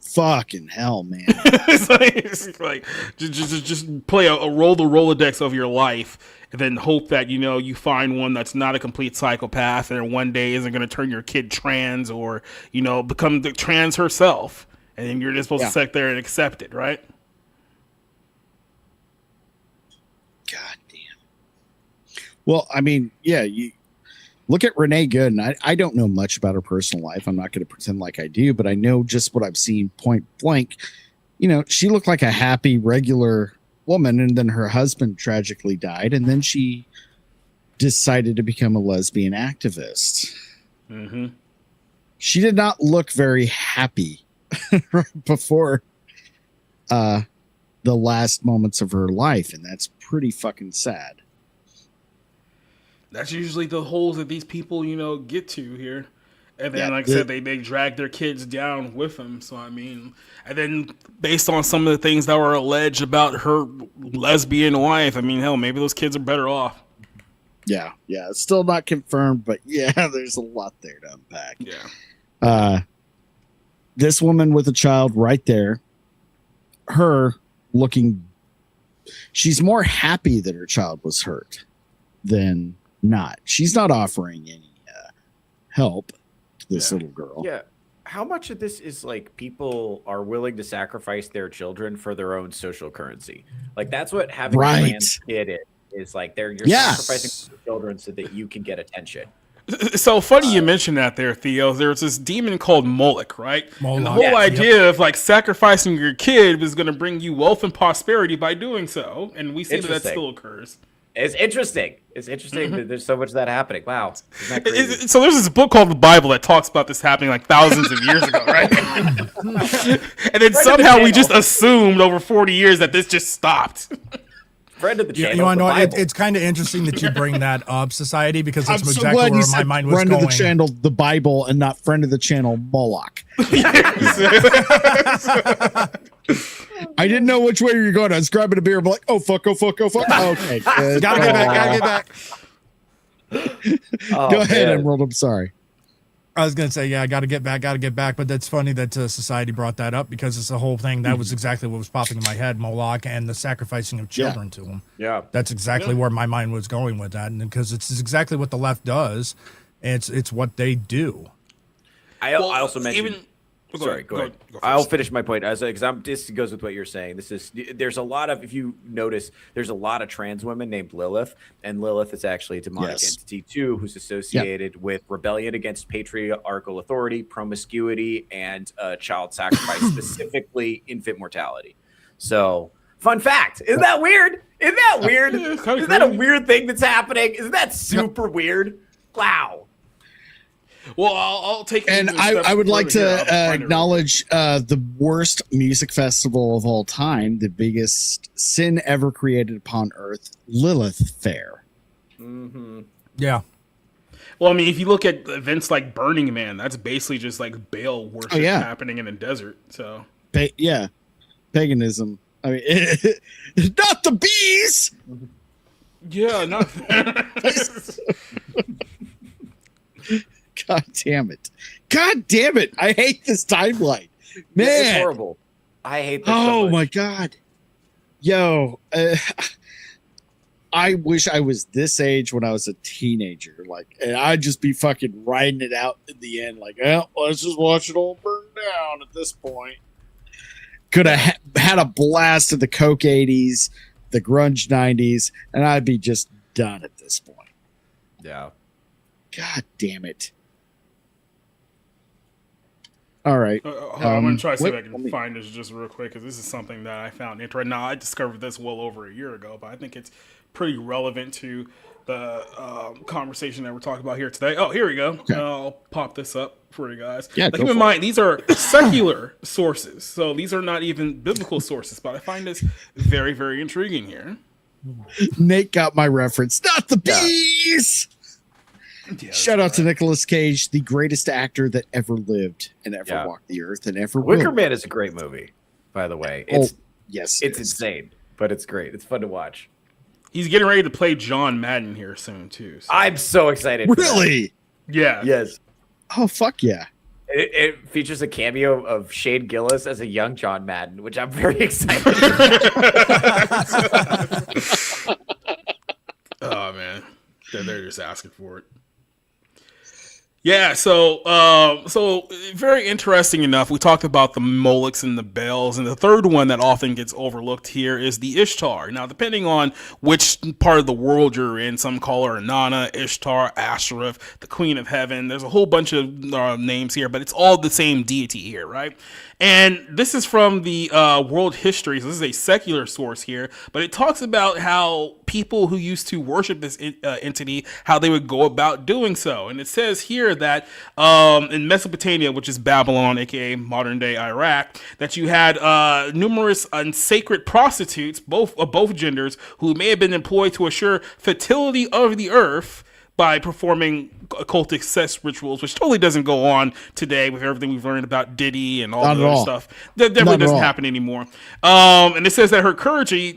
Speaker 5: Fucking hell, man.
Speaker 8: it's like just play roll the Rolodex of your life, and then hope that you find one that's not a complete psychopath, and one day isn't going to turn your kid trans or become the trans herself, and then you're just supposed to sit there and accept it, right?
Speaker 5: God damn. Well, I mean, yeah, you look at Renee Gooden. I don't know much about her personal life. I'm not going to pretend like I do, but I know just what I've seen point blank. She looked like a happy, regular woman, and then her husband tragically died, and then she decided to become a lesbian activist. She did not look very happy before the last moments of her life, and that's pretty fucking sad.
Speaker 8: That's usually the holes that these people, get to here. And then, like I said, they drag their kids down with them. So, I mean, and then based on some of the things that were alleged about her lesbian wife, I mean, hell, maybe those kids are better off.
Speaker 5: Yeah. It's still not confirmed, but yeah, there's a lot there to unpack.
Speaker 8: Yeah.
Speaker 5: This woman with a child right there, her looking, she's more happy that her child was hurt than not. She's not offering any help to this little girl.
Speaker 6: Yeah. How much of this is like people are willing to sacrifice their children for their own social currency? Like, that's what having a trans kid is like. You're sacrificing your children so that you can get attention.
Speaker 8: So funny you mentioned that there, Theo. There's this demon called Moloch, right?
Speaker 9: Moloch.
Speaker 8: And the whole idea of like sacrificing your kid was going to bring you wealth and prosperity by doing so, and we see that still occurs.
Speaker 6: It's interesting. That there's so much of that happening. Wow. Isn't that crazy?
Speaker 8: So there's this book called the Bible that talks about this happening like thousands of years ago, right? And then somehow we just assumed over 40 years that this just stopped.
Speaker 6: Friend of the channel.
Speaker 9: You want to know, it's kind of interesting that you bring that up, Society, because that's exactly where my mind was
Speaker 5: friend
Speaker 9: going.
Speaker 5: Friend of the channel, the Bible, and not friend of the channel, Moloch. I didn't know which way you were going. I was grabbing a beer. I'm like, oh fuck. Okay, good.
Speaker 9: Gotta get back.
Speaker 5: Go ahead, Emerald. I'm sorry.
Speaker 9: I was gonna say, yeah, I gotta get back. But that's funny that Society brought that up, because it's the whole thing. That was exactly what was popping in my head, Moloch and the sacrificing of children to him.
Speaker 6: Yeah,
Speaker 9: that's exactly where my mind was going with that, and because it's exactly what the left does. It's what they do.
Speaker 6: I also mentioned. Sorry, go ahead. I'll finish my point. This goes with what you're saying. There's a lot of, if you notice, there's a lot of trans women named Lilith, and Lilith is actually a demonic entity too, who's associated with rebellion against patriarchal authority, promiscuity, and child sacrifice, specifically infant mortality. So, fun fact. Isn't that weird? Isn't that a weird thing that's happening? Isn't that super weird? Wow.
Speaker 8: Well, I'll take it.
Speaker 5: And I would like to acknowledge the worst music festival of all time, the biggest sin ever created upon earth, Lilith Fair.
Speaker 6: Mm-hmm.
Speaker 9: Yeah.
Speaker 8: Well, I mean, if you look at events like Burning Man, that's basically just like Baal worship happening in the desert. So,
Speaker 5: paganism. I mean, not the bees.
Speaker 8: Yeah, not.
Speaker 5: God damn it! God damn it! I hate this timeline, man.
Speaker 6: It's horrible. I hate this.
Speaker 5: Oh my god, yo! I wish I was this age when I was a teenager, and I'd just be fucking riding it out in the end, well, let's just watch it all burn down. At this point, could have had a blast of the Coke 80s, the grunge 90s, and I'd be just done at this point.
Speaker 6: Yeah.
Speaker 5: God damn it. All right.
Speaker 8: I'm going to try to see if I can find this just real quick, because this is something that I found interesting. Now, I discovered this well over a year ago, but I think it's pretty relevant to the conversation that we're talking about here today. Oh, here we go. Okay. I'll pop this up for you guys. Yeah, keep in mind, these are secular sources, so these are not even biblical sources, but I find this very, very intriguing here.
Speaker 5: Nate got my reference. Not the bees! Yeah, shout out to Nicolas Cage, the greatest actor that ever lived and ever walked the earth and ever will.
Speaker 6: Wicker Man is a great movie, by the way. It's insane, but it's great. It's fun to watch.
Speaker 8: He's getting ready to play John Madden here soon, too. So.
Speaker 6: I'm so excited.
Speaker 5: Really?
Speaker 8: Yeah.
Speaker 6: Yes.
Speaker 5: Oh, fuck yeah.
Speaker 6: It features a cameo of Shane Gillis as a young John Madden, which I'm very excited
Speaker 8: Oh, man. They're just asking for it. Yeah, so very interesting enough. We talked about the Molochs and the Baals, and the third one that often gets overlooked here is the Ishtar. Now, depending on which part of the world you're in, some call her Inanna, Ishtar, Ashtoreth, the Queen of Heaven. There's a whole bunch of names here, but it's all the same deity here, right? And this is from the world history, so this is a secular source here, but it talks about how people who used to worship this entity, how they would go about doing so. And it says here that in Mesopotamia, which is Babylon, aka modern day Iraq, that you had numerous unsacred prostitutes, both genders, who may have been employed to assure fertility of the earth by performing occultic sex rituals, which totally doesn't go on today with everything we've learned about Diddy and all the other stuff. That definitely doesn't happen anymore. And it says that her clergy,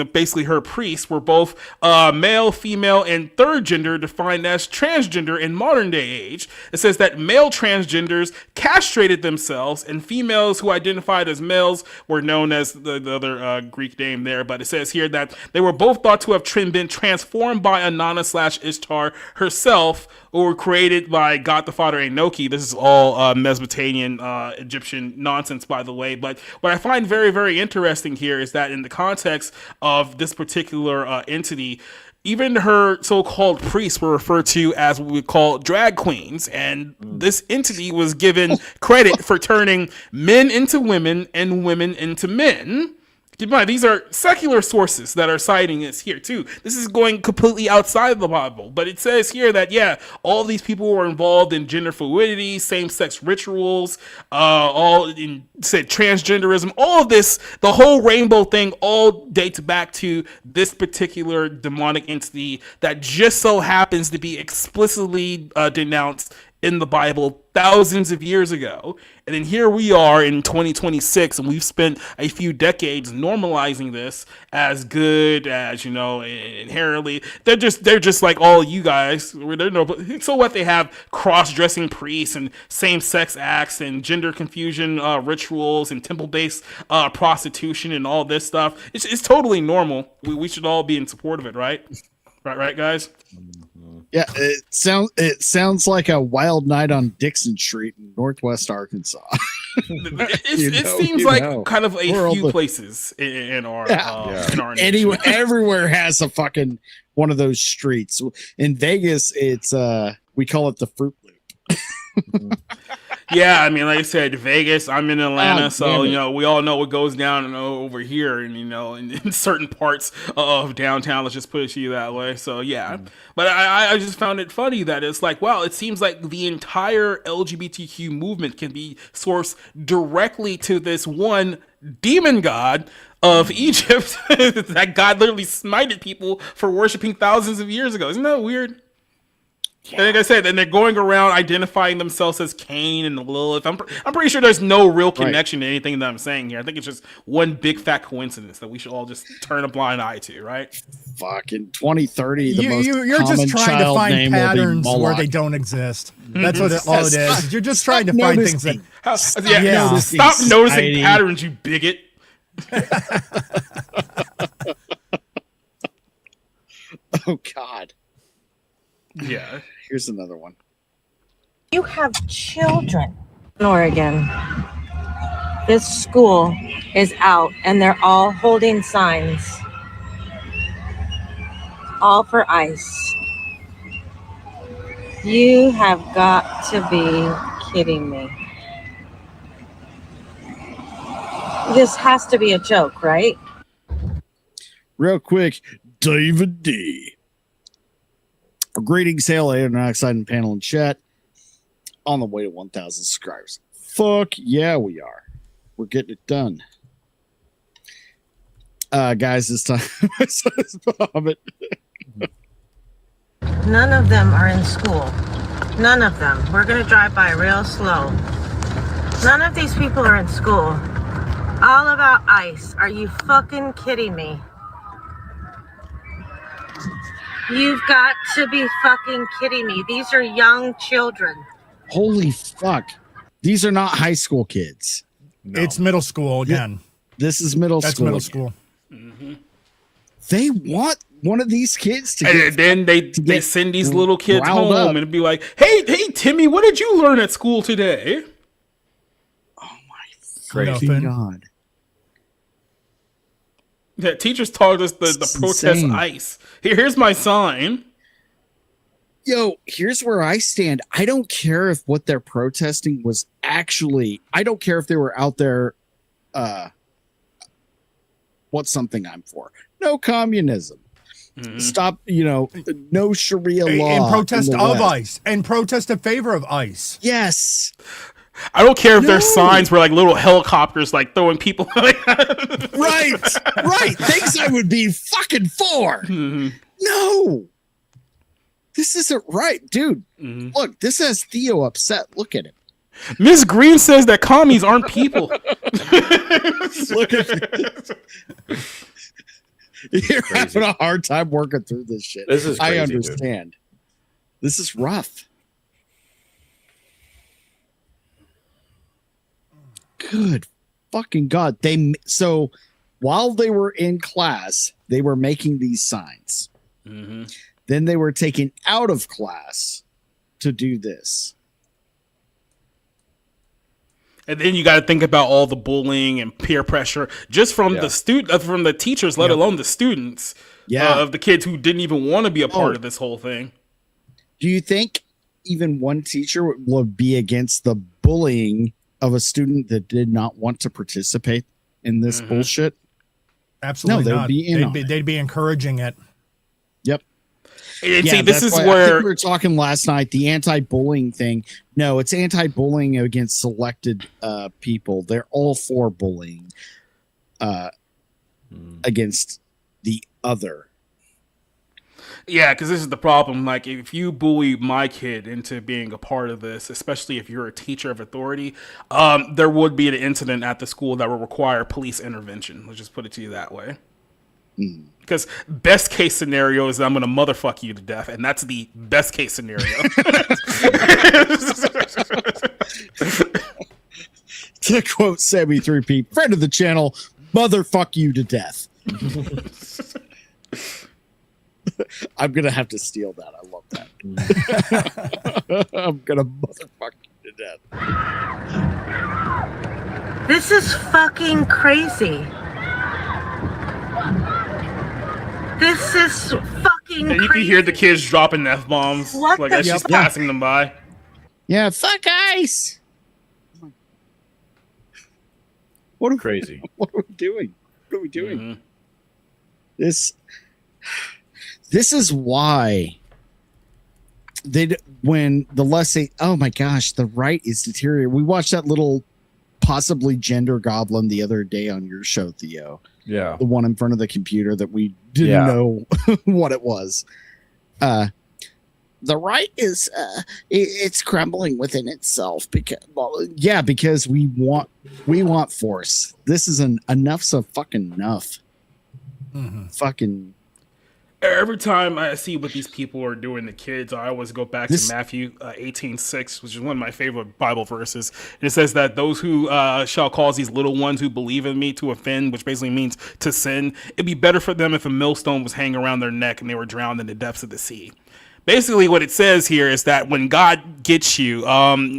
Speaker 8: basically her priests, were both male, female, and third gender, defined as transgender in modern day age. It says that male transgenders castrated themselves, and females who identified as males were known as the other Greek name there. But it says here that they were both thought to have been transformed by Inanna/Ishtar herself, or were created by God the Father Enoki. This is all Mesopotamian Egyptian nonsense, by the way. But what I find very, very interesting here is that in the context of this particular entity, even her so-called priests were referred to as what we call drag queens. And this entity was given credit for turning men into women and women into men. Keep in mind, these are secular sources that are citing this here, too. This is going completely outside of the Bible. But it says here that, all these people were involved in gender fluidity, same-sex rituals, transgenderism. All of this, the whole rainbow thing, all dates back to this particular demonic entity that just so happens to be explicitly denounced in the Bible thousands of years ago. And then here we are in 2026, and we've spent a few decades normalizing this as good, as inherently. They're just like all you guys. So what, they have cross-dressing priests and same-sex acts and gender confusion rituals and temple-based prostitution and all this stuff. It's totally normal. We should all be in support of it, right? Right, guys?
Speaker 5: Yeah, it sounds like a wild night on Dixon Street in Northwest Arkansas.
Speaker 8: It seems like kind of a few places in our nation.
Speaker 5: Everywhere has a fucking one of those streets. In Vegas, it's we call it the Fruit Loop.
Speaker 8: Yeah, I mean, like I said, Vegas, I'm in Atlanta, so, we all know what goes down over here and, in certain parts of downtown, let's just put it to you that way. So, yeah. But I just found it funny that it's like, wow, it seems like the entire LGBTQ movement can be sourced directly to this one demon god of Egypt that God literally smited people for worshiping thousands of years ago. Isn't that weird? Yeah. Like I said, and they're going around identifying themselves as Cain and Lilith. I'm pretty sure there's no real connection to anything that I'm saying here. I think it's just one big fat coincidence that we should all just turn a blind eye to, right?
Speaker 5: Fucking 2030. The most
Speaker 9: You're just
Speaker 5: common
Speaker 9: trying to
Speaker 5: child
Speaker 9: find
Speaker 5: name will be
Speaker 9: patterns where
Speaker 5: Moloch.
Speaker 9: they don't exist. That's what all it is. You're just trying to find things that.
Speaker 8: Stop noticing patterns, you bigot.
Speaker 5: Oh God.
Speaker 8: Yeah.
Speaker 5: Here's another one.
Speaker 14: You have children in Oregon. This school is out and they're all holding signs. All for ICE. You have got to be kidding me. This has to be a joke, right?
Speaker 5: Real quick, David D. Greetings, hail, Internoxide and panel and chat. On the way to 1,000 subscribers. Fuck yeah, we are. We're getting it done. Guys, this time my son is vomit.
Speaker 14: None of them are in school. None of them. We're going to drive by real slow. None of these people are in school. All about ICE. Are you fucking kidding me? You've got to be fucking kidding me. These are young children.
Speaker 5: Holy fuck. These are not high school kids.
Speaker 9: No. It's middle school again.
Speaker 5: This is middle school.
Speaker 9: That's middle school.
Speaker 8: Mm-hmm.
Speaker 5: They want one of these kids to
Speaker 8: and then they send these little kids home
Speaker 5: up.
Speaker 8: and be like, hey Timmy, what did you learn at school today?
Speaker 5: Oh my
Speaker 9: Crazy
Speaker 5: God.
Speaker 8: Yeah, teachers taught us the protest
Speaker 5: insane.
Speaker 8: ICE. Here's my sign.
Speaker 5: Yo, here's where I stand. I don't care if what they're protesting was actually, I don't care if they were out there, what's something I'm for? No communism.
Speaker 8: Mm-hmm.
Speaker 5: Stop, no Sharia law.
Speaker 9: And protest
Speaker 5: in the
Speaker 9: of
Speaker 5: West.
Speaker 9: ICE. And protest in favor of ICE.
Speaker 5: Yes.
Speaker 8: I don't care if their signs were like little helicopters, like throwing people.
Speaker 5: Right. Things I would be fucking for.
Speaker 8: Mm-hmm.
Speaker 5: No. This isn't right, dude.
Speaker 8: Mm-hmm.
Speaker 5: Look, this has Theo upset. Look at him.
Speaker 8: Miss Green says that commies aren't people.
Speaker 5: Look at You're having a hard time working through this shit.
Speaker 6: This is crazy,
Speaker 5: I understand. Dude. This is rough. Good fucking God. So while they were in class, they were making these signs.
Speaker 8: Mm-hmm.
Speaker 5: Then they were taken out of class to do this.
Speaker 8: And then you got to think about all the bullying and peer pressure just from from the teachers, let alone the students of the kids who didn't even want to be a part of this whole thing.
Speaker 5: Do you think even one teacher would be against the bullying of a student that did not want to participate in this bullshit?
Speaker 9: Absolutely not.
Speaker 5: They'd
Speaker 9: they'd be encouraging it.
Speaker 5: Yep.
Speaker 8: And see, this is where
Speaker 5: I think we were talking last night, the anti-bullying thing. No, it's anti-bullying against selected people. They're all for bullying against the other.
Speaker 8: Yeah, because this is the problem. Like, if you bully my kid into being a part of this, especially if you're a teacher of authority, there would be an incident at the school that would require police intervention. Let's just put it to you that way. Because best case scenario is that I'm going to motherfuck you to death, and that's the best case scenario.
Speaker 5: To quote Sammy 3P, friend of the channel, motherfuck you to death. I'm going to have to steal that. I love that. I'm going to motherfuck you to death.
Speaker 14: This is fucking crazy. This is fucking
Speaker 8: And you can hear the kids dropping F-bombs
Speaker 14: What
Speaker 8: like
Speaker 14: the-
Speaker 8: as she's passing them by.
Speaker 5: Yeah, fuck ICE. What are
Speaker 6: crazy?
Speaker 5: What are we doing? What are we doing? This is why when the left say, "Oh my gosh, the right is deteriorating." We watched that little possibly gender goblin the other day on your show, Theo.
Speaker 6: Yeah,
Speaker 5: the one in front of the computer that we didn't know what it was. The right is it's crumbling within itself because we want force. This is enough's a fucking enough. Fucking
Speaker 8: Every time I see what these people are doing to kids, I always go back to Matthew 18:6, which is one of my favorite Bible verses. And it says that those who shall cause these little ones who believe in me to offend, which basically means to sin, it'd be better for them if a millstone was hanging around their neck and they were drowned in the depths of the sea. Basically, what it says here is that when God gets you,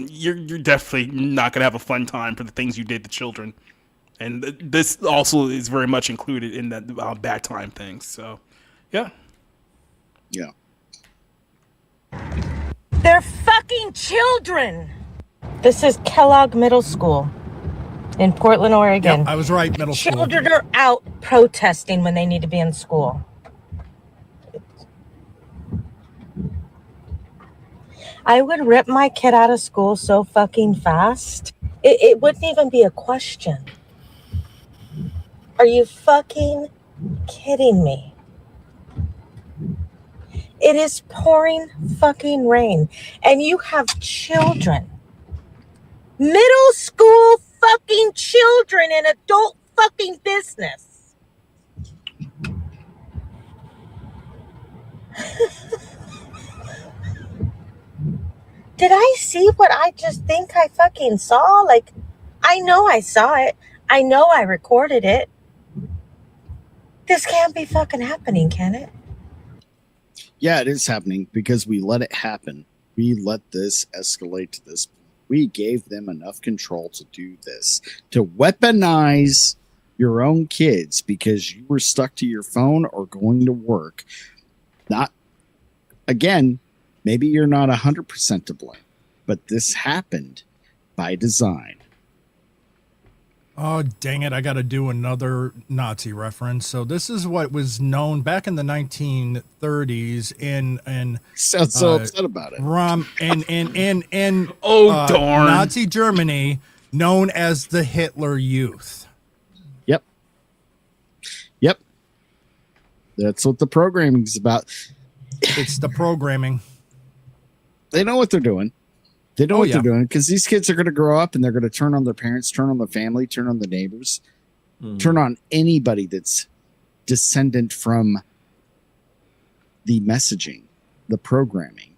Speaker 8: you're definitely not going to have a fun time for the things you did to children. And this also is very much included in that bad time thing. So, yeah.
Speaker 3: Yeah.
Speaker 14: They're fucking children. This is Kellogg Middle School in Portland, Oregon.
Speaker 9: Yep, I was right, middle school.
Speaker 14: Children are out protesting when they need to be in school. I would rip my kid out of school so fucking fast. It wouldn't even be a question. Are you fucking kidding me? It is pouring fucking rain, and you have children. Middle school fucking children in adult fucking business. Did I see what I just think I fucking saw? Like, I know I saw it. I know I recorded it. This can't be fucking happening, can it?
Speaker 5: Yeah, it is happening because we let it happen. We let this escalate to this. We gave them enough control to do this, to weaponize your own kids because you were stuck to your phone or going to work. Not, again, maybe you're not 100% to blame, but this happened by design.
Speaker 9: Oh, dang it. I got to do another Nazi reference. So this is what was known back in the 1930s in
Speaker 5: sounds so upset about it.
Speaker 8: Darn.
Speaker 9: Nazi Germany, known as the Hitler Youth.
Speaker 5: Yep. That's what the programming is about.
Speaker 9: It's the programming.
Speaker 5: They know what they're doing. They know what they're doing because these kids are going to grow up and they're going to turn on their parents, turn on the family, turn on the neighbors, turn on anybody that's descendant from the messaging, the programming.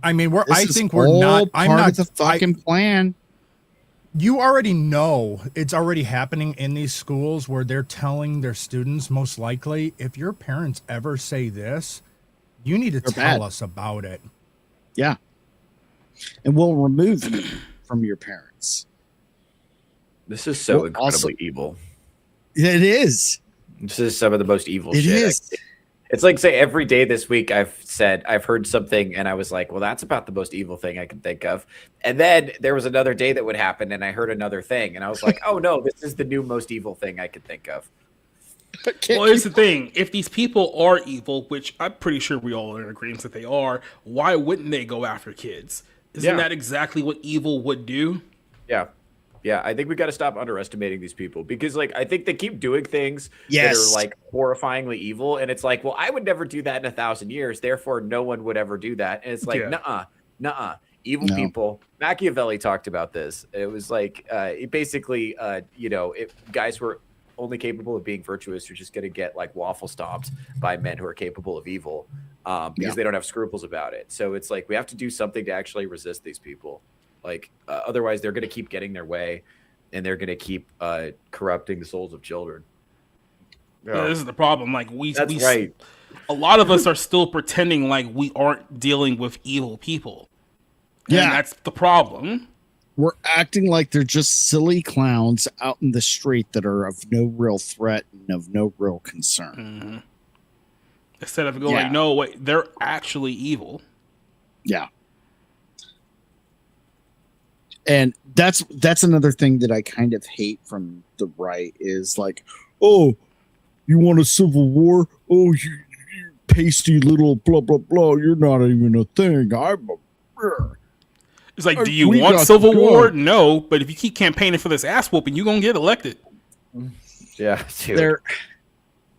Speaker 9: I mean, I'm
Speaker 5: not the fucking plan.
Speaker 9: You already know it's already happening in these schools where they're telling their students, most likely, if your parents ever say this, you need to tell us about it.
Speaker 5: Yeah. And we'll remove you from your parents.
Speaker 6: This is so incredibly evil.
Speaker 5: It is.
Speaker 6: This is some of the most evil
Speaker 5: shit. It is.
Speaker 6: It's like, say, every day this week I've heard something and I was like, well, that's about the most evil thing I can think of. And then there was another day that would happen and I heard another thing. And I was like, oh, no, this is the new most evil thing I could think of.
Speaker 8: Well, here's the thing. If these people are evil, which I'm pretty sure we all are in agreement that they are, why wouldn't they go after kids? Isn't that exactly what evil would do?
Speaker 6: Yeah. Yeah, I think we got to stop underestimating these people because, like, I think they keep doing things that are, like, horrifyingly evil. And it's like, well, I would never do that in 1,000 years. Therefore, no one would ever do that. And it's like, nuh-uh. Evil people. Machiavelli talked about this. It was like, it basically, guys who are only capable of being virtuous are just going to get like waffle stomped by men who are capable of evil because they don't have scruples about it. So it's like we have to do something to actually resist these people. Like otherwise they're going to keep getting their way and they're going to keep corrupting the souls of children.
Speaker 8: Yeah, this is the problem. Like
Speaker 6: That's right.
Speaker 8: A lot of us are still pretending like we aren't dealing with evil people.
Speaker 5: Yeah.
Speaker 8: And that's the problem.
Speaker 5: We're acting like they're just silly clowns out in the street that are of no real threat and of no real concern.
Speaker 8: Mm-hmm. Instead of going like, no, wait, they're actually evil.
Speaker 5: Yeah. And that's another thing that I kind of hate from the right is like, oh, you want a civil war? Oh, you pasty little blah, blah, blah. You're not even a thing.
Speaker 8: It's like, do you want civil war? No, but if you keep campaigning for this ass whooping, you're going to get elected.
Speaker 6: Yeah.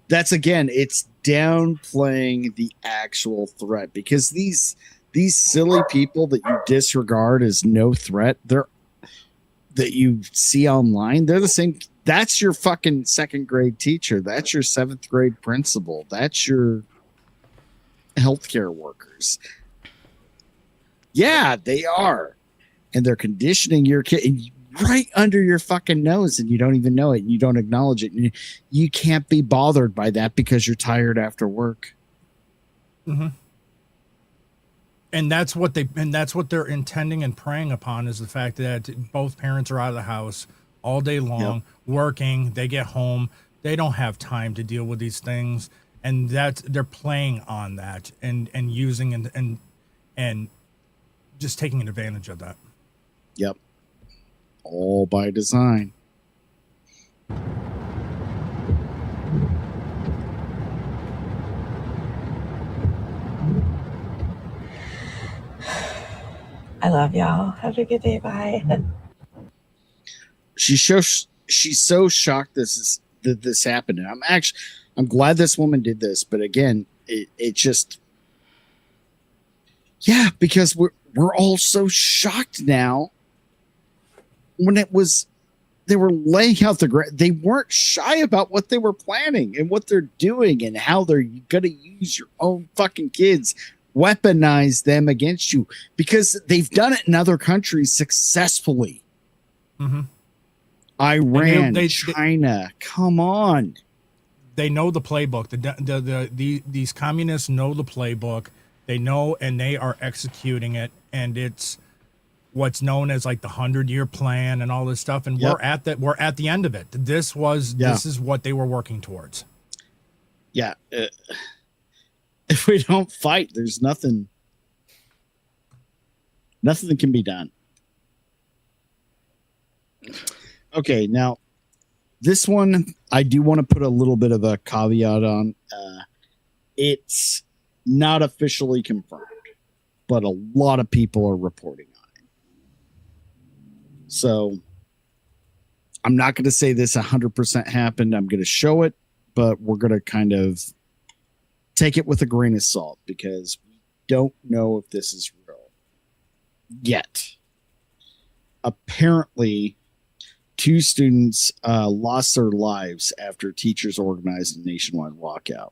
Speaker 5: That's again, it's downplaying the actual threat because these silly people that you disregard as no threat, that you see online, they're the same That's your fucking second grade teacher. That's your seventh grade principal. That's your healthcare workers. Yeah, they are. And they're conditioning your kid right under your fucking nose, and you don't even know it. And you don't acknowledge it. And you can't be bothered by that because you're tired after work.
Speaker 9: Mm-hmm. And that's what they're intending and preying upon, is the fact that both parents are out of the house all day long, working. They get home, they don't have time to deal with these things, and they're playing on that and using and just taking advantage of that.
Speaker 5: Yep. All by design.
Speaker 14: I love y'all. Have a good day. Bye.
Speaker 5: She's so shocked that this happened. And I'm glad this woman did this, but again, it just, yeah, because we're all so shocked now. When they were laying out they weren't shy about what they were planning and what they're doing and how they're going to use your own fucking kids, weaponize them against you, because they've done it in other countries successfully.
Speaker 9: Mm-hmm.
Speaker 5: Iran, China, come on.
Speaker 9: They know the playbook. These communists know the playbook. They know, and they are executing it. And it's what's known as like the 100-year plan and all this stuff. And we're at the end of it. This is what they were working towards.
Speaker 5: Yeah. If we don't fight, there's nothing that can be done. Okay, now this one I do want to put a little bit of a caveat on. It's not officially confirmed, but a lot of people are reporting on it. So I'm not going to say this 100% happened. I'm going to show it, but we're going to kind of take it with a grain of salt because we don't know if this is real yet. Apparently, 2 students lost their lives after teachers organized a nationwide walkout.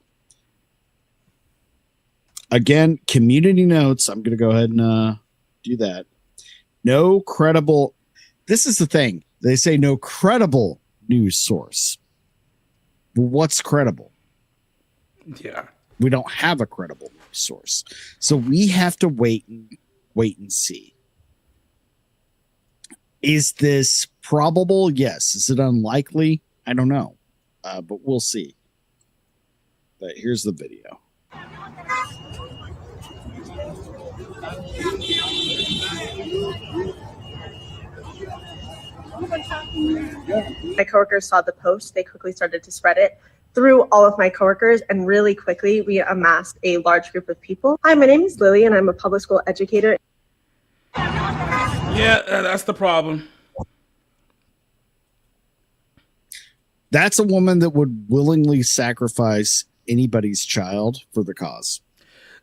Speaker 5: Again, community notes. I'm going to go ahead and do that. No credible. This is the thing. They say no credible news source. Well, what's credible?
Speaker 8: Yeah.
Speaker 5: We don't have a credible news source. So we have to wait and see. Is this probable? Yes. Is it unlikely? I don't know. But we'll see. But here's the video.
Speaker 15: My coworkers saw the post. They quickly started to spread it through all of my coworkers, and really quickly we amassed a large group of people. Hi, my name is Lily, and I'm a public school educator.
Speaker 8: Yeah, that's the problem.
Speaker 5: That's a woman that would willingly sacrifice anybody's child for the cause.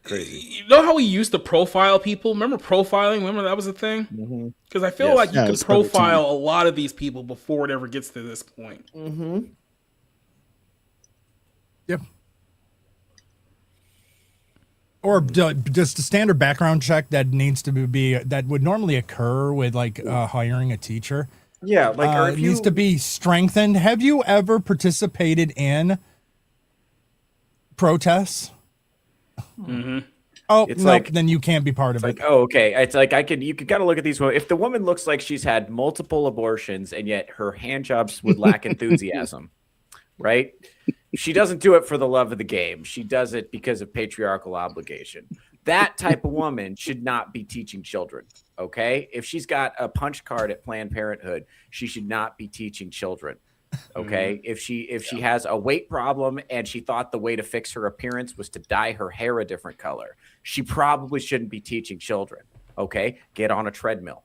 Speaker 8: Crazy. You know how we used to profile people? Remember profiling? Remember that was a thing? Because I feel like you can profile a lot of these people before it ever gets to this point.
Speaker 6: Mm-hmm.
Speaker 9: Yep. Or just a standard background check that needs to be that would normally occur with like hiring a teacher.
Speaker 6: Yeah, like
Speaker 9: it needs to be strengthened. Have you ever participated in protests?
Speaker 8: Mm-hmm.
Speaker 9: Oh,
Speaker 6: it's
Speaker 9: no,
Speaker 6: like,
Speaker 9: then you can't be part of it.
Speaker 6: Like, oh, okay. It's like you could kind of look at these women. If the woman looks like she's had multiple abortions and yet her hand jobs would lack enthusiasm, right? She doesn't do it for the love of the game. She does it because of patriarchal obligation. That type of woman should not be teaching children. Okay. If she's got a punch card at Planned Parenthood, she should not be teaching children. Okay. If she has a weight problem and she thought the way to fix her appearance was to dye her hair a different color, she probably shouldn't be teaching children. Okay. Get on a treadmill.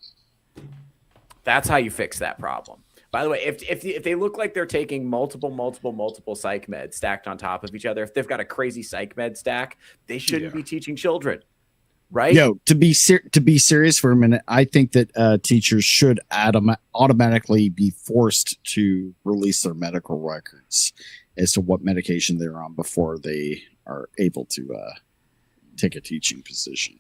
Speaker 6: That's how you fix that problem. By the way, if they look like they're taking multiple psych meds stacked on top of each other, if they've got a crazy psych med stack, they shouldn't be teaching children. right?
Speaker 5: To be serious for a minute, I think that teachers should automatically be forced to release their medical records as to what medication they're on before they are able to take a teaching position.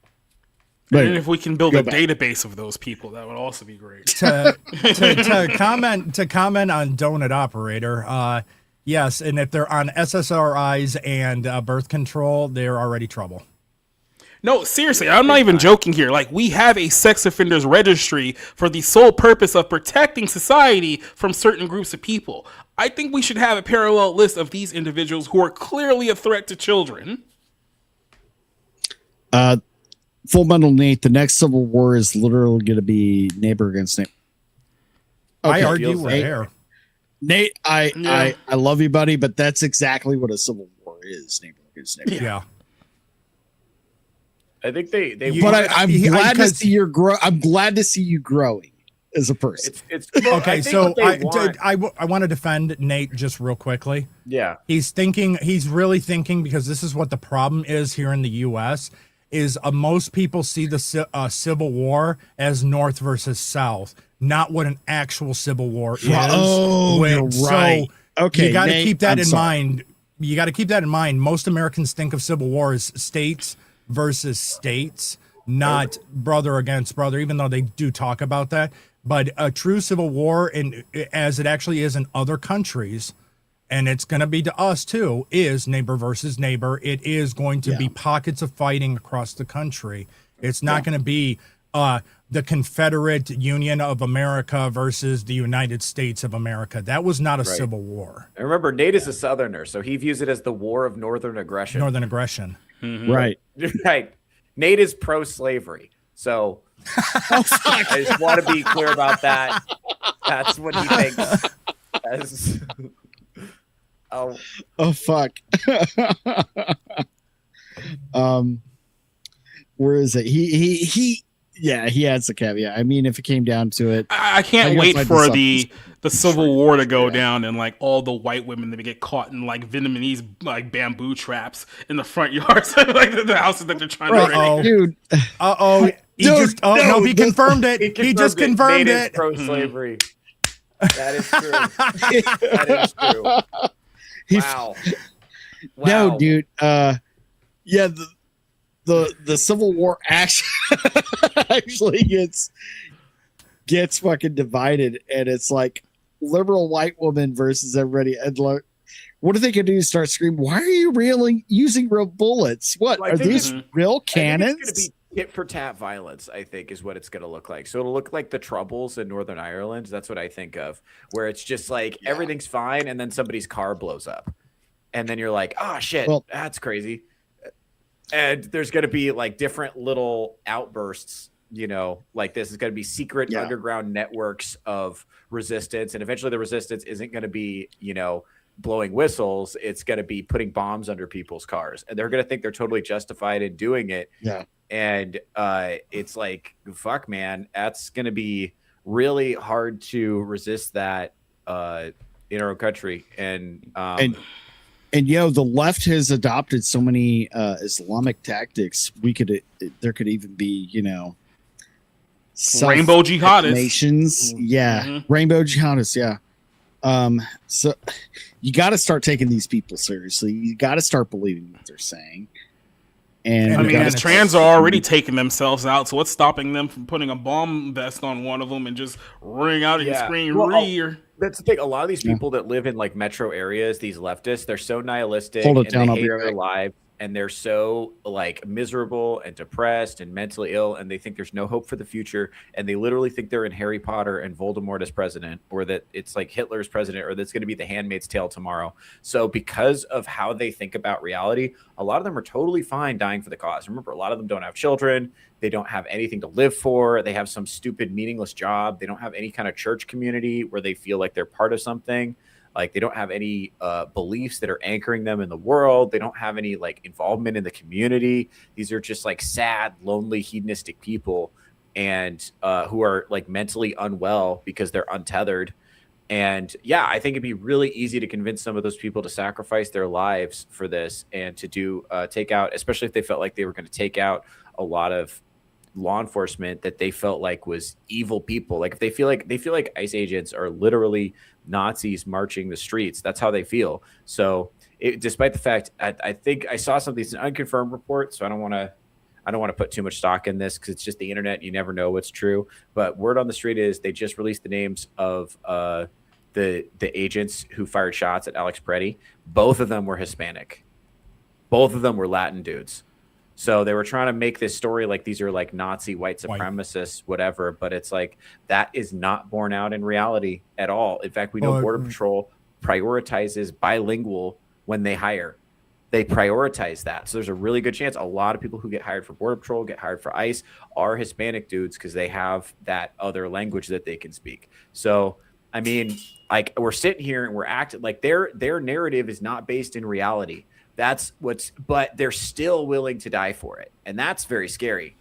Speaker 5: But
Speaker 8: and if we can build a database of those people, that would also be great.
Speaker 9: To comment on Donut Operator, yes, and if they're on SSRIs and birth control, they're already trouble.
Speaker 8: No, seriously, I'm not even joking here. Like, we have a sex offenders registry for the sole purpose of protecting society from certain groups of people. I think we should have a parallel list of these individuals who are clearly a threat to children.
Speaker 5: Full Metal Nate, the next Civil War is literally going to be neighbor against neighbor.
Speaker 9: Okay, I argue with there.
Speaker 5: Nate, I love you, buddy, but that's exactly what a Civil War is, neighbor against neighbor.
Speaker 9: Yeah.
Speaker 6: I think they
Speaker 5: but I'm glad to see I'm glad to see you growing as a person.
Speaker 6: It's
Speaker 9: okay. So I want to defend Nate just real quickly.
Speaker 6: Yeah,
Speaker 9: he's really thinking, because this is what the problem is here in the U.S. is most people see the Civil War as North versus South, not what an actual Civil War is.
Speaker 5: Oh, you're right.
Speaker 9: So
Speaker 5: okay,
Speaker 9: you got to
Speaker 5: Nate,
Speaker 9: keep that
Speaker 5: I'm
Speaker 9: in
Speaker 5: sorry.
Speaker 9: mind. You got to keep that in mind. Most Americans think of Civil War as states versus states, not brother against brother, even though they do talk about that. But a true Civil War, and as it actually is in other countries, and it's going to be to us too, is neighbor versus neighbor. It is going to be pockets of fighting across the country. It's not going to be the Confederate Union of America versus the United States of America. That was not a civil war.
Speaker 6: And remember, Nate is a Southerner, so he views it as the war of Northern aggression.
Speaker 9: Northern aggression.
Speaker 6: Mm-hmm.
Speaker 5: Right.
Speaker 6: Right. Nate is pro-slavery. So I just want to be clear about that. That's what he thinks.
Speaker 5: Oh fuck. Where is it? He adds the caveat. I mean, if it came down to it,
Speaker 8: I can't wait for the Civil War to go down and like all the white women that get caught in like Vietnamese like bamboo traps in the front yards, like the houses that they're trying to raid.
Speaker 5: Dude.
Speaker 9: He confirmed it. He just confirmed
Speaker 6: Nate
Speaker 9: it.
Speaker 6: Is pro-slavery. That is true. That is true. Wow.
Speaker 5: No, dude. The Civil War actually gets fucking divided, and it's like liberal white woman versus everybody. And like, what are they gonna do? Start screaming? Why are you really using real bullets? What are these real cannons?
Speaker 6: It's gonna be tit for tat violence, I think, is what it's gonna look like. So it'll look like the Troubles in Northern Ireland. That's what I think of, where it's just like everything's fine, and then somebody's car blows up, and then you're like, oh shit, that's crazy. And there's going to be like different little outbursts, like this is going to be secret underground networks of resistance. And eventually the resistance isn't going to be, blowing whistles. It's going to be putting bombs under people's cars. And they're going to think they're totally justified in doing it.
Speaker 5: Yeah.
Speaker 6: And it's like, fuck, man, that's going to be really hard to resist that in our country. And
Speaker 5: the left has adopted so many Islamic tactics. There could even be,
Speaker 8: rainbow jihadists.
Speaker 5: Nations, rainbow jihadists, so you got to start taking these people seriously. You got to start believing what they're saying. And
Speaker 8: I mean, the trans are already taking themselves out. So what's stopping them from putting a bomb vest on one of them and just ring out and scream "Rear"?
Speaker 6: That's the thing. A lot of these people that live in like metro areas, these leftists, they're so nihilistic
Speaker 5: Hold it
Speaker 6: and
Speaker 5: down,
Speaker 6: they
Speaker 5: I'll
Speaker 6: hate
Speaker 5: be right
Speaker 6: their
Speaker 5: back.
Speaker 6: lives, and they're so like miserable and depressed and mentally ill, and they think there's no hope for the future, and they literally think they're in Harry Potter and Voldemort as president, or that it's like Hitler's president, or that's going to be the Handmaid's Tale tomorrow. So because of how they think about reality, a lot of them are totally fine dying for the cause. Remember, a lot of them don't have children. They don't have anything to live for. They have some stupid, meaningless job. They don't have any kind of church community where they feel like they're part of something. Like they don't have any beliefs that are anchoring them in the world. They don't have any like involvement in the community. These are just like sad, lonely, hedonistic people, and who are like mentally unwell because they're untethered. And yeah, I think it'd be really easy to convince some of those people to sacrifice their lives for this and to do take out, especially if they felt like they were going to take out a lot of law enforcement that they felt like was evil people. Like if they feel like ICE agents are literally Nazis marching the streets, that's how they feel. So despite the fact, I think I saw something, it's an unconfirmed report, so I don't want to put too much stock in this because it's just the internet. You never know what's true. But word on the street is they just released the names of the agents who fired shots at Alex Peretti. Both of them were Hispanic. Both of them were Latin dudes. So they were trying to make this story like these are like Nazi white supremacists, whatever. But it's like that is not borne out in reality at all. In fact, we know Border Patrol prioritizes bilingual when they hire. They prioritize that. So there's a really good chance a lot of people who get hired for Border Patrol, get hired for ICE, are Hispanic dudes because they have that other language that they can speak. So, I mean, like we're sitting here and we're acting like their narrative is not based in reality. But they're still willing to die for it. And that's very scary.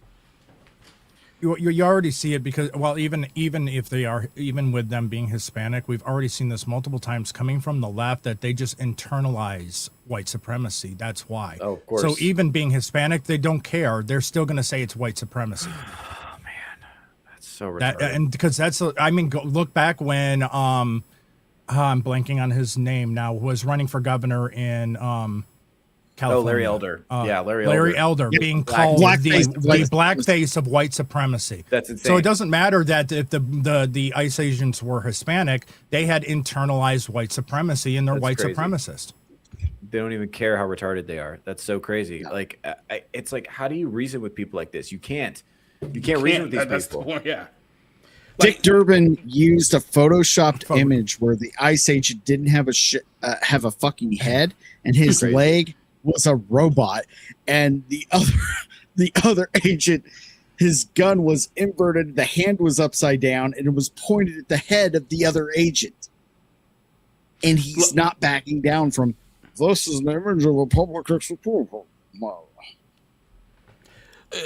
Speaker 9: You already see it because, well, even if they are, even with them being Hispanic, we've already seen this multiple times coming from the left that they just internalize white supremacy. That's why.
Speaker 6: Oh, of course.
Speaker 9: So even being Hispanic, they don't care. They're still going to say it's white supremacy.
Speaker 6: Oh, man. That's so retarded.
Speaker 9: And because that's, I mean, look back when, I'm blanking on his name now, was running for governor in, California.
Speaker 6: Oh, Larry Elder.
Speaker 9: Larry Elder being called the blackface of white supremacy.
Speaker 6: That's insane.
Speaker 9: So it doesn't matter that if the ICE agents were Hispanic, they had internalized white supremacy and they're white supremacists.
Speaker 6: They don't even care how retarded they are. That's so crazy. Like, it's like, how do you reason with people like this? You can't. You can't reason with these
Speaker 8: that's
Speaker 6: people.
Speaker 8: The point, yeah.
Speaker 5: Dick Durbin used a photoshopped image where the ICE agent didn't have a fucking head and his leg was a robot, and the other agent, his gun was inverted, the hand was upside down, and it was pointed at the head of the other agent. And he's not backing down from, this is an image of a public execution.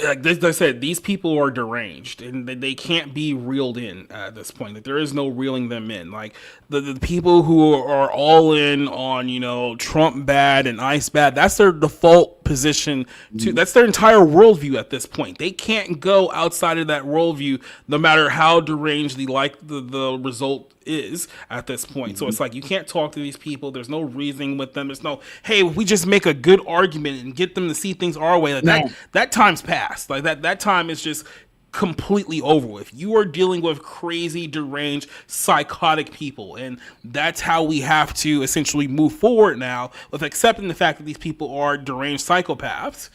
Speaker 8: Like I said, these people are deranged and they can't be reeled in at this point. Like there is no reeling them in. Like the people who are all in on, you know, Trump bad and ICE bad, that's their default position to, that's their entire worldview at this point. They can't go outside of that worldview no matter how deranged the result is at this point. So it's like you can't talk to these people. There's no reasoning with them. There's no, hey, we just make a good argument and get them to see things our way. Like that time's past. Like that time is just completely over with. You are dealing with crazy, deranged, psychotic people, and that's how we have to essentially move forward now with accepting the fact that these people are deranged psychopaths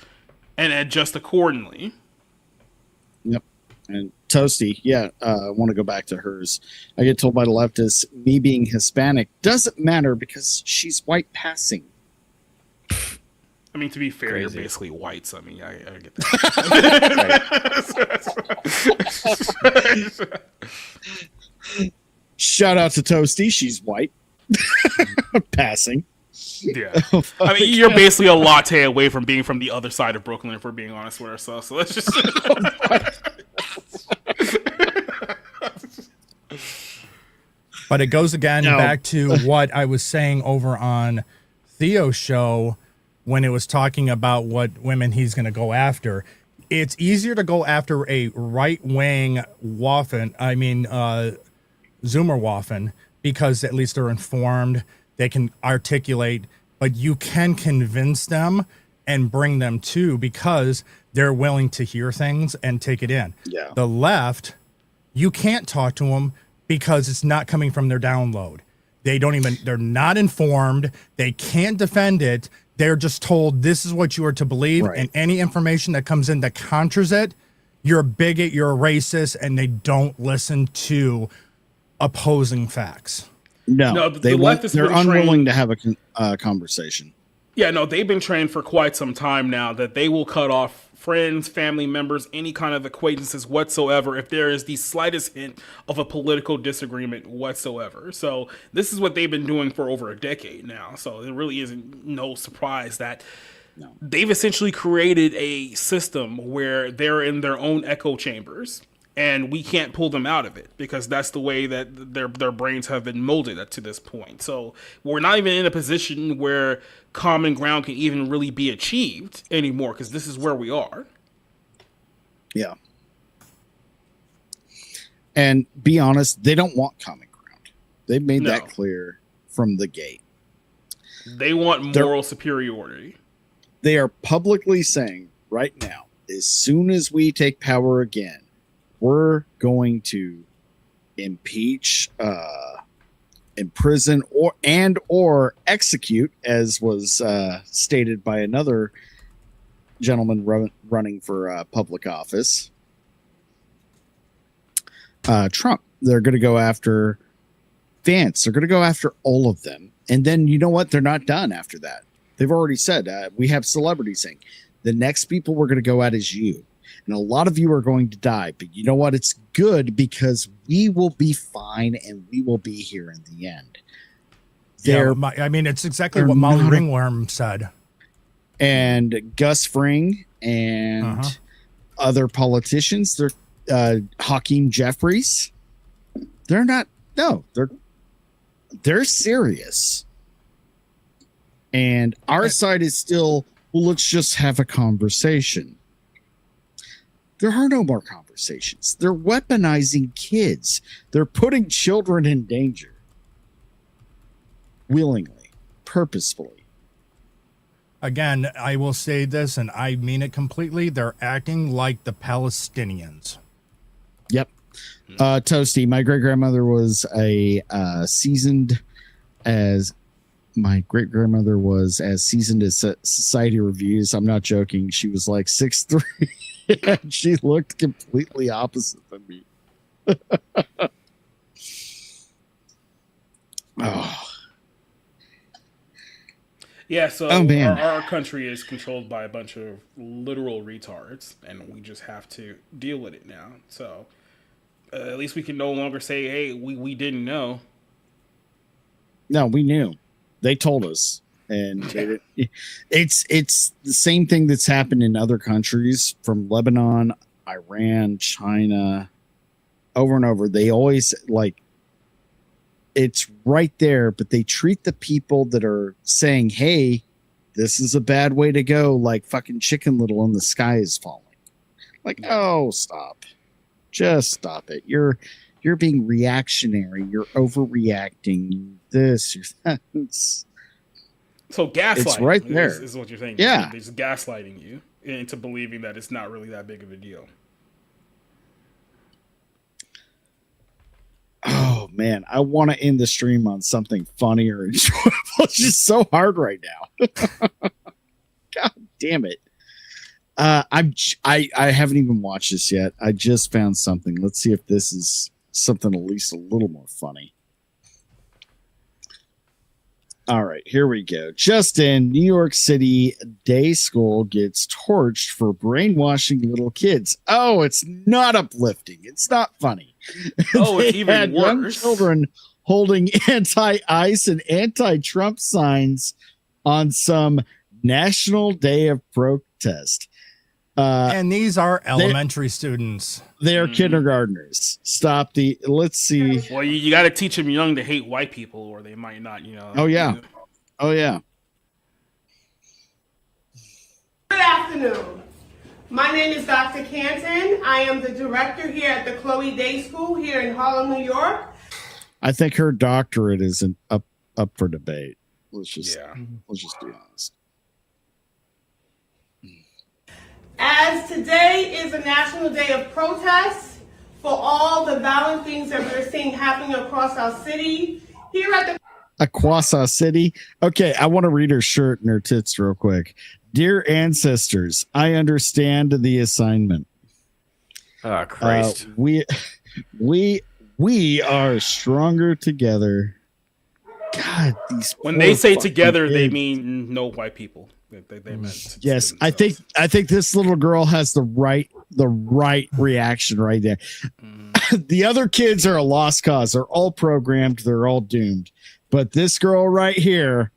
Speaker 8: and adjust accordingly.
Speaker 5: Yep. And Toasty, I want to go back to hers. I get told by the leftists, me being Hispanic doesn't matter because she's white passing.
Speaker 8: I mean, to be fair, you're basically white, so I mean, I get that.
Speaker 5: Shout out to Toasty, she's white. Passing.
Speaker 8: Yeah. I mean, you're basically a latte away from being from the other side of Brooklyn, if we're being honest with ourselves. So let's just...
Speaker 9: But it goes again back to what I was saying over on Theo's show when it was talking about what women he's going to go after. It's easier to go after a right-wing Zoomer because at least they're informed, they can articulate, but you can convince them and bring them to to they're willing to hear things and take it in.
Speaker 5: Yeah.
Speaker 9: The left, you can't talk to them because it's not coming from their download. They're not informed. They can't defend it. They're just told this is what you are to believe. Right. And any information that comes in that contras it, you're a bigot, you're a racist, and they don't listen to opposing facts.
Speaker 5: No, they're unwilling to have a conversation.
Speaker 8: Yeah, no, they've been trained for quite some time now that they will cut off friends, family members, any kind of acquaintances whatsoever if there is the slightest hint of a political disagreement whatsoever. So this is what they've been doing for over a decade now. So it really isn't no surprise that they've essentially created a system where they're in their own echo chambers. And we can't pull them out of it because that's the way that their brains have been molded up to this point. So we're not even in a position where common ground can even really be achieved anymore because this is where we are.
Speaker 5: Yeah. And be honest, they don't want common ground. They've made that clear from the gate.
Speaker 8: They want moral superiority.
Speaker 5: They are publicly saying right now, as soon as we take power again, we're going to impeach, imprison, or execute, as was stated by another gentleman running for public office, Trump. They're going to go after Vance. They're going to go after all of them. And then you know what? They're not done after that. They've already said, we have celebrities saying, the next people we're going to go at is you. And a lot of you are going to die. But you know what? It's good because we will be fine and we will be here in the end.
Speaker 9: It's exactly what Molly Ringworm said.
Speaker 5: And Gus Fring and other politicians, they're Hakeem Jeffries. They're not. No, they're serious. And our side is still, well, let's just have a conversation. There are no more conversations. They're weaponizing kids. They're putting children in danger. Willingly, purposefully.
Speaker 9: Again, I will say this, and I mean it completely. They're acting like the Palestinians.
Speaker 5: Yep. Toasty, my great-grandmother was seasoned as Society Reviews. I'm not joking. She was like 6'3", and she looked completely opposite of me. Oh.
Speaker 8: Yeah, so our country is controlled by a bunch of literal retards, and we just have to deal with it now. So at least we can no longer say, hey, we didn't know.
Speaker 5: No, we knew. They told us. And it's the same thing that's happened in other countries, from Lebanon, Iran, China, over and over. They always, like, it's right there, but they treat the people that are saying, hey, this is a bad way to go, like fucking Chicken Little and the sky is falling. Like, oh, stop. Just stop it. You're being reactionary. You're overreacting. This, you're that.
Speaker 8: So gaslighting
Speaker 5: it's right there.
Speaker 8: Is what you're saying.
Speaker 5: Yeah.
Speaker 8: They're just gaslighting you into believing that it's not really that big of a deal.
Speaker 5: Oh, man. I want to end the stream on something funny or enjoyable. It's just so hard right now. God damn it. I haven't even watched this yet. I just found something. Let's see if this is something at least a little more funny. All right, here we go. Just in, New York City day school gets torched for brainwashing little kids. Oh, it's not uplifting. It's not funny.
Speaker 8: Oh, it's even worse.
Speaker 5: Young children holding anti-ICE and anti-Trump signs on some national day of protest.
Speaker 9: And these are elementary students.
Speaker 5: They are kindergartners. Let's see.
Speaker 8: Well, you got to teach them young to hate white people, or they might not,
Speaker 5: Oh, yeah. Oh, yeah.
Speaker 16: Good afternoon. My name is Dr. Canton. I am the director here at the Chloe Day School here in Harlem, New York.
Speaker 5: I think her doctorate isn't up for debate. Let's just be honest.
Speaker 16: As today is a national day of protest for all the violent things that we're seeing happening across our city, here at the
Speaker 5: Aquasa City. Okay, I want to read her shirt and her tits real quick. Dear ancestors, I understand the assignment.
Speaker 6: Oh, Christ.
Speaker 5: We are stronger together. God,
Speaker 8: when they say together, kids. They mean no white people. They meant
Speaker 5: yes, I think this little girl has the right reaction right there. The other kids are a lost cause. They're all programmed. They're all doomed. But this girl right here,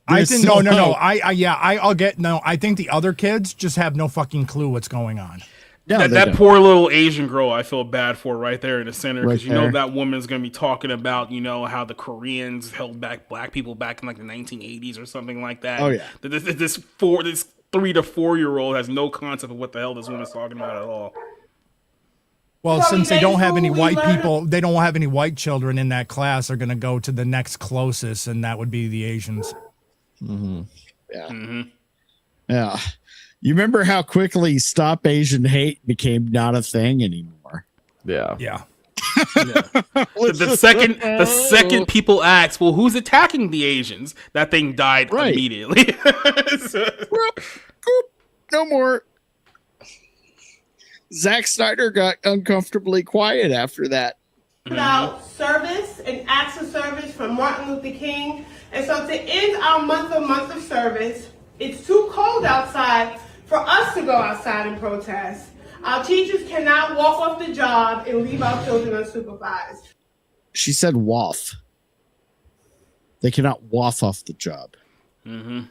Speaker 9: I think no. I'll get no. I think the other kids just have no fucking clue what's going on.
Speaker 8: No, that poor little Asian girl, I feel bad for right there in the center, because know that woman's going to be talking about how the Koreans held back black people back in like the 1980s or something like that.
Speaker 5: Oh yeah,
Speaker 8: this 3 to 4 year old has no concept of what the hell this woman's talking about at all.
Speaker 9: Well, since they don't have any white people, they don't have any white children in that class, they're going to go to the next closest, and that would be the Asians.
Speaker 5: Mm-hmm. Yeah.
Speaker 8: Mm-hmm.
Speaker 5: Yeah. You remember how quickly Stop Asian Hate became not a thing anymore?
Speaker 6: Yeah.
Speaker 9: Yeah.
Speaker 8: The second people asked, well, who's attacking the Asians? That thing died immediately.
Speaker 5: No more. Zack Snyder got uncomfortably quiet after that.
Speaker 16: About service and acts of service from Martin Luther King. And so to end our month of service, it's too cold outside for us to go outside and protest. Our teachers cannot walk off the job and leave our children unsupervised.
Speaker 5: She said waff. They cannot waff off the job.
Speaker 8: Mm-hmm.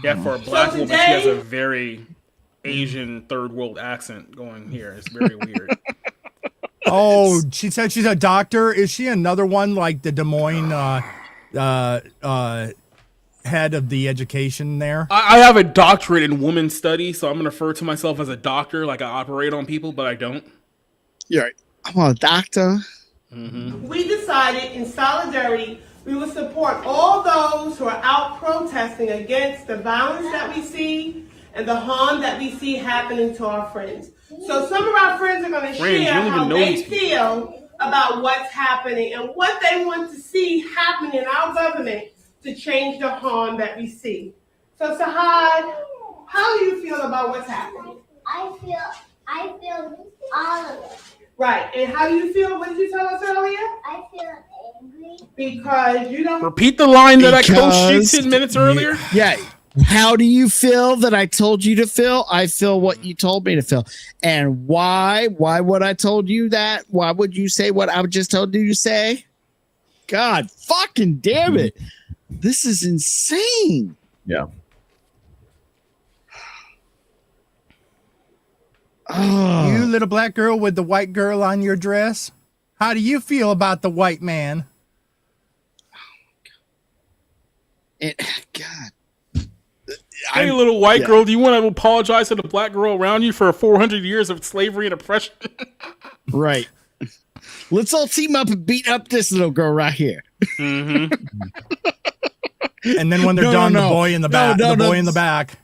Speaker 8: Yeah, for a black woman, she has a very Asian third world accent going here. It's very weird.
Speaker 9: Oh, she said she's a doctor. Is she another one like the Des Moines head of the education there?
Speaker 8: I have a doctorate in women's studies, so I'm going to refer to myself as a doctor, like I operate on people, but I don't.
Speaker 5: Yeah, I'm a doctor.
Speaker 8: Mm-hmm.
Speaker 16: We decided in solidarity we will support all those who are out protesting against the violence that we see and the harm that we see happening to our friends. So some of our friends are going to share how they feel about what's happening and what they want to see happen in our government to change the harm that we see. So Sahad, how do you feel about what's happening?
Speaker 7: I feel all of it.
Speaker 16: Right, and how do you feel? What did you tell us earlier?
Speaker 7: I feel angry.
Speaker 16: Because you don't...
Speaker 8: Repeat the line that I coached you 10 minutes earlier.
Speaker 5: Yeah. How do you feel that I told you to feel? I feel what you told me to feel. And why? Why would I told you that? Why would you say what I just told you to say? God fucking damn it. This is insane.
Speaker 6: Yeah.
Speaker 5: Oh.
Speaker 9: You little black girl with the white girl on your dress. How do you feel about the white man?
Speaker 5: God.
Speaker 8: Hey, little white girl, do you want to apologize to the black girl around you for 400 years of slavery and oppression?
Speaker 5: Right. Let's all team up and beat up this little girl right here.
Speaker 8: Mm-hmm.
Speaker 9: And then when they're done, the boy in the back, the boy in the back.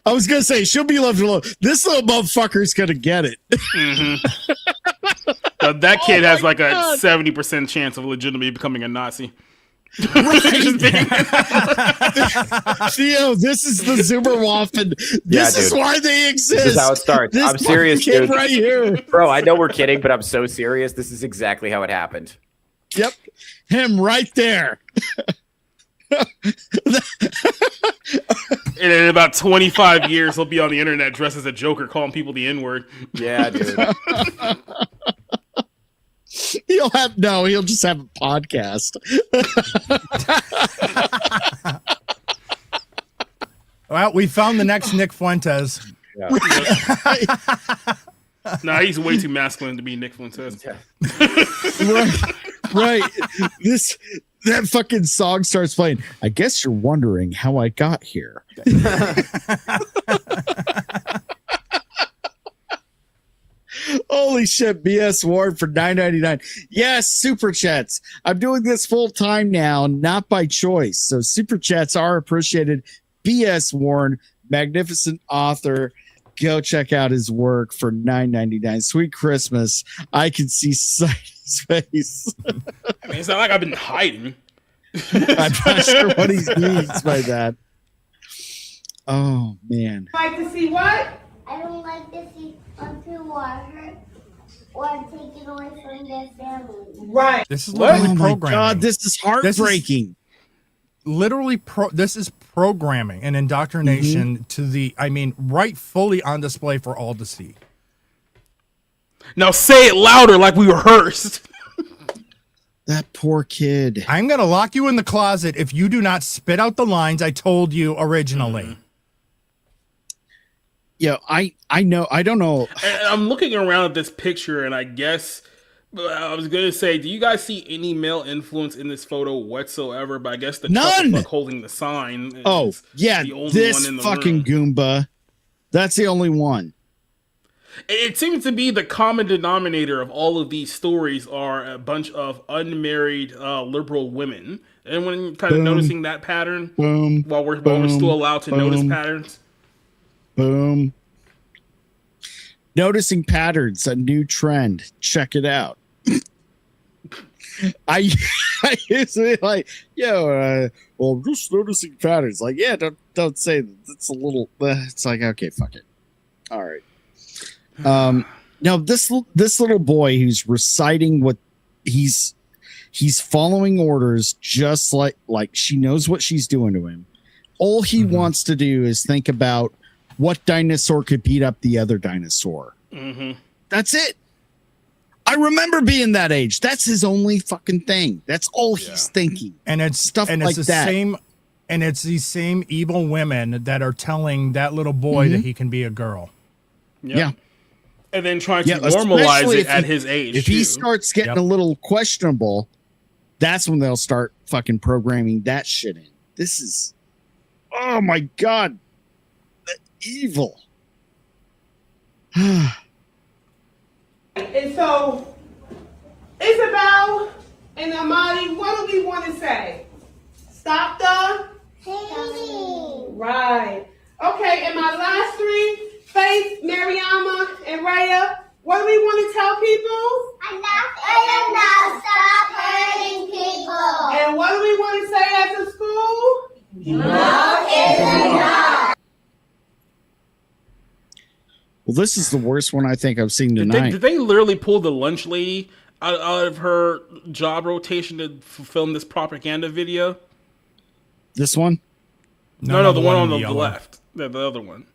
Speaker 5: I was gonna say she'll be left alone. This little motherfucker's gonna get it.
Speaker 8: Mm-hmm. Now, that kid has like a 70% chance of legitimately becoming a Nazi.
Speaker 5: Right. Theo, this is the Zimmerwaffen. This is why they exist.
Speaker 6: This is how it starts.
Speaker 5: This
Speaker 6: I'm serious,
Speaker 5: kid
Speaker 6: dude.
Speaker 5: right here.
Speaker 6: Bro, I know we're kidding, but I'm so serious. This is exactly how it happened.
Speaker 5: Yep. Him right there.
Speaker 8: And in about 25 years, he'll be on the internet dressed as a Joker calling people the N-word.
Speaker 6: Yeah, dude.
Speaker 5: He'll just have a podcast.
Speaker 9: Well, we found the next Nick Fuentes.
Speaker 6: Yeah.
Speaker 8: Nah, he's way too masculine to be Nick Fuentes.
Speaker 6: Yeah.
Speaker 5: Right. That fucking song starts playing. I guess you're wondering how I got here. Holy shit, BS Warren for $9.99. Yes, super chats. I'm doing this full time now, not by choice. So super chats are appreciated. BS Warren, magnificent author. Go check out his work for $9.99. Sweet Christmas. I can see Society's face.
Speaker 8: I mean, it's not like I've been hiding.
Speaker 5: I'm not sure what he means by that. Oh, man.
Speaker 16: Like to see what?
Speaker 7: I don't like to see people are hurt or taken away from their family.
Speaker 16: Right.
Speaker 9: This is literally
Speaker 5: Oh my
Speaker 9: programming.
Speaker 5: God, this is heartbreaking.
Speaker 9: This is programming and indoctrination to the, rightfully on display for all to see.
Speaker 8: Now say it louder like we rehearsed.
Speaker 5: That poor kid.
Speaker 9: I'm going to lock you in the closet if you do not spit out the lines I told you originally.
Speaker 5: Yeah, I know. I don't know.
Speaker 8: And I'm looking around at this picture, and I guess I was gonna say, do you guys see any male influence in this photo whatsoever? But I guess the
Speaker 5: None.
Speaker 8: fuck holding the sign. Is the only
Speaker 5: this
Speaker 8: one in the
Speaker 5: fucking
Speaker 8: room.
Speaker 5: Goomba. That's the only one.
Speaker 8: It seems to be the common denominator of all of these stories are a bunch of unmarried liberal women. Anyone kind of noticing that pattern? While we're still allowed to notice patterns.
Speaker 5: Boom. Noticing patterns, a new trend. Check it out. I usually like, well, I'm just noticing patterns. Like, yeah, don't say that. It's a little. It's like, okay, fuck it. All right. Now this little boy who's reciting what he's following orders, just like she knows what she's doing to him. All he wants to do is think about what dinosaur could beat up the other dinosaur. That's it. I remember being that age. That's his only fucking thing. That's all he's thinking.
Speaker 9: And it's
Speaker 5: stuff
Speaker 9: and
Speaker 5: like
Speaker 9: it's the
Speaker 5: that.
Speaker 9: Same, and it's these same evil women that are telling that little boy that he can be a girl.
Speaker 5: Yeah.
Speaker 8: And then trying to normalize
Speaker 5: especially
Speaker 8: it at his age.
Speaker 5: If he starts getting a little questionable, that's when they'll start fucking programming that shit in. This is, oh my God, the evil.
Speaker 16: And so, Isabel and Amadi, what do we want to say? Stop the hating. Right. Okay, and my last three, Faith, Mariama, and Raya, what do we want to tell people?
Speaker 7: Enough, stop hurting people.
Speaker 16: And what do we want to say as a school?
Speaker 7: Enough is enough.
Speaker 5: Well, this is the worst one I think I've seen tonight.
Speaker 8: Did they literally pull the lunch lady out of her job rotation to film this propaganda video?
Speaker 5: This one?
Speaker 8: No, the one on the left. The other one.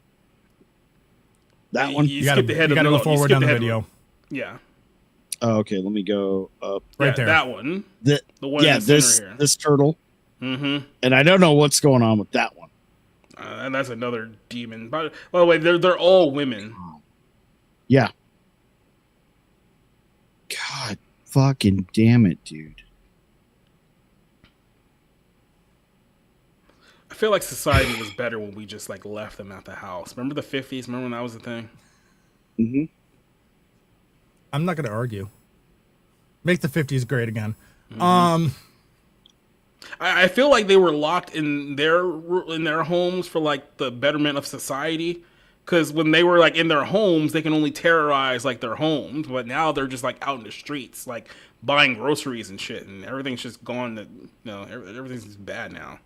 Speaker 5: That one?
Speaker 8: You skipped ahead of
Speaker 9: go forward on the video.
Speaker 8: Yeah.
Speaker 5: Oh, okay, let me go up.
Speaker 8: Right there. That one.
Speaker 5: The
Speaker 8: one in the center here.
Speaker 5: This turtle.
Speaker 8: Mm-hmm.
Speaker 5: And I don't know what's going on with that one.
Speaker 8: And that's another demon. By the way, they're all women.
Speaker 5: Yeah. God fucking damn it, dude.
Speaker 8: I feel like society was better when we just like left them at the house. Remember the 50s? Remember when that was the thing?
Speaker 5: Mm-hmm.
Speaker 9: I'm not going to argue. Make the 50s great again.
Speaker 8: I feel like they were locked in their homes for like the betterment of society. Because when they were like in their homes, they can only terrorize like their homes. But now they're just like out in the streets, like buying groceries and shit, and everything's just gone. Everything's just bad now.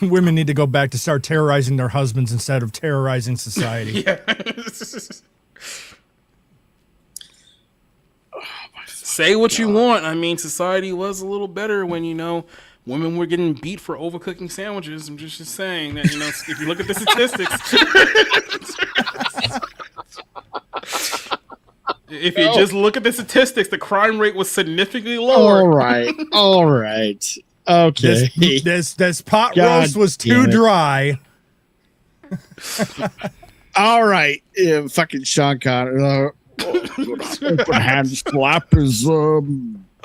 Speaker 9: Women need to go back to start terrorizing their husbands instead of terrorizing society.
Speaker 8: Yeah. Say what you want. I mean, society was a little better when, women were getting beat for overcooking sandwiches. I'm just saying that, if you look at the statistics. If you just look at the statistics, the crime rate was significantly lower.
Speaker 5: All right. Okay.
Speaker 9: This pot roast was too dry.
Speaker 5: All right. Fucking Sean Connery. Open hand slap is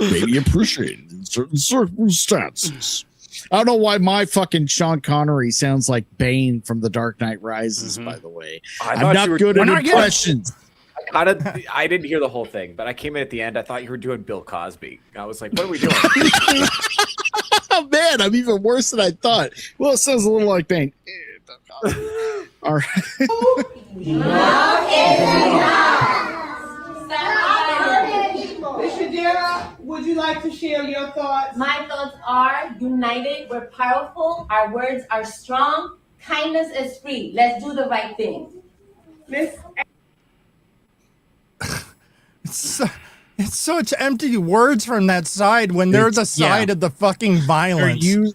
Speaker 5: maybe appreciated in certain circumstances. I don't know why my fucking Sean Connery sounds like Bane from The Dark Knight Rises, by the way. I'm not good at impressions.
Speaker 6: I didn't hear the whole thing, but I came in at the end. I thought you were doing Bill Cosby. I was like, what are we doing?
Speaker 5: Oh, man, I'm even worse than I thought. Well, it sounds a little like Bane. All right.
Speaker 16: Miss Shadira, would you like to share your thoughts?
Speaker 17: My thoughts are united, we're powerful, our words are strong, kindness is free. Let's do the right thing.
Speaker 9: It's such empty words from that side when they're the side of the fucking violence.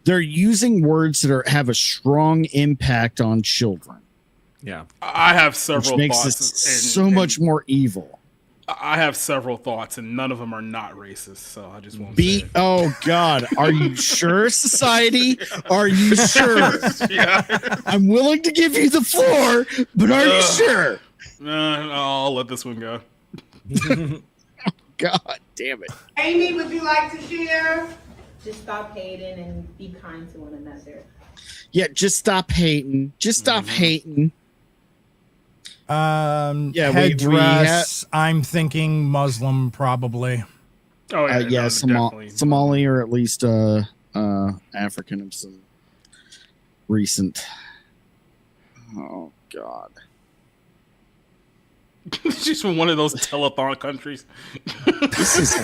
Speaker 5: They're using words that have a strong impact on children.
Speaker 6: Yeah.
Speaker 8: I have several
Speaker 5: which makes
Speaker 8: thoughts.
Speaker 5: It so much more evil.
Speaker 8: I have several thoughts, and none of them are not racist, so I just won't say it.
Speaker 5: Oh, God. Are you sure, society? Are you sure?
Speaker 8: Yeah.
Speaker 5: I'm willing to give you the floor, but are you sure?
Speaker 8: I'll let this one go.
Speaker 5: God damn it.
Speaker 16: Amy, would you like to share?
Speaker 11: Just stop hating and be kind to one another.
Speaker 5: Yeah, just stop hating. Just stop hating.
Speaker 9: Headdress. I'm thinking Muslim, probably.
Speaker 8: Oh
Speaker 5: yeah, Somali or at least African of some recent. Oh God.
Speaker 8: She's from one of those telethon countries.
Speaker 5: This is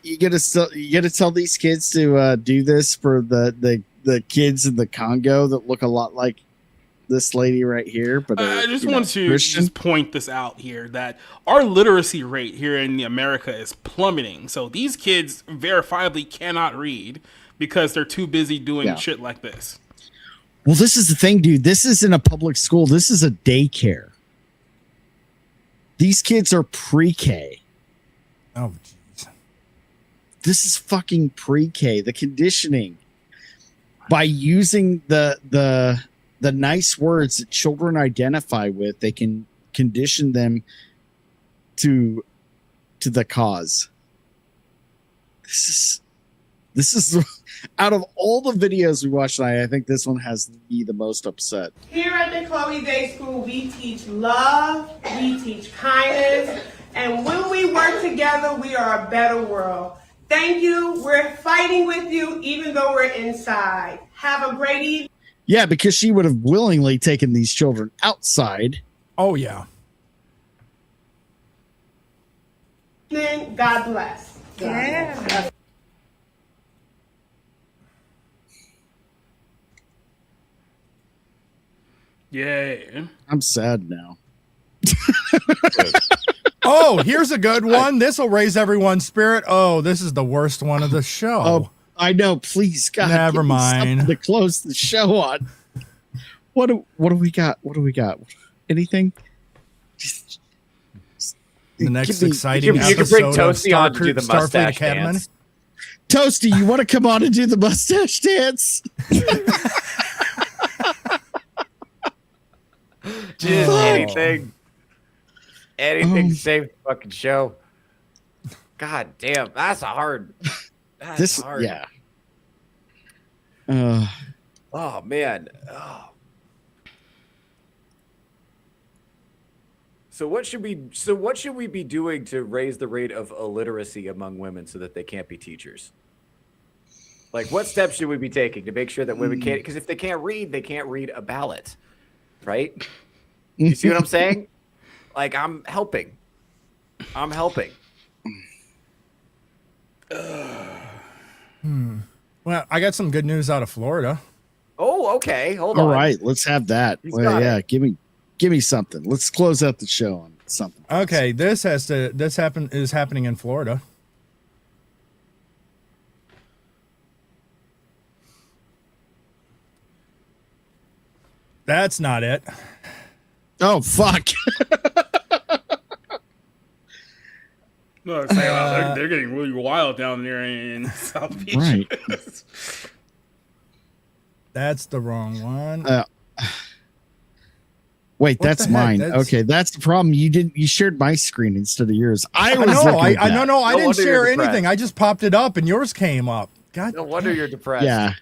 Speaker 5: you gotta tell these kids to do this for the kids in the Congo that look a lot like this lady right here. But
Speaker 8: I just want to just point this out here that our literacy rate here in America is plummeting. So these kids verifiably cannot read because they're too busy doing shit like this.
Speaker 5: Well, this is the thing, dude. This isn't a public school. This is a daycare. These kids are pre-K.
Speaker 9: Oh, jeez.
Speaker 5: This is fucking pre-K. The conditioning by using the nice words that children identify with, they can condition them to the cause. This is out of all the videos we watched tonight, I think this one has me the most upset.
Speaker 16: Here at the Chloe Day School, we teach love, we teach kindness, and when we work together, we are a better world. Thank you. We're fighting with you, even though we're inside. Have a great evening.
Speaker 5: Yeah, because she would have willingly taken these children outside.
Speaker 9: Oh, yeah.
Speaker 16: God bless.
Speaker 10: Yeah.
Speaker 8: Yeah.
Speaker 5: I'm sad now.
Speaker 9: Oh, here's a good one. This will raise everyone's spirit. Oh, this is the worst one of the show.
Speaker 5: Oh, I know. Please, God.
Speaker 9: Never mind.
Speaker 5: To close the show on. What do we got? What do we got? Anything?
Speaker 9: The next exciting episode. You can bring Toasty on to do the mustache dance.
Speaker 5: Toasty, you want to come on and do the mustache dance?
Speaker 6: Just anything to save the fucking show. God damn, that's hard. That's hard.
Speaker 5: Yeah.
Speaker 6: Oh man. Oh. So what should we be doing to raise the rate of illiteracy among women so that they can't be teachers? Like, what steps should we be taking to make sure that women can't? Because if they can't read a ballot, right? You see what I'm saying? Like, I'm helping.
Speaker 9: Well, I got some good news out of Florida.
Speaker 6: Oh, okay. Hold on.
Speaker 5: All right, let's have that. Well, yeah, give me something. Let's close out the show on something.
Speaker 9: Okay, this is happening in Florida. That's not it.
Speaker 5: Oh, fuck.
Speaker 8: No, they're getting really wild down there in South Beach.
Speaker 5: Right.
Speaker 9: That's the wrong one.
Speaker 5: Wait, that's mine. Okay, that's the problem. You shared my screen instead of yours. I
Speaker 9: didn't share anything. I just popped it up and yours came up. God,
Speaker 6: no wonder you're depressed.
Speaker 5: Yeah.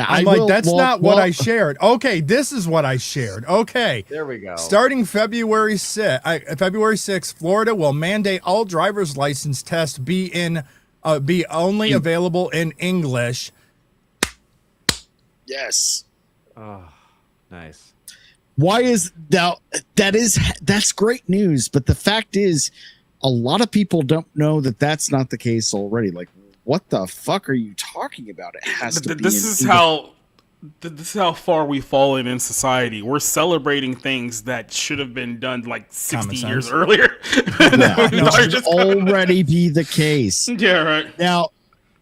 Speaker 9: I'm that's not what I shared. Okay, this is what I shared. Okay.
Speaker 6: There we go.
Speaker 9: Starting February 6th, Florida will mandate all driver's license tests be only available in English.
Speaker 5: Yes.
Speaker 6: Oh, nice.
Speaker 5: Why is that's great news, but the fact is a lot of people don't know that that's not the case already. Like, what the fuck are you talking about? It has to be.
Speaker 8: This is how far we've fallen in society. We're celebrating things that should have been done like 60 years earlier.
Speaker 5: It should already be the case.
Speaker 8: Yeah, right.
Speaker 5: Now,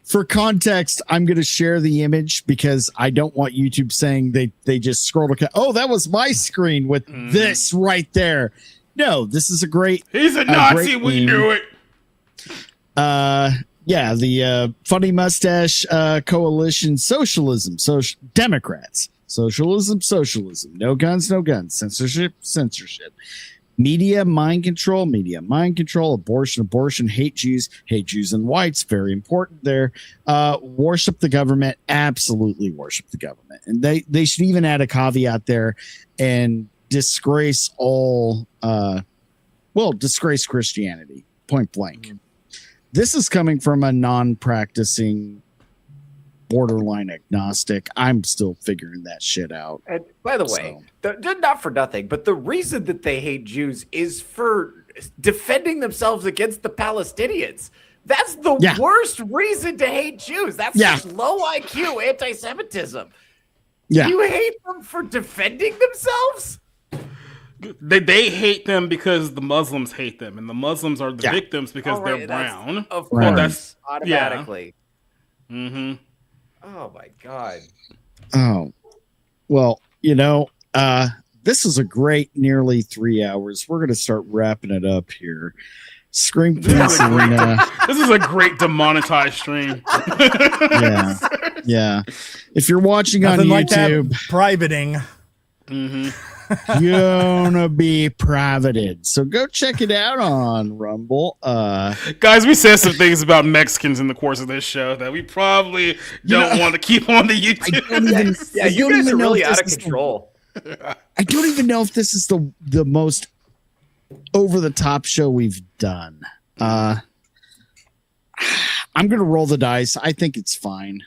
Speaker 5: for context, I'm going to share the image because I don't want YouTube saying they just scrolled. Oh, that was my screen with this right there. No, this is a great.
Speaker 8: He's a Nazi. We knew it.
Speaker 5: Yeah, the Funny Mustache Coalition Socialism, Democrats. Socialism, socialism. No guns, no guns. Censorship, censorship. Media mind control, abortion, hate Jews and whites. Very important there. Worship the government, absolutely worship the government. And they should even add a caveat there and disgrace all, disgrace Christianity, point blank. This is coming from a non-practicing borderline agnostic. I'm still figuring that shit out.
Speaker 6: And by the way, not for nothing, but the reason that they hate Jews is for defending themselves against the Palestinians. That's the worst reason to hate Jews. That's just low IQ anti-Semitism.
Speaker 5: Yeah.
Speaker 6: You hate them for defending themselves?
Speaker 8: They hate them because the Muslims hate them, and the Muslims are the victims because they're brown.
Speaker 6: Of course, that's automatically.
Speaker 8: Yeah. Mm-hmm.
Speaker 6: Oh my God.
Speaker 5: Oh, well, this is a great nearly 3 hours. We're going to start wrapping it up here. Scream Queen Serena.
Speaker 8: This is a great demonetized stream.
Speaker 5: Yeah. If you're watching
Speaker 9: Nothing
Speaker 5: on
Speaker 9: like
Speaker 5: YouTube,
Speaker 9: that privating.
Speaker 5: you're gonna be privated. So go check it out on Rumble.
Speaker 8: Guys, we said some things about Mexicans in the course of this show that we probably don't want to keep on the YouTube.
Speaker 6: You guys are really out of control.
Speaker 5: I don't even know if this is the most over the top show we've done. I'm gonna roll the dice. I think it's fine.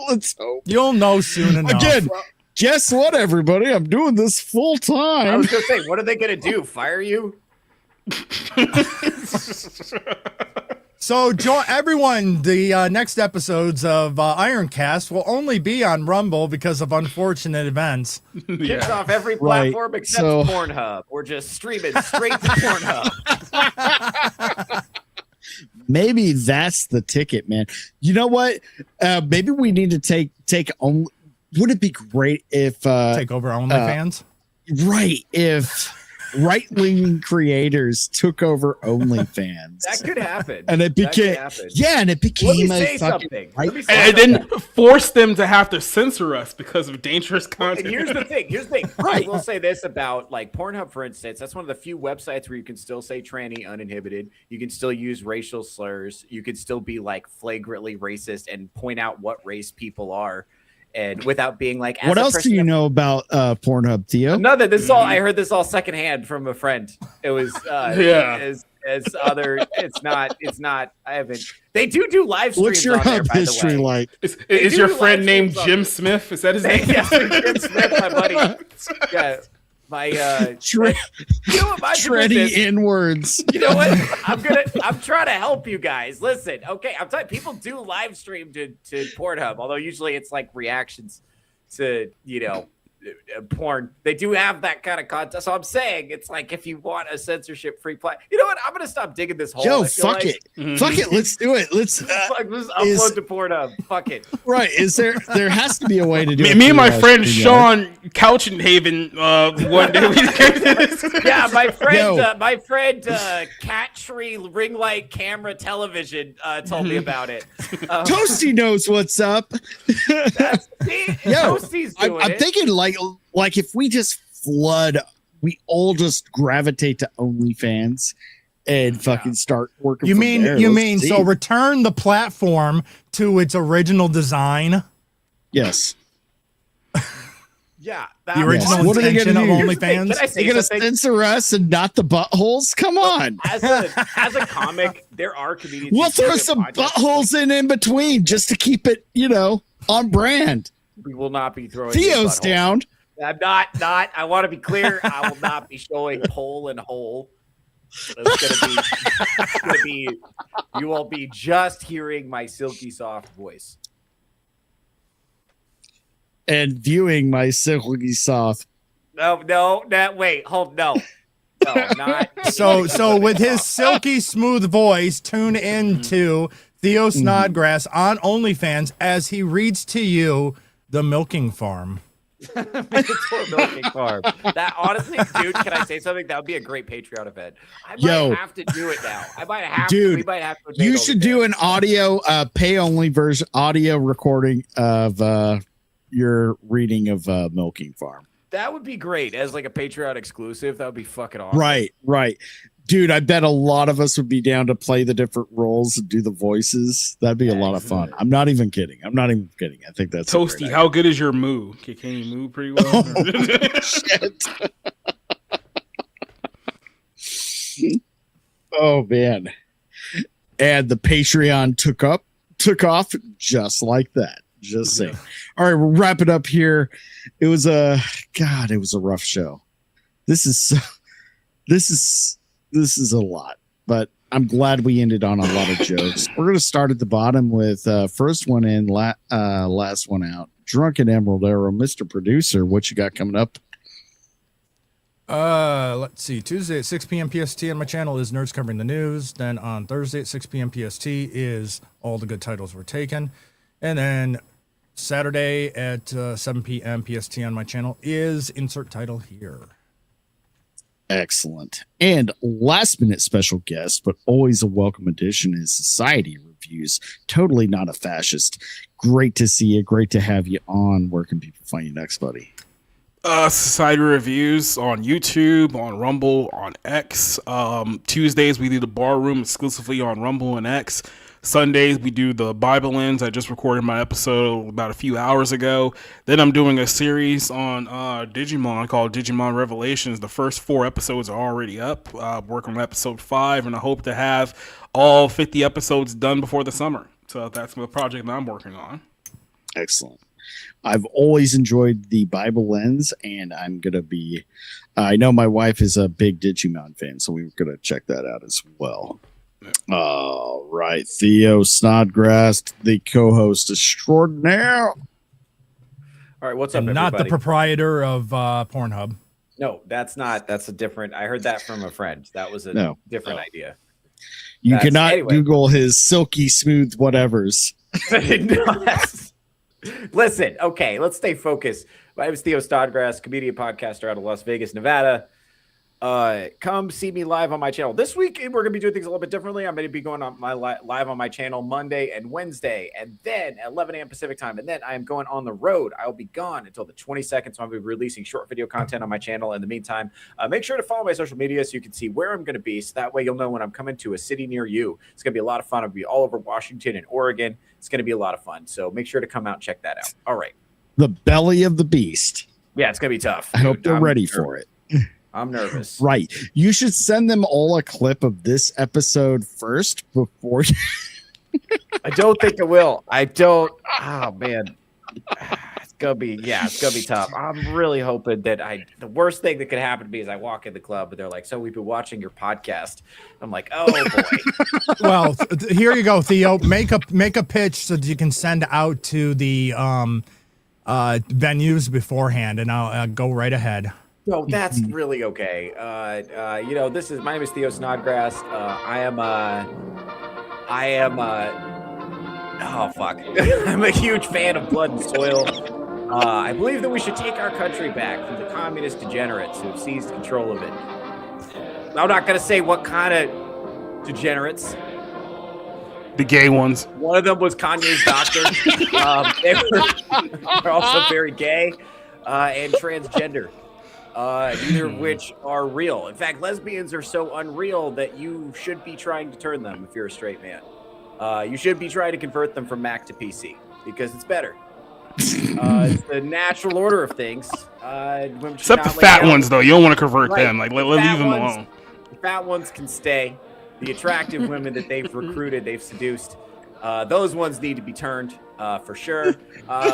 Speaker 5: Let's hope.
Speaker 9: You'll know soon enough.
Speaker 5: Again, guess what, everybody? I'm doing this full time.
Speaker 6: I was gonna say, what are they gonna do? Fire you?
Speaker 9: So, everyone, the next episodes of Ironcast will only be on Rumble because of unfortunate events.
Speaker 6: Kicks off every platform except Pornhub. We're just streaming straight to Pornhub.
Speaker 5: Maybe that's the ticket, man. You know what? Maybe we need to take on. Would it be great if
Speaker 9: take over OnlyFans?
Speaker 5: Right, if right-wing creators took over OnlyFans.
Speaker 6: That could happen.
Speaker 5: And it became
Speaker 6: Let me say something.
Speaker 8: And then force them to have to censor us because of dangerous content.
Speaker 6: Here's the thing. I will say this about like Pornhub, for instance. That's one of the few websites where you can still say tranny uninhibited. You can still use racial slurs. You can still be like flagrantly racist and point out what race people are. And without being like,
Speaker 5: what else do you know about Pornhub, Theo?
Speaker 6: Nothing. This is all I heard. This all secondhand from a friend. It was as other. It's not. I haven't. They do live streams.
Speaker 5: What's your
Speaker 6: on there,
Speaker 5: hub
Speaker 6: by
Speaker 5: history
Speaker 6: the way.
Speaker 5: like?
Speaker 8: Is your friend named Jim Smith? Is that his name?
Speaker 6: Yeah, Jim Smith, my buddy. Yeah. My you know what my
Speaker 5: Tready inwards.
Speaker 6: You know what? I'm trying to help you guys. Listen, okay. I'm telling people do live stream to Pornhub, although usually it's like reactions to porn. They do have that kind of content. So I'm saying it's like if you want a censorship free play, you know what? I'm gonna stop digging this hole.
Speaker 5: Yo, fuck it. Fuck it. Let's do it. Let's
Speaker 6: upload to Pornhub. Fuck it.
Speaker 5: Right. There has to be a way to do it.
Speaker 8: Me and my friend Sean Couchenhaven one day
Speaker 6: yeah, my friend Cat Tree Ring Light Camera Television told me about it.
Speaker 5: Toasty knows what's up.
Speaker 6: Toasty's doing
Speaker 5: I'm
Speaker 6: it.
Speaker 5: thinking like if we just flood, we all just gravitate to OnlyFans and fucking start working.
Speaker 9: You mean
Speaker 5: see.
Speaker 9: So return the platform to its original design?
Speaker 5: Yes.
Speaker 6: Yeah,
Speaker 9: the original intention of OnlyFans.
Speaker 5: They're gonna censor us and not the buttholes. Come on.
Speaker 6: As a comic, there are comedians.
Speaker 5: We'll throw some buttholes in between just to keep it, on brand.
Speaker 6: We will not be throwing.
Speaker 5: Theo's down.
Speaker 6: I'm not. I want to be clear. I will not be showing hole and hole. It's gonna be. You will be just hearing my silky soft voice.
Speaker 5: And viewing my silky soft.
Speaker 6: No, wait, hold, no, not.
Speaker 9: So with his silky smooth voice, tune in to Theo Snodgrass on OnlyFans as he reads to you the milking farm.
Speaker 6: Mandatory milking farm. That honestly, dude, can I say something? That would be a great Patreon event. I might have to do it now. I might have to. We might have to.
Speaker 5: You should do an audio pay only version, audio recording of your reading of Milking Farm.
Speaker 6: That would be great as like a Patreon exclusive. That would be fucking awesome.
Speaker 5: Right. Dude, I bet a lot of us would be down to play the different roles and do the voices. That'd be a lot of fun. I'm not even kidding. I think that's
Speaker 8: Toasty. How good is your moo? Can you move pretty well?
Speaker 5: Oh, shit. Oh man. And the Patreon took off just like that. Just saying. All right, we'll wrap it up here. It was a rough show. This is a lot, but I'm glad we ended on a lot of jokes. We're going to start at the bottom with first one in, last one out. Drunken Emerald Arrow, Mr. Producer, what you got coming up?
Speaker 9: Let's see. Tuesday at 6 p.m. PST on my channel is Nerds Covering the News. Then on Thursday at 6 p.m. PST is All the Good Titles Were Taken. And then Saturday at 7 p.m. PST on my channel is Insert Title Here.
Speaker 5: Excellent. And last minute special guest, but always a welcome addition, is Society Reviews. Totally not a fascist. Great to see you. Great to have you on. Where can people find you next, buddy?
Speaker 8: Society Reviews on YouTube, on Rumble, on X. Tuesdays we do the Bar Room exclusively on Rumble and X. Sundays we do the Bible Lens. I just recorded my episode about a few hours ago. Then I'm doing a series on Digimon called Digimon Revelations. The first 4 episodes are already up. Working on episode 5, and I hope to have all 50 episodes done before the summer. So that's the project that I'm working on.
Speaker 5: Excellent. I've always enjoyed the Bible Lens, and I'm going to be... I know my wife is a big Digimon fan, so we're going to check that out as well. All right, Theo Snodgrass, the co-host extraordinaire.
Speaker 6: All right, what's up,
Speaker 9: and
Speaker 6: everybody?
Speaker 9: Not the proprietor of Pornhub.
Speaker 6: No, that's not. That's a different. I heard that from a friend. That was a different idea.
Speaker 5: You cannot Google his silky smooth whatevers.
Speaker 6: Listen, okay, let's stay focused. My name is Theo Snodgrass, comedian podcaster out of Las Vegas, Nevada. Come see me live on my channel. This week, we're going to be doing things a little bit differently. I'm going to be going on my live on my channel Monday and Wednesday, and then at 11 a.m. Pacific time. And then I am going on the road. I will be gone until the 22nd, so I'll be releasing short video content on my channel. In the meantime, make sure to follow my social media so you can see where I'm going to be. So that way you'll know when I'm coming to a city near you. It's going to be a lot of fun. I'll be all over Washington and Oregon. It's going to be a lot of fun. So make sure to come out and check that out. All right.
Speaker 5: The belly of the beast.
Speaker 6: Yeah, it's going to be tough.
Speaker 5: I hope they're ready for it.
Speaker 6: I'm nervous.
Speaker 5: Right. You should send them all a clip of this episode first before.
Speaker 6: I don't think it will. I don't. Oh, man. It's going to be tough. I'm really hoping that the worst thing that could happen to me is I walk in the club and they're like, so we've been watching your podcast. I'm like, oh, boy.
Speaker 9: Well, here you go, Theo. Make a pitch so that you can send out to the venues beforehand, and I'll go right ahead.
Speaker 6: No, that's really okay. My name is Theo Snodgrass. I'm a huge fan of Blood and Soil. I believe that we should take our country back from the communist degenerates who have seized control of it. I'm not going to say what kind of degenerates.
Speaker 8: The gay ones.
Speaker 6: One of them was Kanye's doctor. They're also very gay and transgender. Neither of which are real. In fact, lesbians are so unreal that you should be trying to turn them if you're a straight man. You should be trying to convert them from Mac to PC because it's better. It's the natural order of things.
Speaker 8: Except the fat ones, though. You don't want to convert them. Like, leave them alone.
Speaker 6: The fat ones can stay. The attractive women that they've recruited, they've seduced, those ones need to be turned for sure.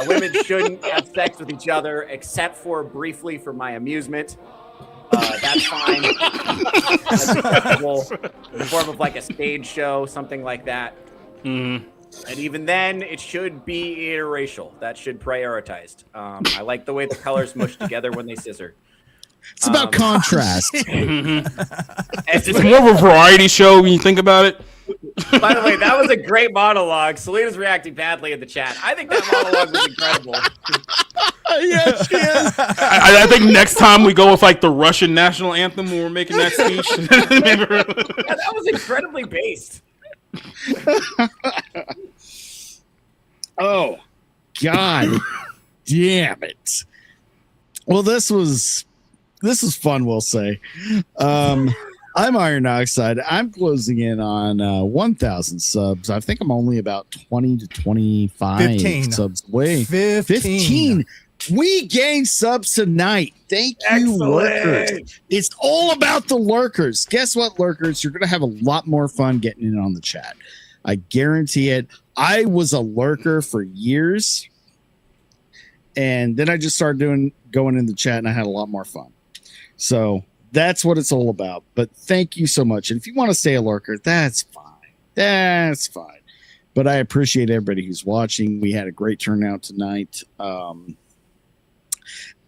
Speaker 6: Women shouldn't have sex with each other except for briefly for my amusement. That's fine. That's acceptable. In the form of like a stage show, something like that.
Speaker 8: Mm-hmm.
Speaker 6: And even then, it should be interracial. That should prioritized. I like the way the colors mush together when they scissor.
Speaker 5: It's about contrast.
Speaker 8: It's more of a variety show when you think about it.
Speaker 6: By the way, that was a great monologue. Selena's reacting badly in the chat. I think that monologue was incredible.
Speaker 5: Yes, she is.
Speaker 8: I think next time we go with like the Russian national anthem when we're making that speech.
Speaker 6: Yeah, that was incredibly based.
Speaker 5: Oh, God. damn it. Well, this was fun, we'll say. I'm Iron Oxide. I'm closing in on 1,000 subs. I think I'm only about 20 to 25
Speaker 9: 15
Speaker 5: subs away.
Speaker 9: 15.
Speaker 5: We gained subs tonight. Thank you, lurkers. It's all about the lurkers. Guess what, lurkers? You're going to have a lot more fun getting in on the chat. I guarantee it. I was a lurker for years, and then I just started going in the chat, and I had a lot more fun. So that's what it's all about. But thank you so much. And if you want to stay a lurker, that's fine. That's fine. But I appreciate everybody who's watching. We had a great turnout tonight.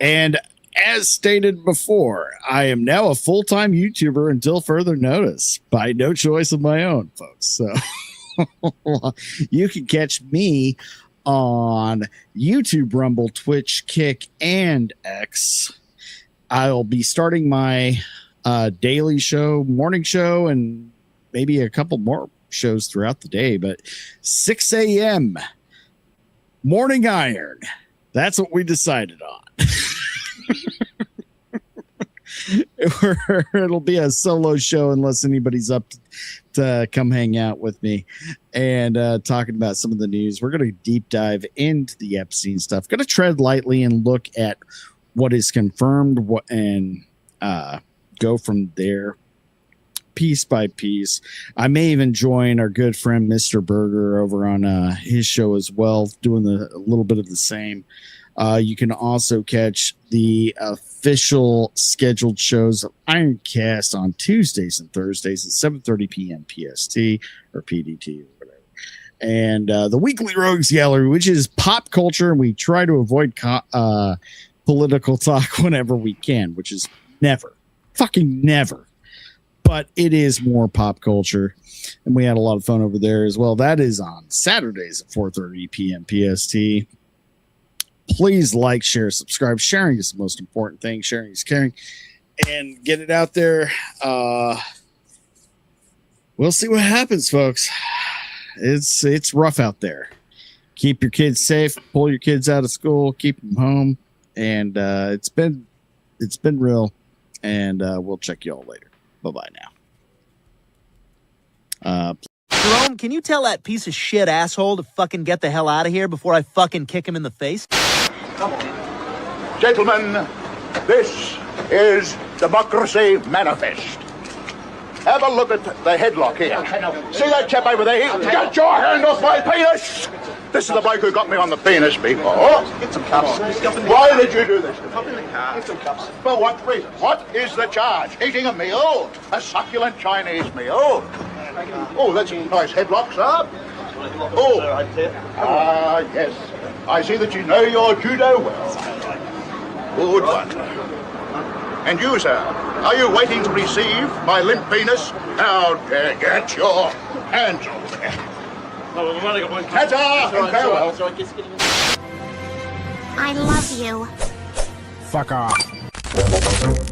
Speaker 5: And as stated before, I am now a full-time YouTuber until further notice by no choice of my own, folks. So you can catch me on YouTube, Rumble, Twitch, Kick, and X. I'll be starting my daily show, morning show, and maybe a couple more shows throughout the day. But 6 a.m. Morning Iron. That's what we decided on. It'll be a solo show unless anybody's up to come hang out with me and talking about some of the news. We're going to deep dive into the Epstein stuff. Going to tread lightly and look at what is confirmed and go from there piece by piece. I may even join our good friend Mr. Berger over on his show as well, doing a little bit of the same. You can also catch the official scheduled shows of Ironcast on Tuesdays and Thursdays at 7:30 p.m. PST or PDT or whatever. And the Weekly Rogues Gallery, which is pop culture, and we try to avoid political talk whenever we can, which is never, fucking never. But it is more pop culture, and we had a lot of fun over there as well. That is on Saturdays at 4:30 p.m. PST. Please like, share, subscribe. Sharing is the most important thing. Sharing is caring. And get it out there. We'll see what happens, folks. It's rough out there. Keep your kids safe. Pull your kids out of school. Keep them home. And it's been real. And we'll check you all later. Bye-bye now.
Speaker 18: Jerome, can you tell that piece of shit asshole to fucking get the hell out of here before I fucking kick him in the face?
Speaker 2: Come on. Gentlemen, this is Democracy Manifest. Have a look at the headlock here. See that chap over there? Get your hand off my penis! This is the bloke who got me on the penis before. Get some cups. Why did you do this? Up in the car. Get some cups. For what reason? What is the charge? Eating a meal? A succulent Chinese meal? Oh, that's a nice headlock, sir. Oh, yes. I see that you know your judo well. Good one. And you, sir, are you waiting to receive my limp penis? How dare get your hands off there. Ta-ta and farewell.
Speaker 7: I love you.
Speaker 9: Fuck off.